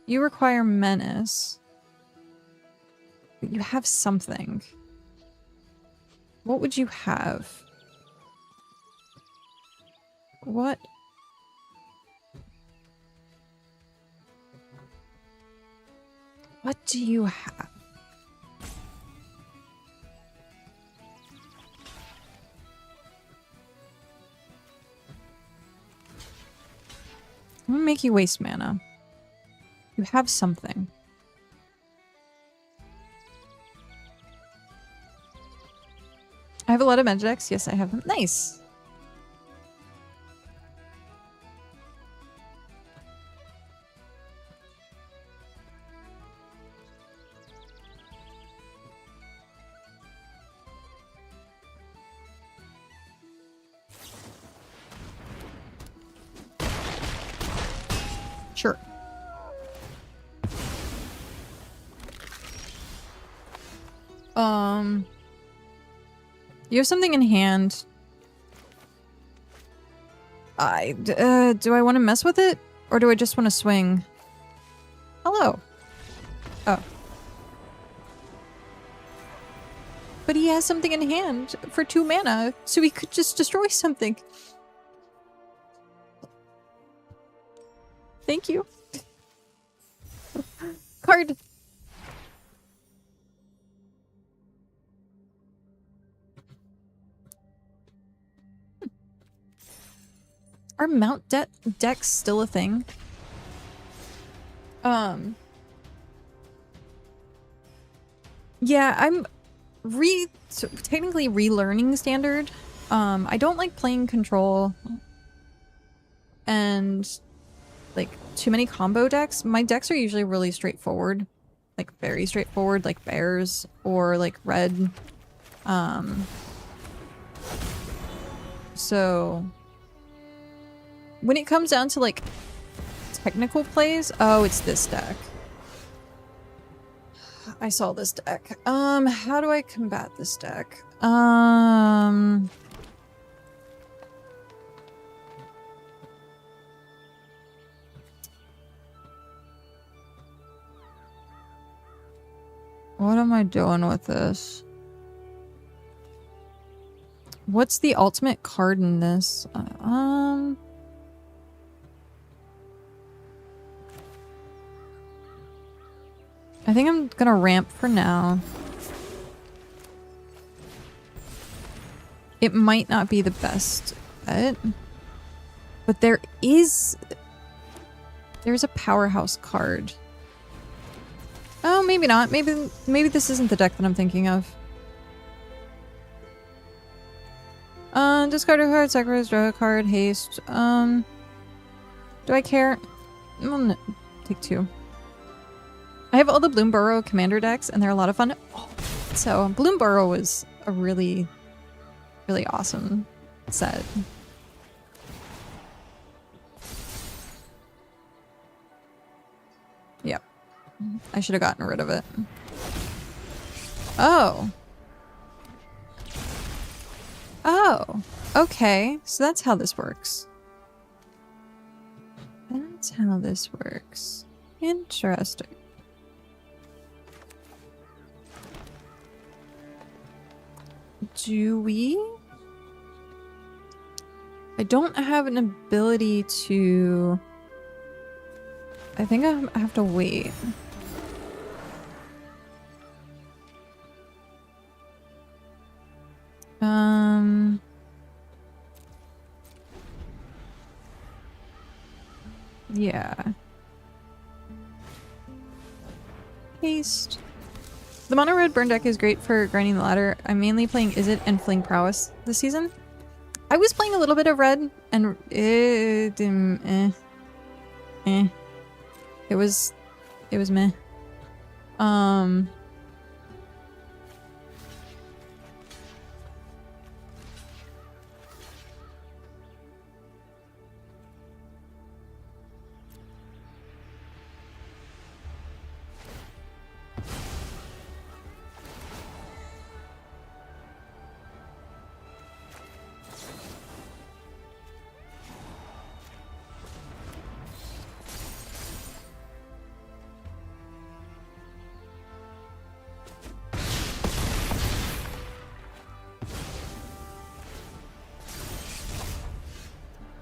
You require menace. But you have something. What would you have? What? What do you have? I'm gonna make you waste mana. You have something. I have a lot of magic decks. Yes, I have them. Nice. Sure. You have something in hand. Do I want to mess with it? Or do I just want to swing? Hello. Oh. But he has something in hand for 2 mana, so he could just destroy something. Thank you. Card. Are mount decks still a thing? Yeah, I'm technically relearning Standard. I don't like playing Control and like too many combo decks. My decks are usually really straightforward, like very straightforward, like bears or like red. So when it comes down to like technical plays, oh, it's this deck. I saw this deck. How do I combat this deck? What am I doing with this? What's the ultimate card in this? I think I'm gonna ramp for now. It might not be the best bet, but there's a powerhouse card. Oh, maybe not. Maybe this isn't the deck that I'm thinking of. Discard a card, sacrifice, draw a card, haste. Do I care? No, take 2. I have all the Bloom Burrow commander decks, and they're a lot of fun. Oh, so Bloom Burrow was a really, really awesome set. Yep. I should have gotten rid of it. Oh. Oh. Okay. So that's how this works. That's how this works. Interesting. Do we? I don't have an ability to... I think I have to wait. Yeah. Haste. The mono red burn deck is great for grinding the ladder. I'm mainly playing Izzet and Fling Prowess this season. I was playing a little bit of red and it was meh.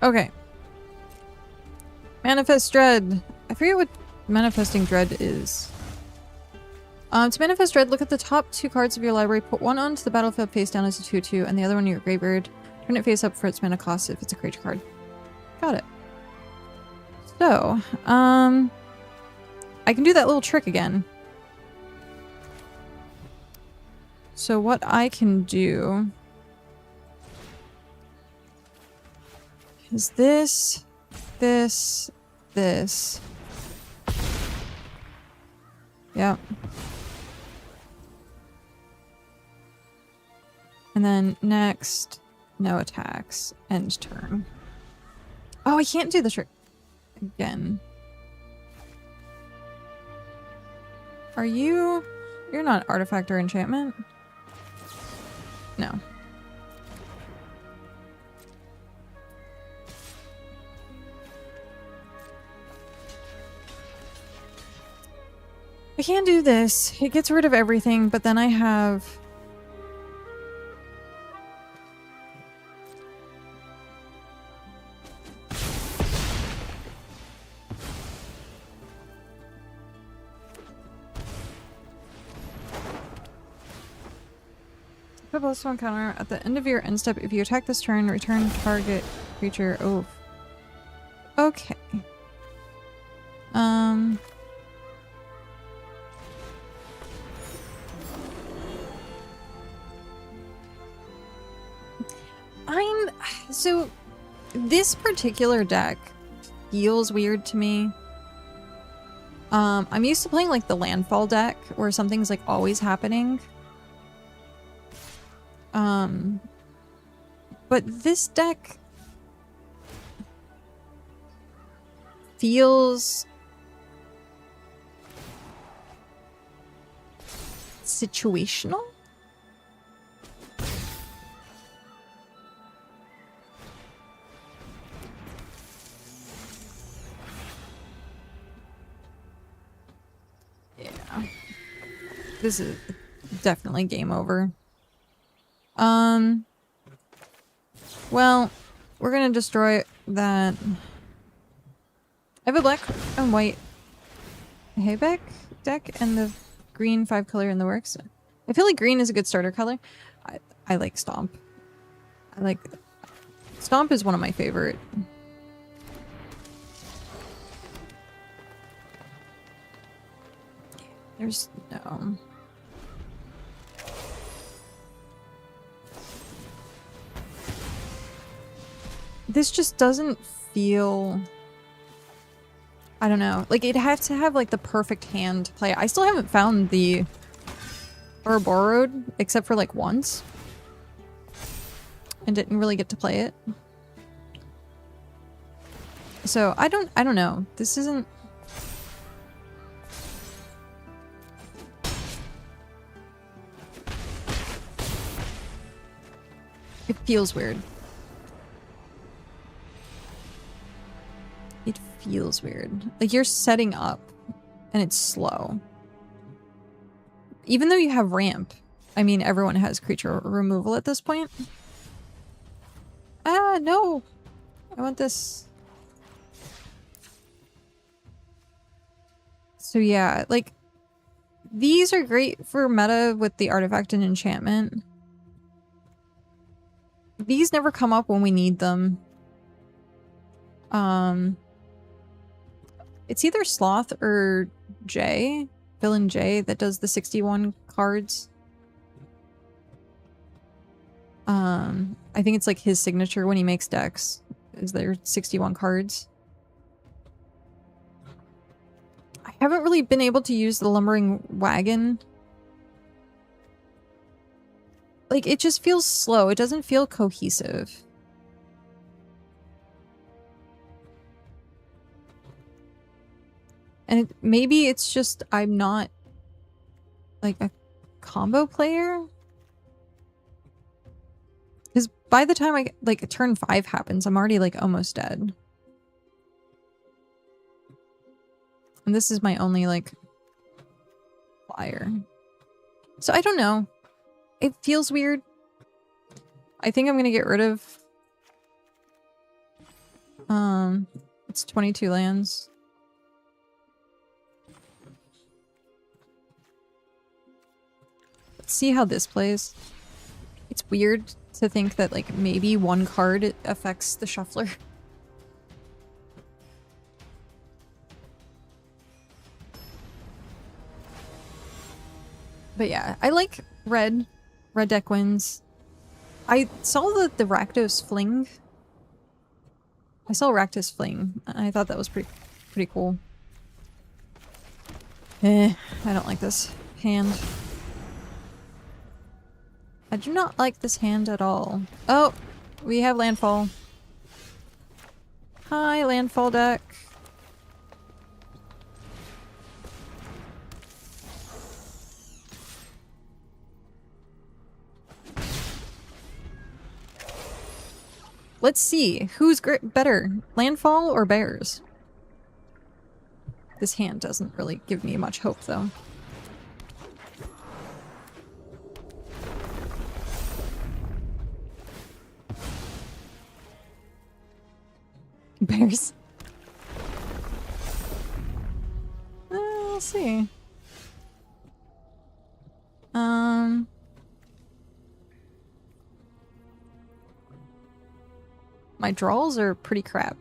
Okay. Manifest Dread. I forget what Manifesting Dread is. To manifest Dread, look at the top 2 cards of your library, put one onto the battlefield face down as a 2/2, and the other one in your graveyard. Turn it face up for its mana cost if it's a creature card. Got it. So, I can do that little trick again. So what I can do is this. Yep. And then next, no attacks, end turn. Oh, I can't do the trick again. Are you... You're not artifact or enchantment? No. I can't do this. It gets rid of everything, but then I have... Put +1 counter. At the end of your end step, if you attack this turn, return target creature. Oh. Okay. So this particular deck feels weird to me. I'm used to playing like the landfall deck where something's like always happening. But this deck feels situational. Yeah. This is definitely game over. Well, we're gonna destroy that. I have a black and white hayback deck and the green 5-color in the works. I feel like green is a good starter color. I like Stomp. Stomp is one of my favorite. There's no. This just doesn't feel... I don't know. Like, it'd have to have, like, the perfect hand to play. I still haven't found the Ouroboros, except for, like, once. And didn't really get to play it. So, I don't know. This isn't... It feels weird. It feels weird. Like you're setting up and it's slow. Even though you have ramp. I mean, everyone has creature removal at this point. Ah, no. I want this. So yeah, like these are great for meta with the artifact and enchantment. These never come up when we need them. It's either Sloth or Jay, Villain Jay, that does the 61 cards. I think it's like his signature when he makes decks, is there 61 cards. I haven't really been able to use the Lumbering Wagon. Like, it just feels slow. It doesn't feel cohesive. And maybe it's just I'm not, like, a combo player? Because by the time like, turn 5 happens, I'm already, like, almost dead. And this is my only, like, flyer. So I don't know. It feels weird. I think I'm gonna get rid of... It's 22 lands. Let's see how this plays. It's weird to think that, like, maybe one card affects the shuffler. But yeah, I like red. Red deck wins. I saw the Rakdos Fling. I saw Rakdos Fling. I thought that was pretty cool. I don't like this hand. I do not like this hand at all. Oh, we have landfall. Hi, landfall deck. Let's see, who's better, landfall or bears? This hand doesn't really give me much hope, though. Bears. We'll see. My draws are pretty crap.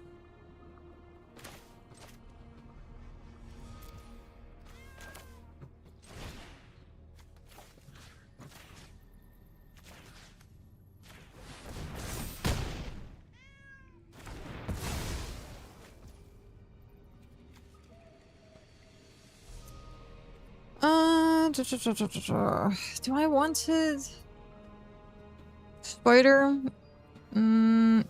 Do I want to... Spider? No.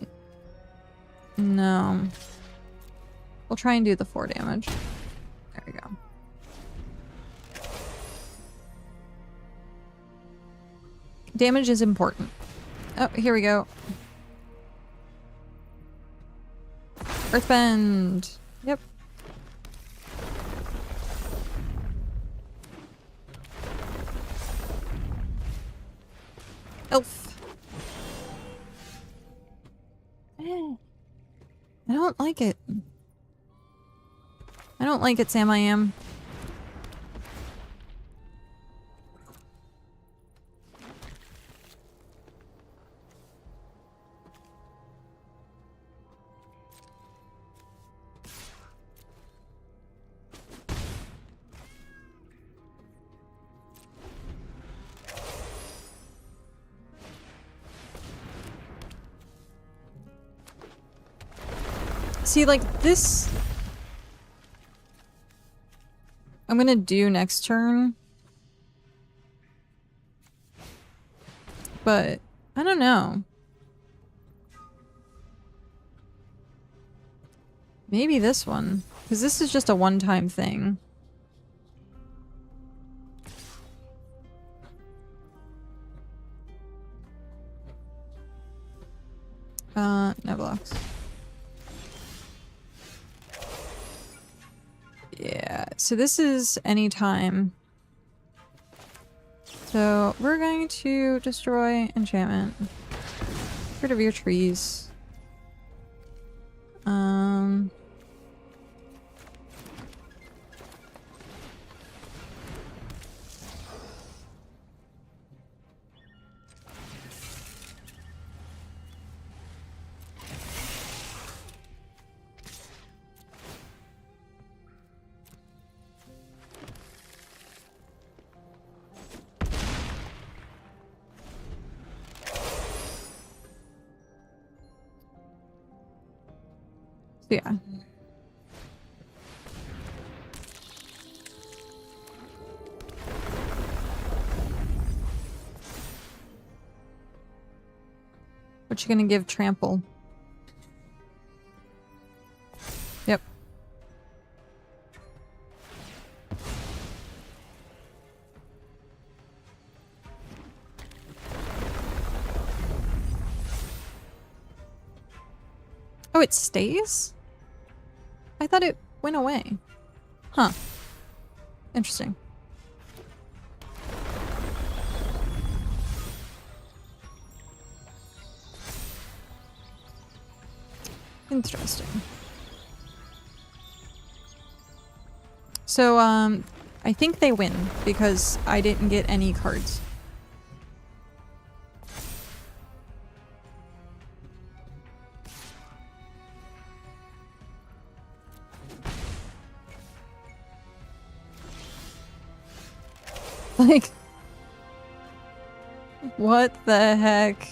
We'll try and do the 4 damage. There we go. Damage is important. Oh, here we go. Earthbend. Yep. Elf. I don't like it. I don't like it, Sam I am. See, like, this... I'm gonna do next turn. But, I don't know. Maybe this one. Because this is just a one-time thing. No blocks. Yeah, so this is anytime. So we're going to destroy enchantment. Get rid of your trees. Yeah. What you gonna give trample? Yep. Oh, it stays? I thought it went away. Huh. Interesting. Interesting. So, I think they win because I didn't get any cards. Like, what the heck?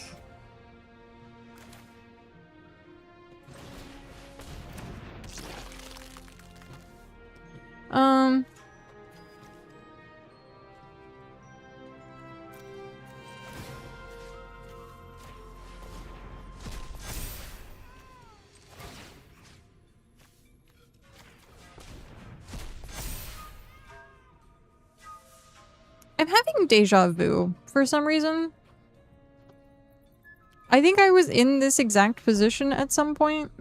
I'm having deja vu for some reason. I think I was in this exact position at some point.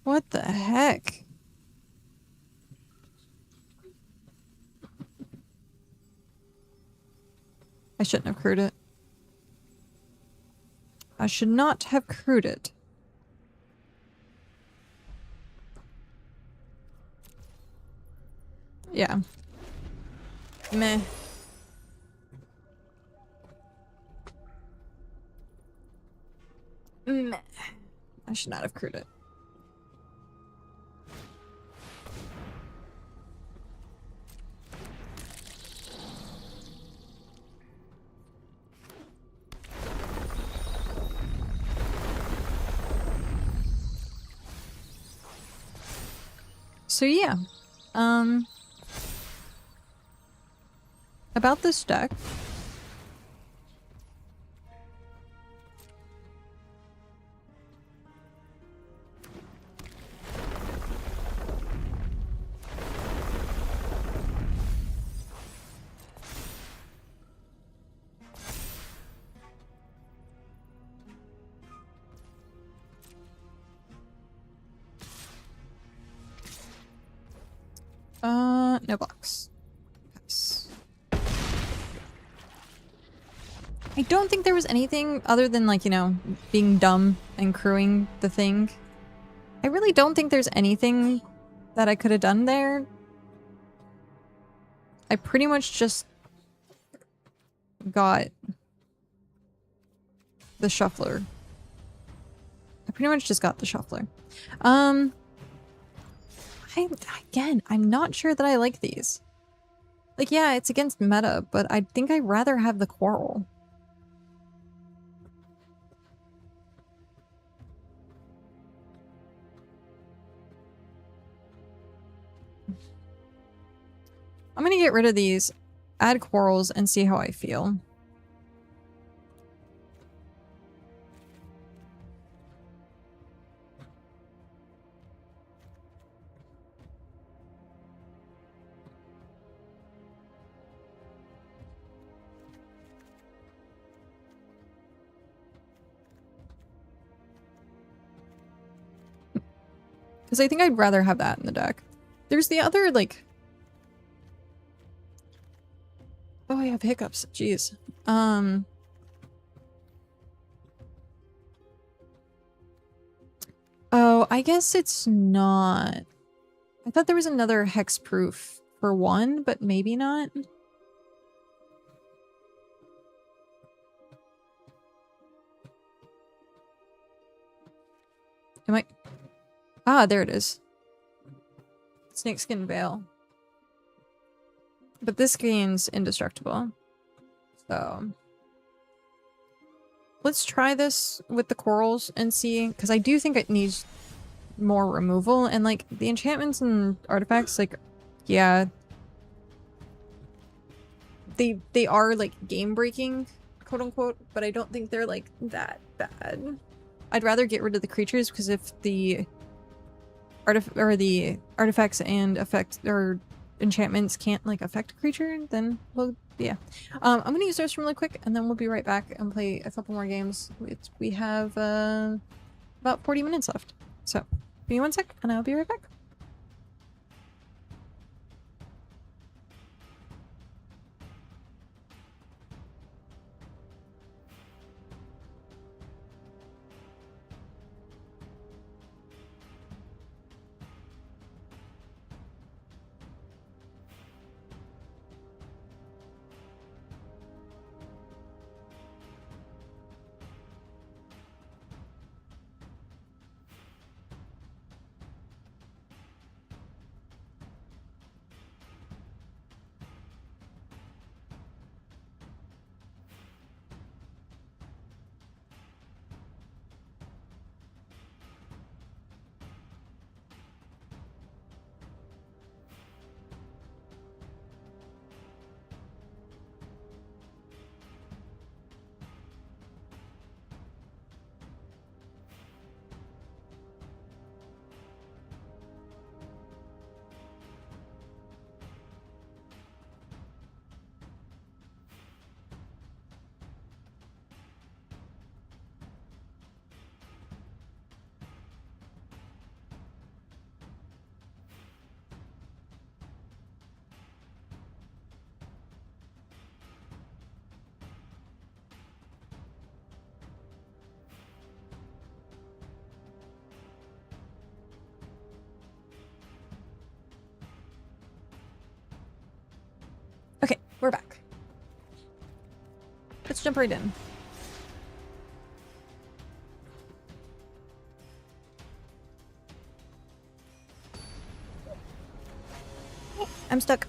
What the heck? I shouldn't have crewed it. I should not have crewed it. Yeah. Meh. Meh. I should not have crewed it. So yeah, about this deck. No box. Pass. I don't think there was anything other than, like, you know, being dumb and crewing the thing. I really don't think there's anything that I could have done there. I pretty much just got the shuffler. Again, I'm not sure that I like these. Like, yeah, it's against meta, but I think I'd rather have the Quarrel. I'm gonna get rid of these, add Quarrels, and see how I feel. Because I think I'd rather have that in the deck. There's the other, like... Oh, I have hiccups. Jeez. Oh, I guess it's not. I thought there was another hexproof for one, but maybe not. Am I... Ah, there it is. Snakeskin Veil. But this game's indestructible. So... let's try this with the corals and see, because I do think it needs more removal, and like the enchantments and artifacts, like, yeah, they are like game breaking, quote unquote, but I don't think they're like that bad. I'd rather get rid of the creatures, because if the artifacts and effects or enchantments can't like affect a creature, then well, yeah. I'm gonna use this really quick, and then we'll be right back and play a couple more games. We have about 40 minutes left, so give me one sec, and I'll be right back. Okay, we're back. Let's jump right in. I'm stuck.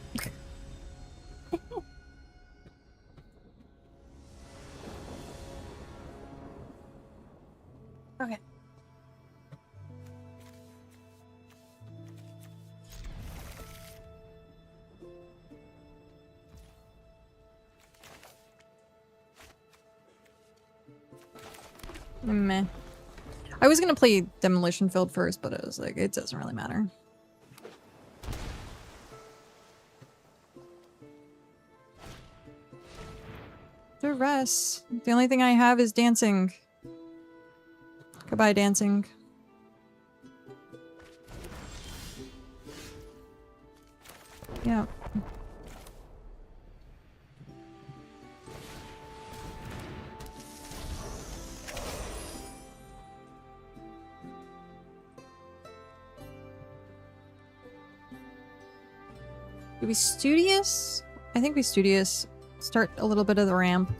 Okay. Meh. I was gonna play Demolition Field first, but I was like, it doesn't really matter. The rest. The only thing I have is dancing. Goodbye, dancing. Yeah. Do we studious? I think we studious. Start a little bit of the ramp.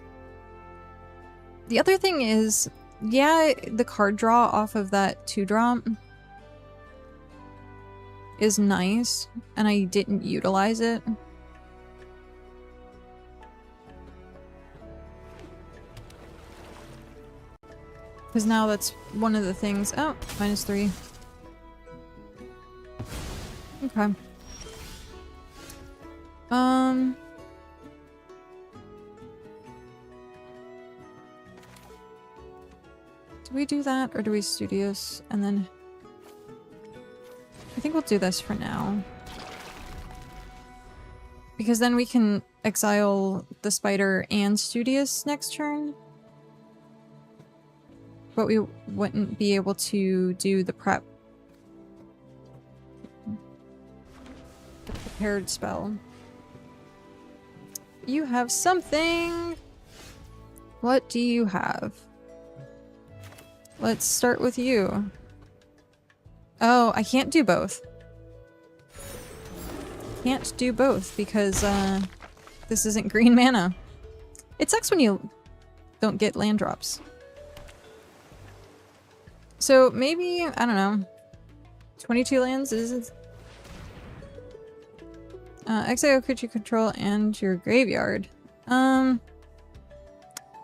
The other thing is, yeah, the card draw off of that 2-drop is nice, and I didn't utilize it. Because now that's one of the things. Oh, -3. Okay. Do we do that, or do we studious and then... I think we'll do this for now. Because then we can exile the spider and studious next turn. But we wouldn't be able to do the prep. The prepared spell. You have something! What do you have? Let's start with you. Oh, I can't do both. Can't do both because this isn't green mana. It sucks when you don't get land drops. So maybe, I don't know, 22 lands is... exile creature control and your graveyard.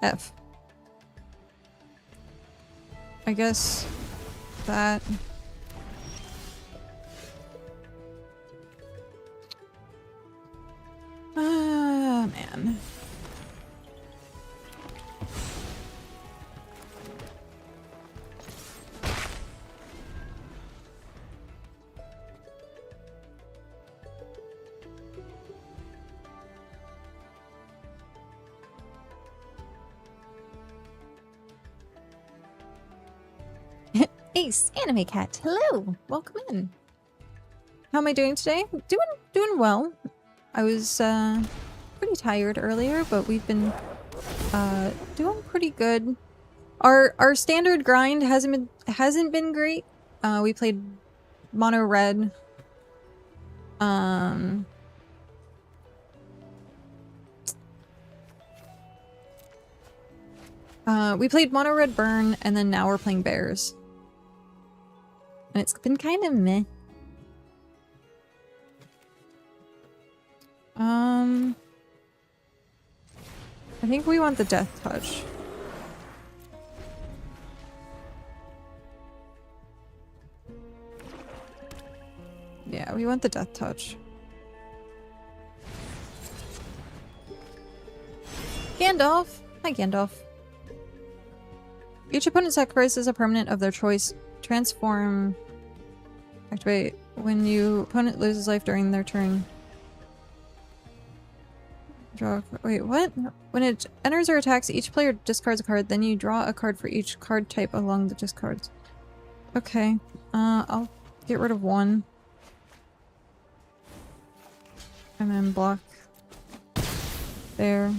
F. I guess that... Ah, man. Ace, Anime Cat, hello! Welcome in. How am I doing today? Doing well. I was pretty tired earlier, but we've been doing pretty good. Our standard grind hasn't been great. We played mono red. We played mono red burn, and then now we're playing bears. And it's been kind of meh. I think we want the death touch. Yeah, we want the death touch. Gandalf! Hi, Gandalf. Each opponent sacrifices a permanent of their choice. Transform. Activate when your opponent loses life during their turn. Draw. Wait, what? When it enters or attacks, each player discards a card. Then you draw a card for each card type along the discards. Okay. I'll get rid of one. And then block. There.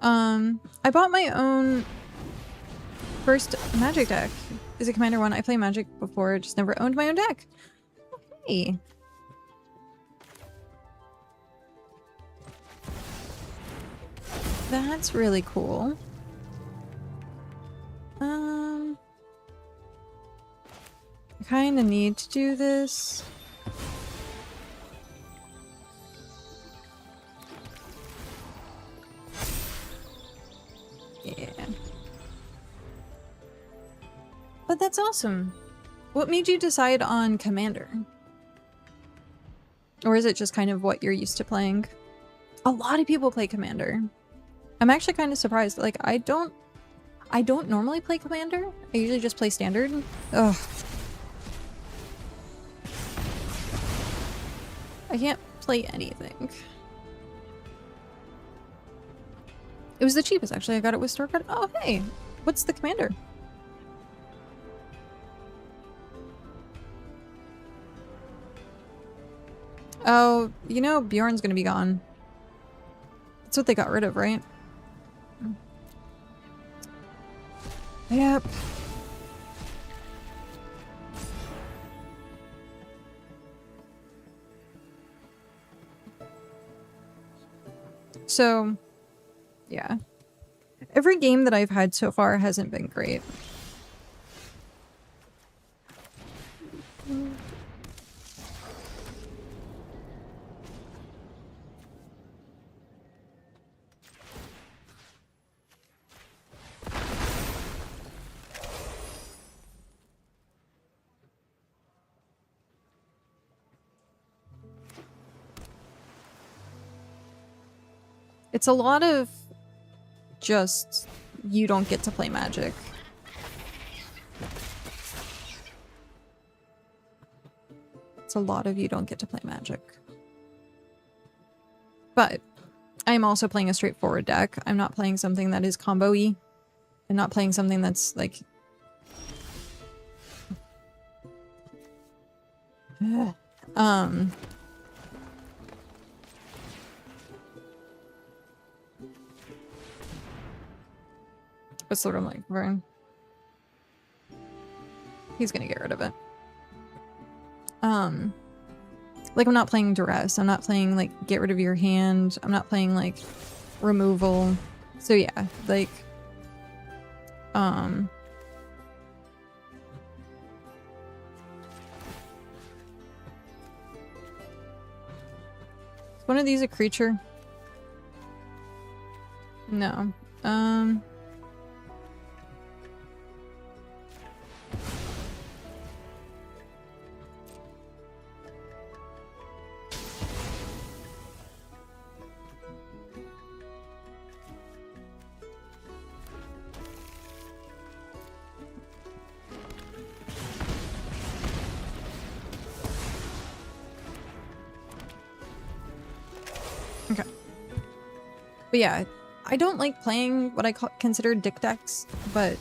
I bought my own first Magic deck. Is it Commander 1? I play Magic before, just never owned my own deck. Okay. That's really cool. I kind of need to do this. Yeah. But that's awesome. What made you decide on Commander? Or is it just kind of what you're used to playing? A lot of people play Commander. I'm actually kind of surprised. Like, I don't normally play Commander. I usually just play Standard. Ugh. I can't play anything. It was the cheapest, actually. I got it with store credit. Oh, hey. What's the Commander? Oh, you know Bjorn's gonna be gone. That's what they got rid of, right? Yep. So, yeah. Every game that I've had so far hasn't been great. It's a lot of just, you don't get to play Magic. It's a lot of you don't get to play Magic. But I'm also playing a straightforward deck. I'm not playing something that is combo-y. I'm not playing something that's like... What's the word I'm like, Vern? He's gonna get rid of it. Like I'm not playing duress. I'm not playing like get rid of your hand. I'm not playing like removal. So yeah, like is one of these a creature? No. Okay. But yeah, I don't like playing what I consider dick decks, but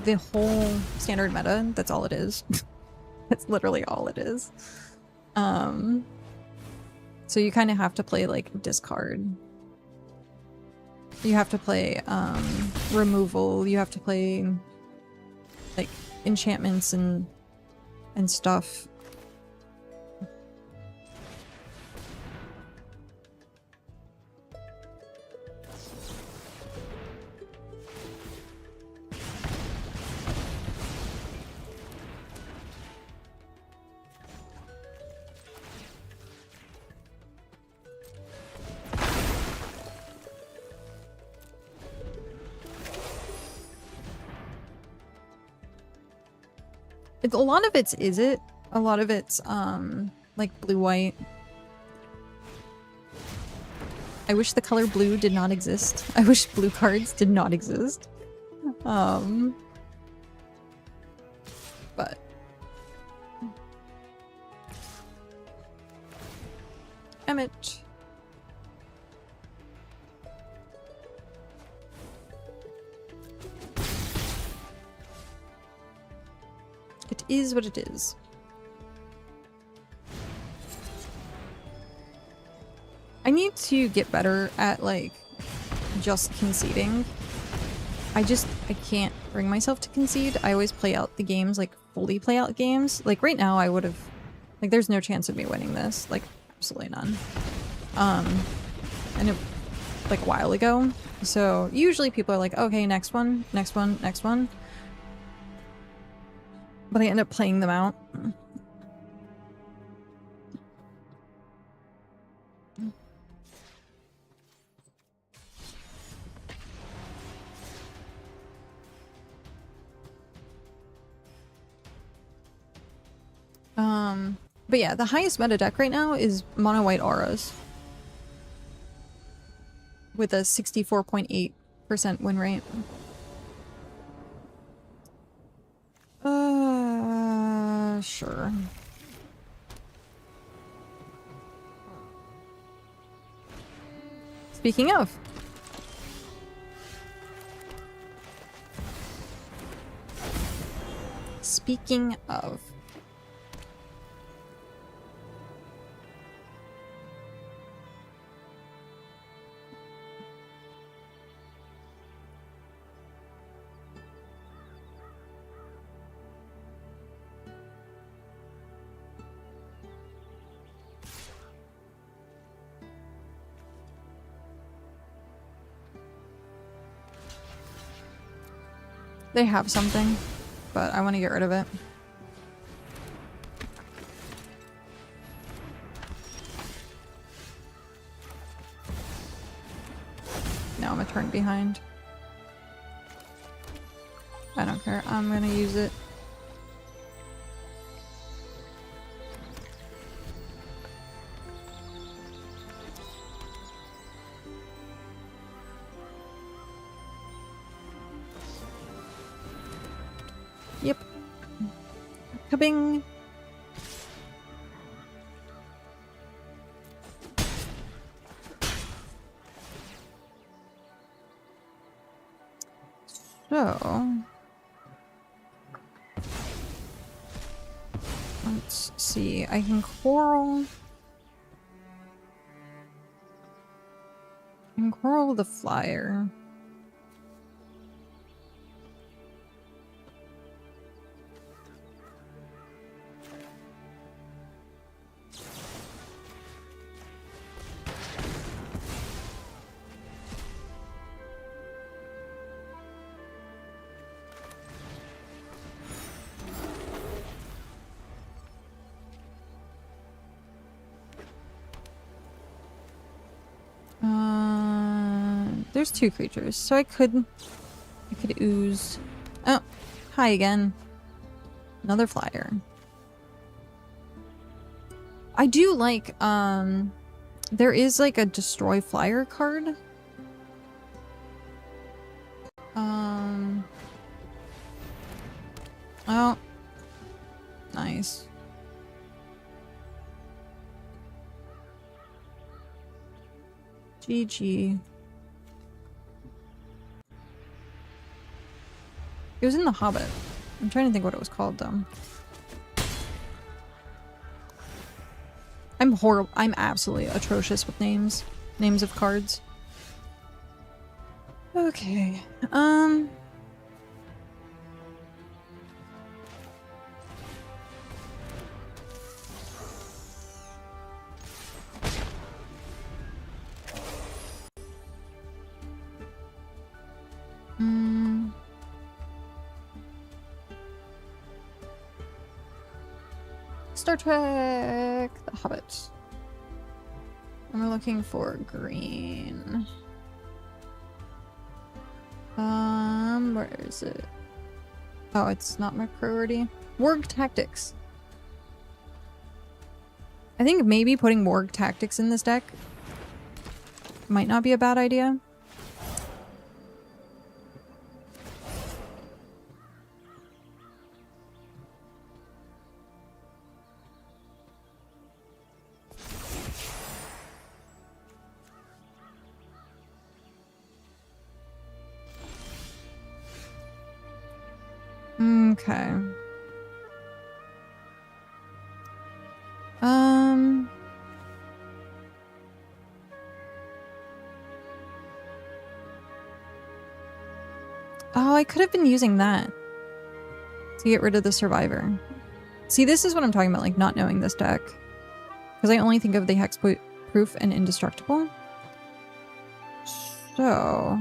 the whole standard meta, that's all it is. That's literally all it is. So you kind of have to play like discard. You have to play removal. You have to play like enchantments and stuff. A lot of it's a lot of it's like blue-white. I wish the color blue did not exist. I wish blue cards did not exist. But Emmett. It is what it is. I need to get better at like just conceding. I can't bring myself to concede. I always play out the games, like fully play out games. Like right now I would have, like there's no chance of me winning this. Like absolutely none. And it, like a while ago. So usually people are like, okay, next one, next one, next one. but I end up playing them out. But yeah, the highest meta deck right now is mono white auras with a 64.8% win rate. Sure. Speaking of. Speaking of. They have something, but I want to get rid of it. Now I'm a turn behind. I don't care. I'm gonna use it. Yep. Kabing. So, let's see. I can coral. I can coral the flyer. There's two creatures, so I could ooze. Oh, hi again. Another flyer. I do like, there is like a destroy flyer card. Oh. Nice. GG. It was in the Hobbit. I'm trying to think what it was called though. I'm horrible. I'm absolutely atrocious with names. Names of cards. Okay. Star Trek, The Hobbit. And we're looking for green. Where is it? Oh, it's not my priority. Warg Tactics. I think maybe putting Warg Tactics in this deck might not be a bad idea. Okay. Oh, I could have been using that to get rid of the survivor. See, this is what I'm talking about, like not knowing this deck. Because I only think of the hexproof and indestructible. So,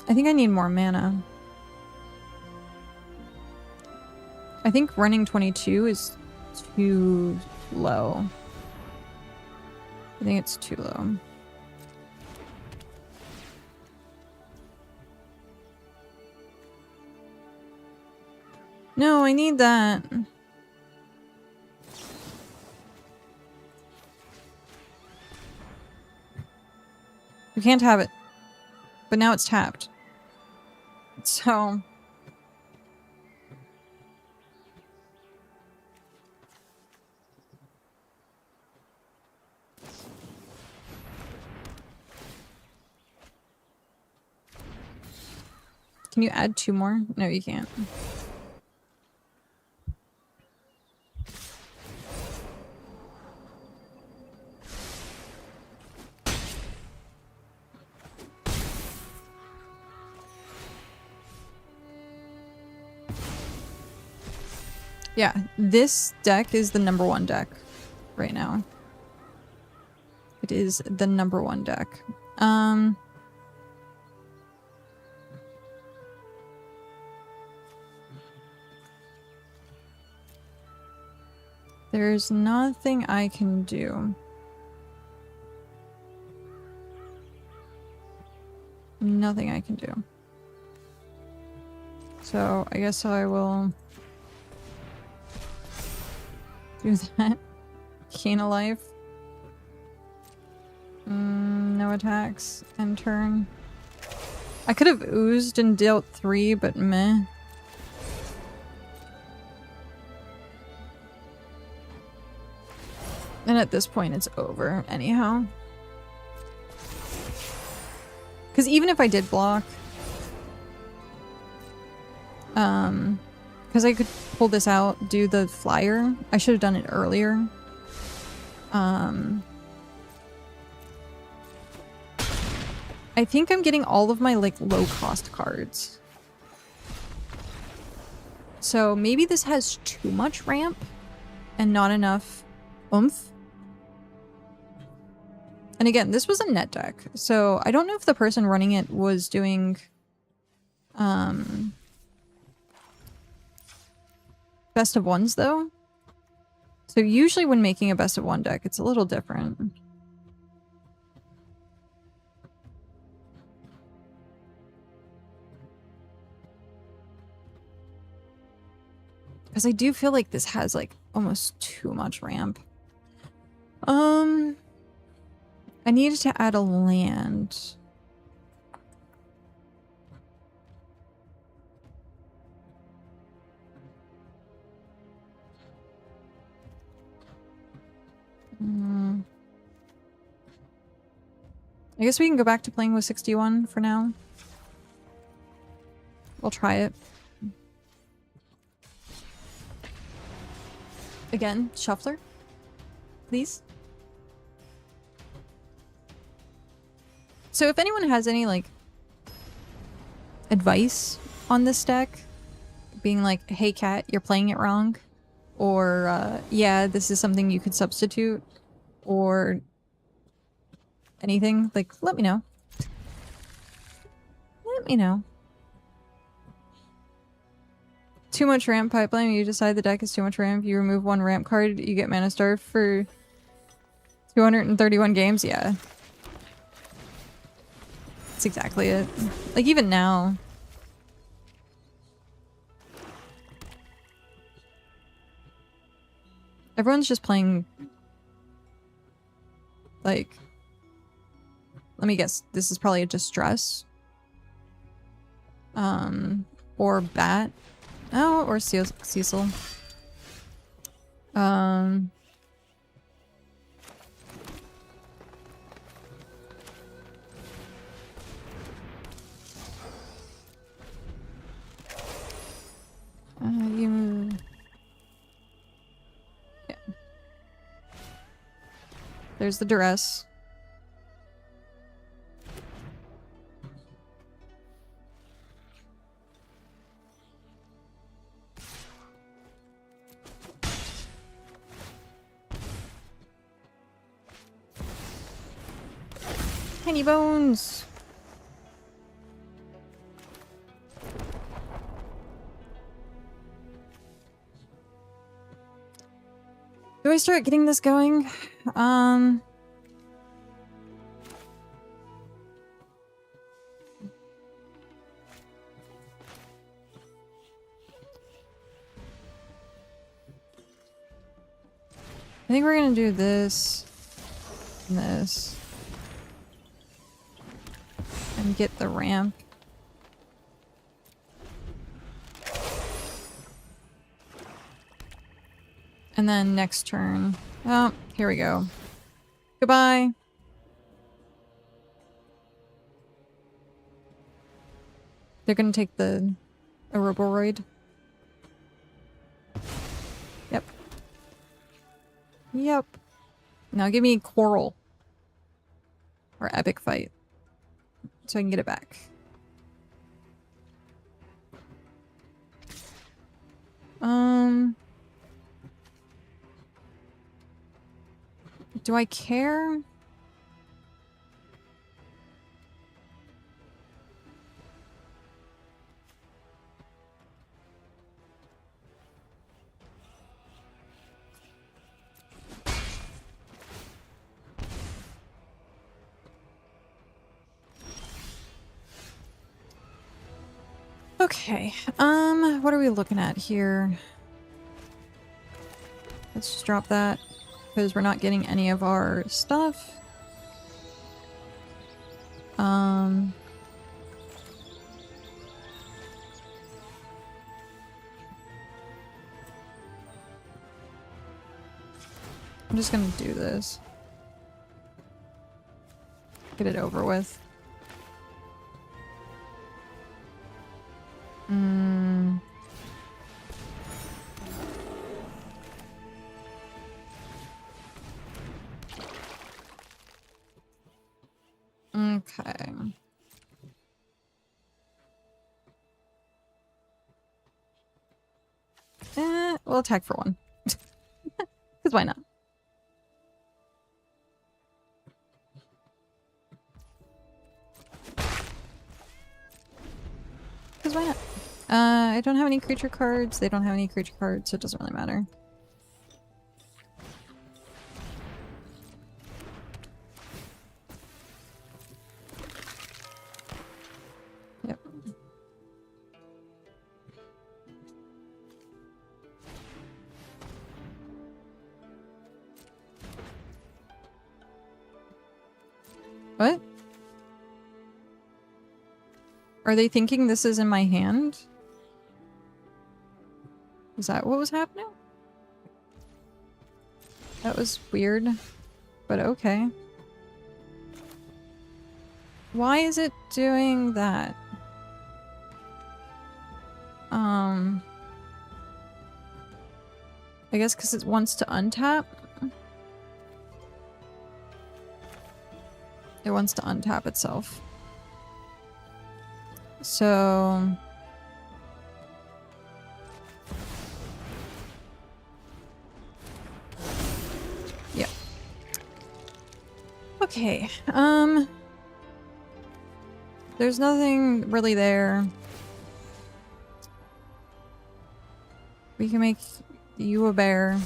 I think I need more mana. I think running 22 is too low. I think it's too low. No, I need that. We can't have it. But now it's tapped. So... Can you add 2 more? No, you can't. Yeah, this deck is the #1 deck right now. It is the #1 deck. There's nothing I can do. Nothing I can do. So I guess I will do that. Gain a life. No attacks. End turn. I could have oozed and dealt 3, but meh. And at this point, it's over anyhow. Because even if I did block... because I could pull this out, do the flyer. I should have done it earlier. I think I'm getting all of my, like, low-cost cards. So maybe this has too much ramp and not enough oomph. And again, this was a net deck, so I don't know if the person running it was doing best of ones though. So usually when making a best of one deck, it's a little different. Because I do feel like this has like almost too much ramp. I needed to add a land. I guess we can go back to playing with 61 for now. We'll try it. Again, shuffler. Please. So if anyone has any, like, advice on this deck, being like, hey cat, you're playing it wrong, or yeah, this is something you could substitute, or anything, like, let me know. Let me know. Too much ramp pipeline. You decide the deck is too much ramp. You remove 1 ramp card. You get mana starve for 231 games. Yeah. That's exactly it. Like, even now. Everyone's just playing... Like... Let me guess. This is probably a distress. Or bat. Oh, or Cecil. Yeah. There's the duress. Tiny bones. Do I start getting this going? I think we're gonna do this and this and get the ramp. And then next turn. Oh, here we go. Goodbye. They're gonna take the Ouroboros. Yep. Yep. Now give me Quarrel. Or Epic Fight. So I can get it back. Do I care? Okay, what are we looking at here? Let's just drop that, because we're not getting any of our stuff. I'm just gonna do this. Get it over with. Okay. We'll attack for one. Because why not? Because why not? I don't have any creature cards. They don't have any creature cards, so it doesn't really matter. Yep. What? Are they thinking this is in my hand? Is that what was happening? That was weird, but okay. Why is it doing that? I guess because it wants to untap? It wants to untap itself. So... yeah. Okay, there's nothing really there. We can make you a bear.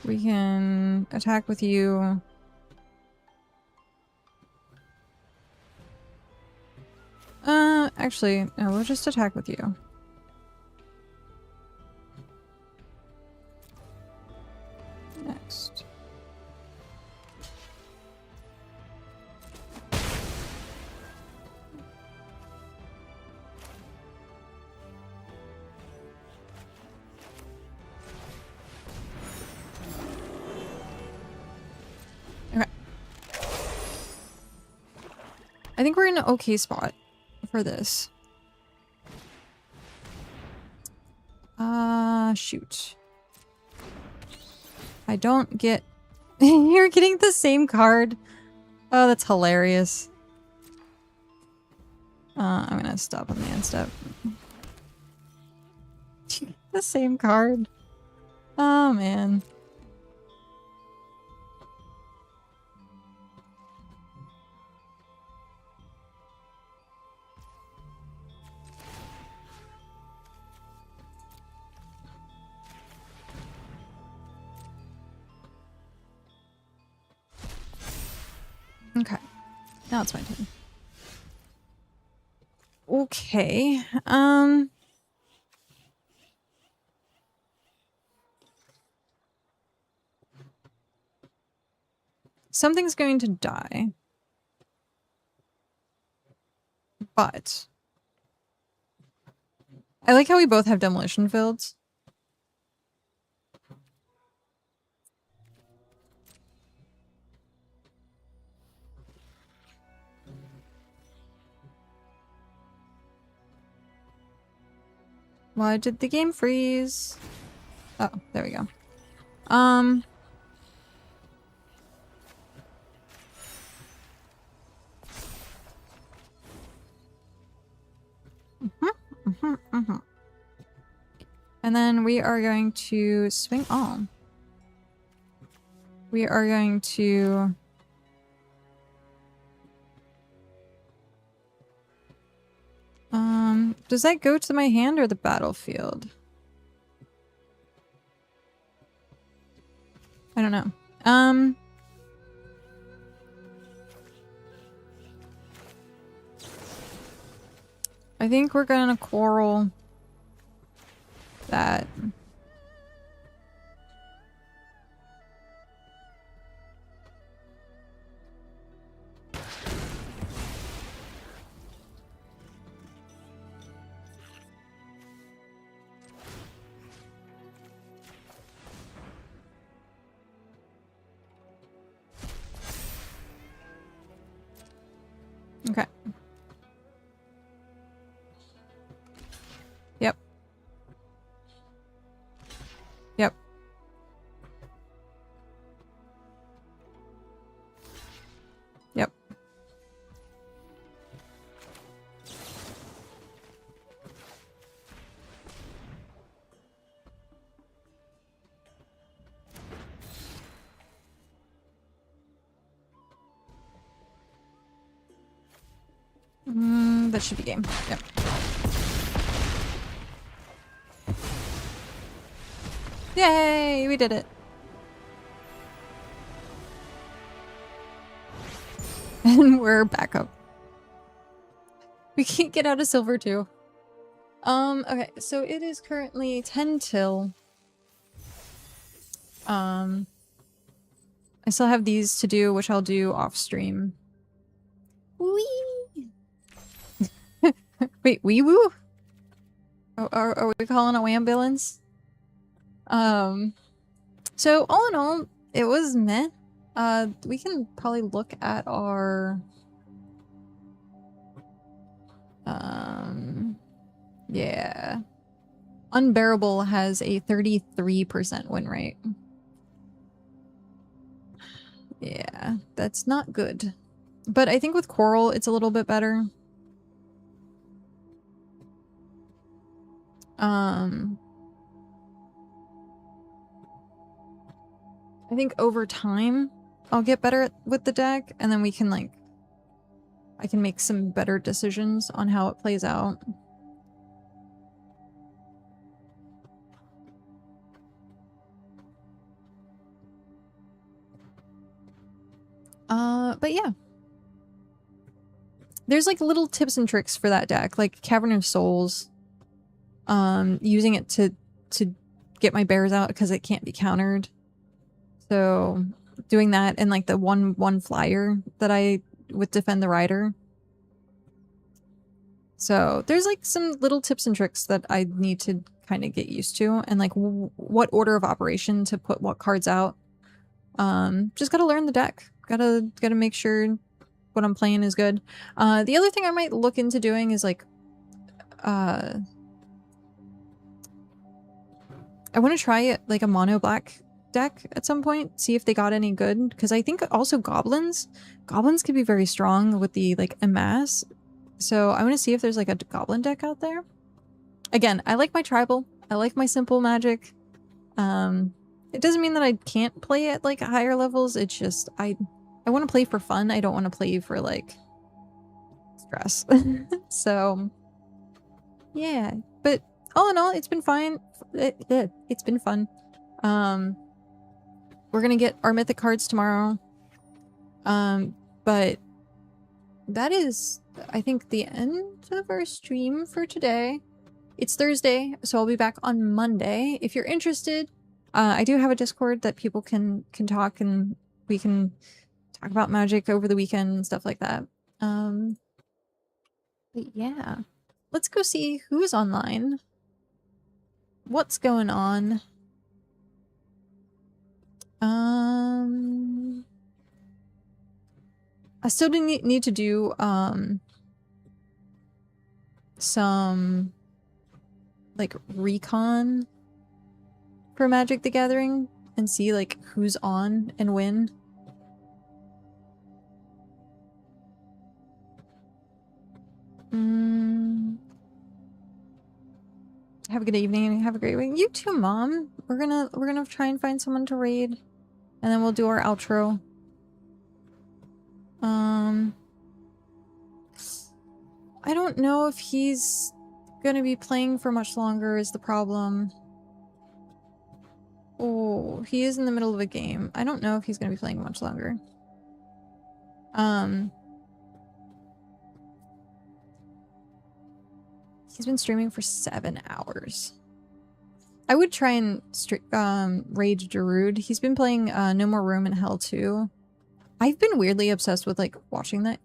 We can attack with you. Actually, no, we'll just attack with you. Next. Okay. I think we're in an okay spot for this. Shoot. I don't get... You're getting the same card? Oh, that's hilarious. I'm gonna stop on the end step. The same card. Oh, man. Now it's my turn. Okay. Something's going to die. But I like how we both have demolition fields. Why did the game freeze? Oh, there we go. And then we are going to swing on. We are going to... does that go to my hand or the battlefield? I don't know. I think we're gonna quarrel that. Okay. Yep. Yep. Yep. That should be game. Yep. Yay! We did it. And we're back up. We can't get out of silver too. Okay, so it is currently 10 till. I still have these to do, which I'll do off stream. Wee! Wait, wee woo? Are we calling a ambulance? So all in all, it was meh. We can probably look at our yeah. Unbearable has a 33% win rate. Yeah, that's not good. But I think with Coral, it's a little bit better. I think over time, I'll get better with the deck, and then we can, like, I can make some better decisions on how it plays out. But yeah. There's, like, little tips and tricks for that deck, like Cavern of Souls. Using it to get my bears out because it can't be countered. So doing that, and like the one flyer that I with Defend the Rider. So there's like some little tips and tricks that I need to kind of get used to, and like what order of operation to put what cards out. Just gotta learn the deck. Gotta make sure what I'm playing is good. The other thing I might look into doing is like I want to try it like a mono black deck at some point, see if they got any good, because I think also goblins could be very strong with the like amass. So I want to see if there's like a goblin deck out there. Again, I like my tribal, I like my simple magic. It doesn't mean that I can't play at like higher levels. It's just I want to play for fun. I don't want to play for like stress. So yeah, but all in all, it's been fine. It's been fun. We're gonna get our mythic cards tomorrow. But that is, I think, the end of our stream for today. It's Thursday, so I'll be back on Monday. If you're interested, I do have a Discord that people can talk, and we can talk about Magic over the weekend and stuff like that. But yeah, let's go see who's online. What's going on? I still need to do some like recon for Magic the Gathering and see like who's on and when. Have a good evening and have a great week. You too, Mom. We're gonna try and find someone to raid, and then we'll do our outro. I don't know if he's gonna be playing for much longer is the problem. Oh, he is in the middle of a game. I don't know if he's gonna be playing much longer. He's been streaming for 7 hours. I would try and raid Darude. He's been playing No More Room in Hell too. I've been weirdly obsessed with like watching that.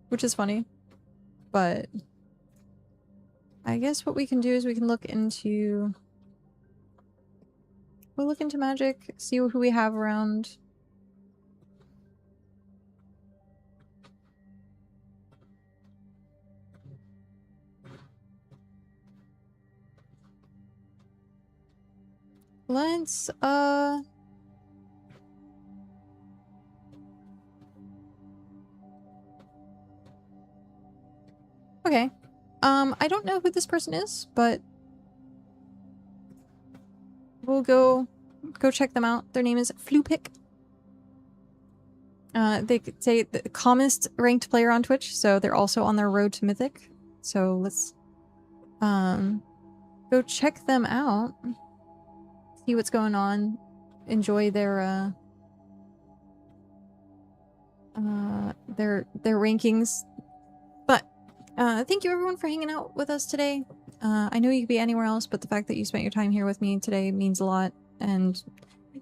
Which is funny. But I guess what we can do is we can look into Magic, see who we have around. Let's okay. I don't know who this person is, but we'll go check them out. Their name is Flupic. They say the calmest ranked player on Twitch, so they're also on their road to Mythic. So let's go check them out. See what's going on. Enjoy their rankings. But thank you everyone for hanging out with us today. I know you could be anywhere else, but the fact that you spent your time here with me today means a lot. And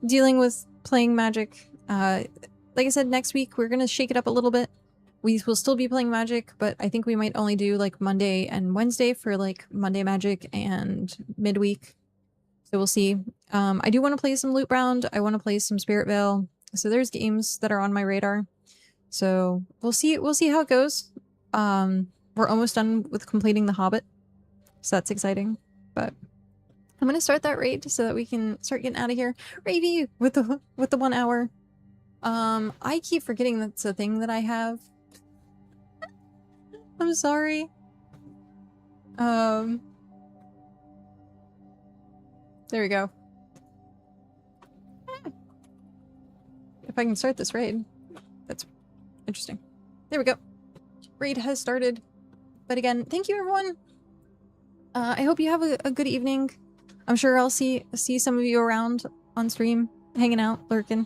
dealing with playing Magic, like I said, next week we're gonna shake it up a little bit. We will still be playing Magic, but I think we might only do like Monday and Wednesday for like Monday Magic and midweek. So we'll see. I do want to play some Loot Round. I want to play some Spirit Veil. So there's games that are on my radar. So we'll see how it goes. We're almost done with completing the Hobbit. So that's exciting. But I'm gonna start that raid so that we can start getting out of here. Ravy with the 1 hour. I keep forgetting that's a thing that I have. I'm sorry. There we go. If I can start this raid. That's interesting. There we go. Raid has started. But again, thank you everyone. I hope you have a good evening. I'm sure I'll see some of you around on stream, hanging out, lurking.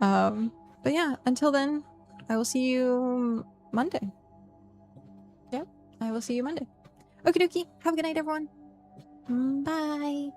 But yeah, until then, I will see you Monday. Yep, I will see you Monday. Okie dokie. Have a good night, everyone. Bye.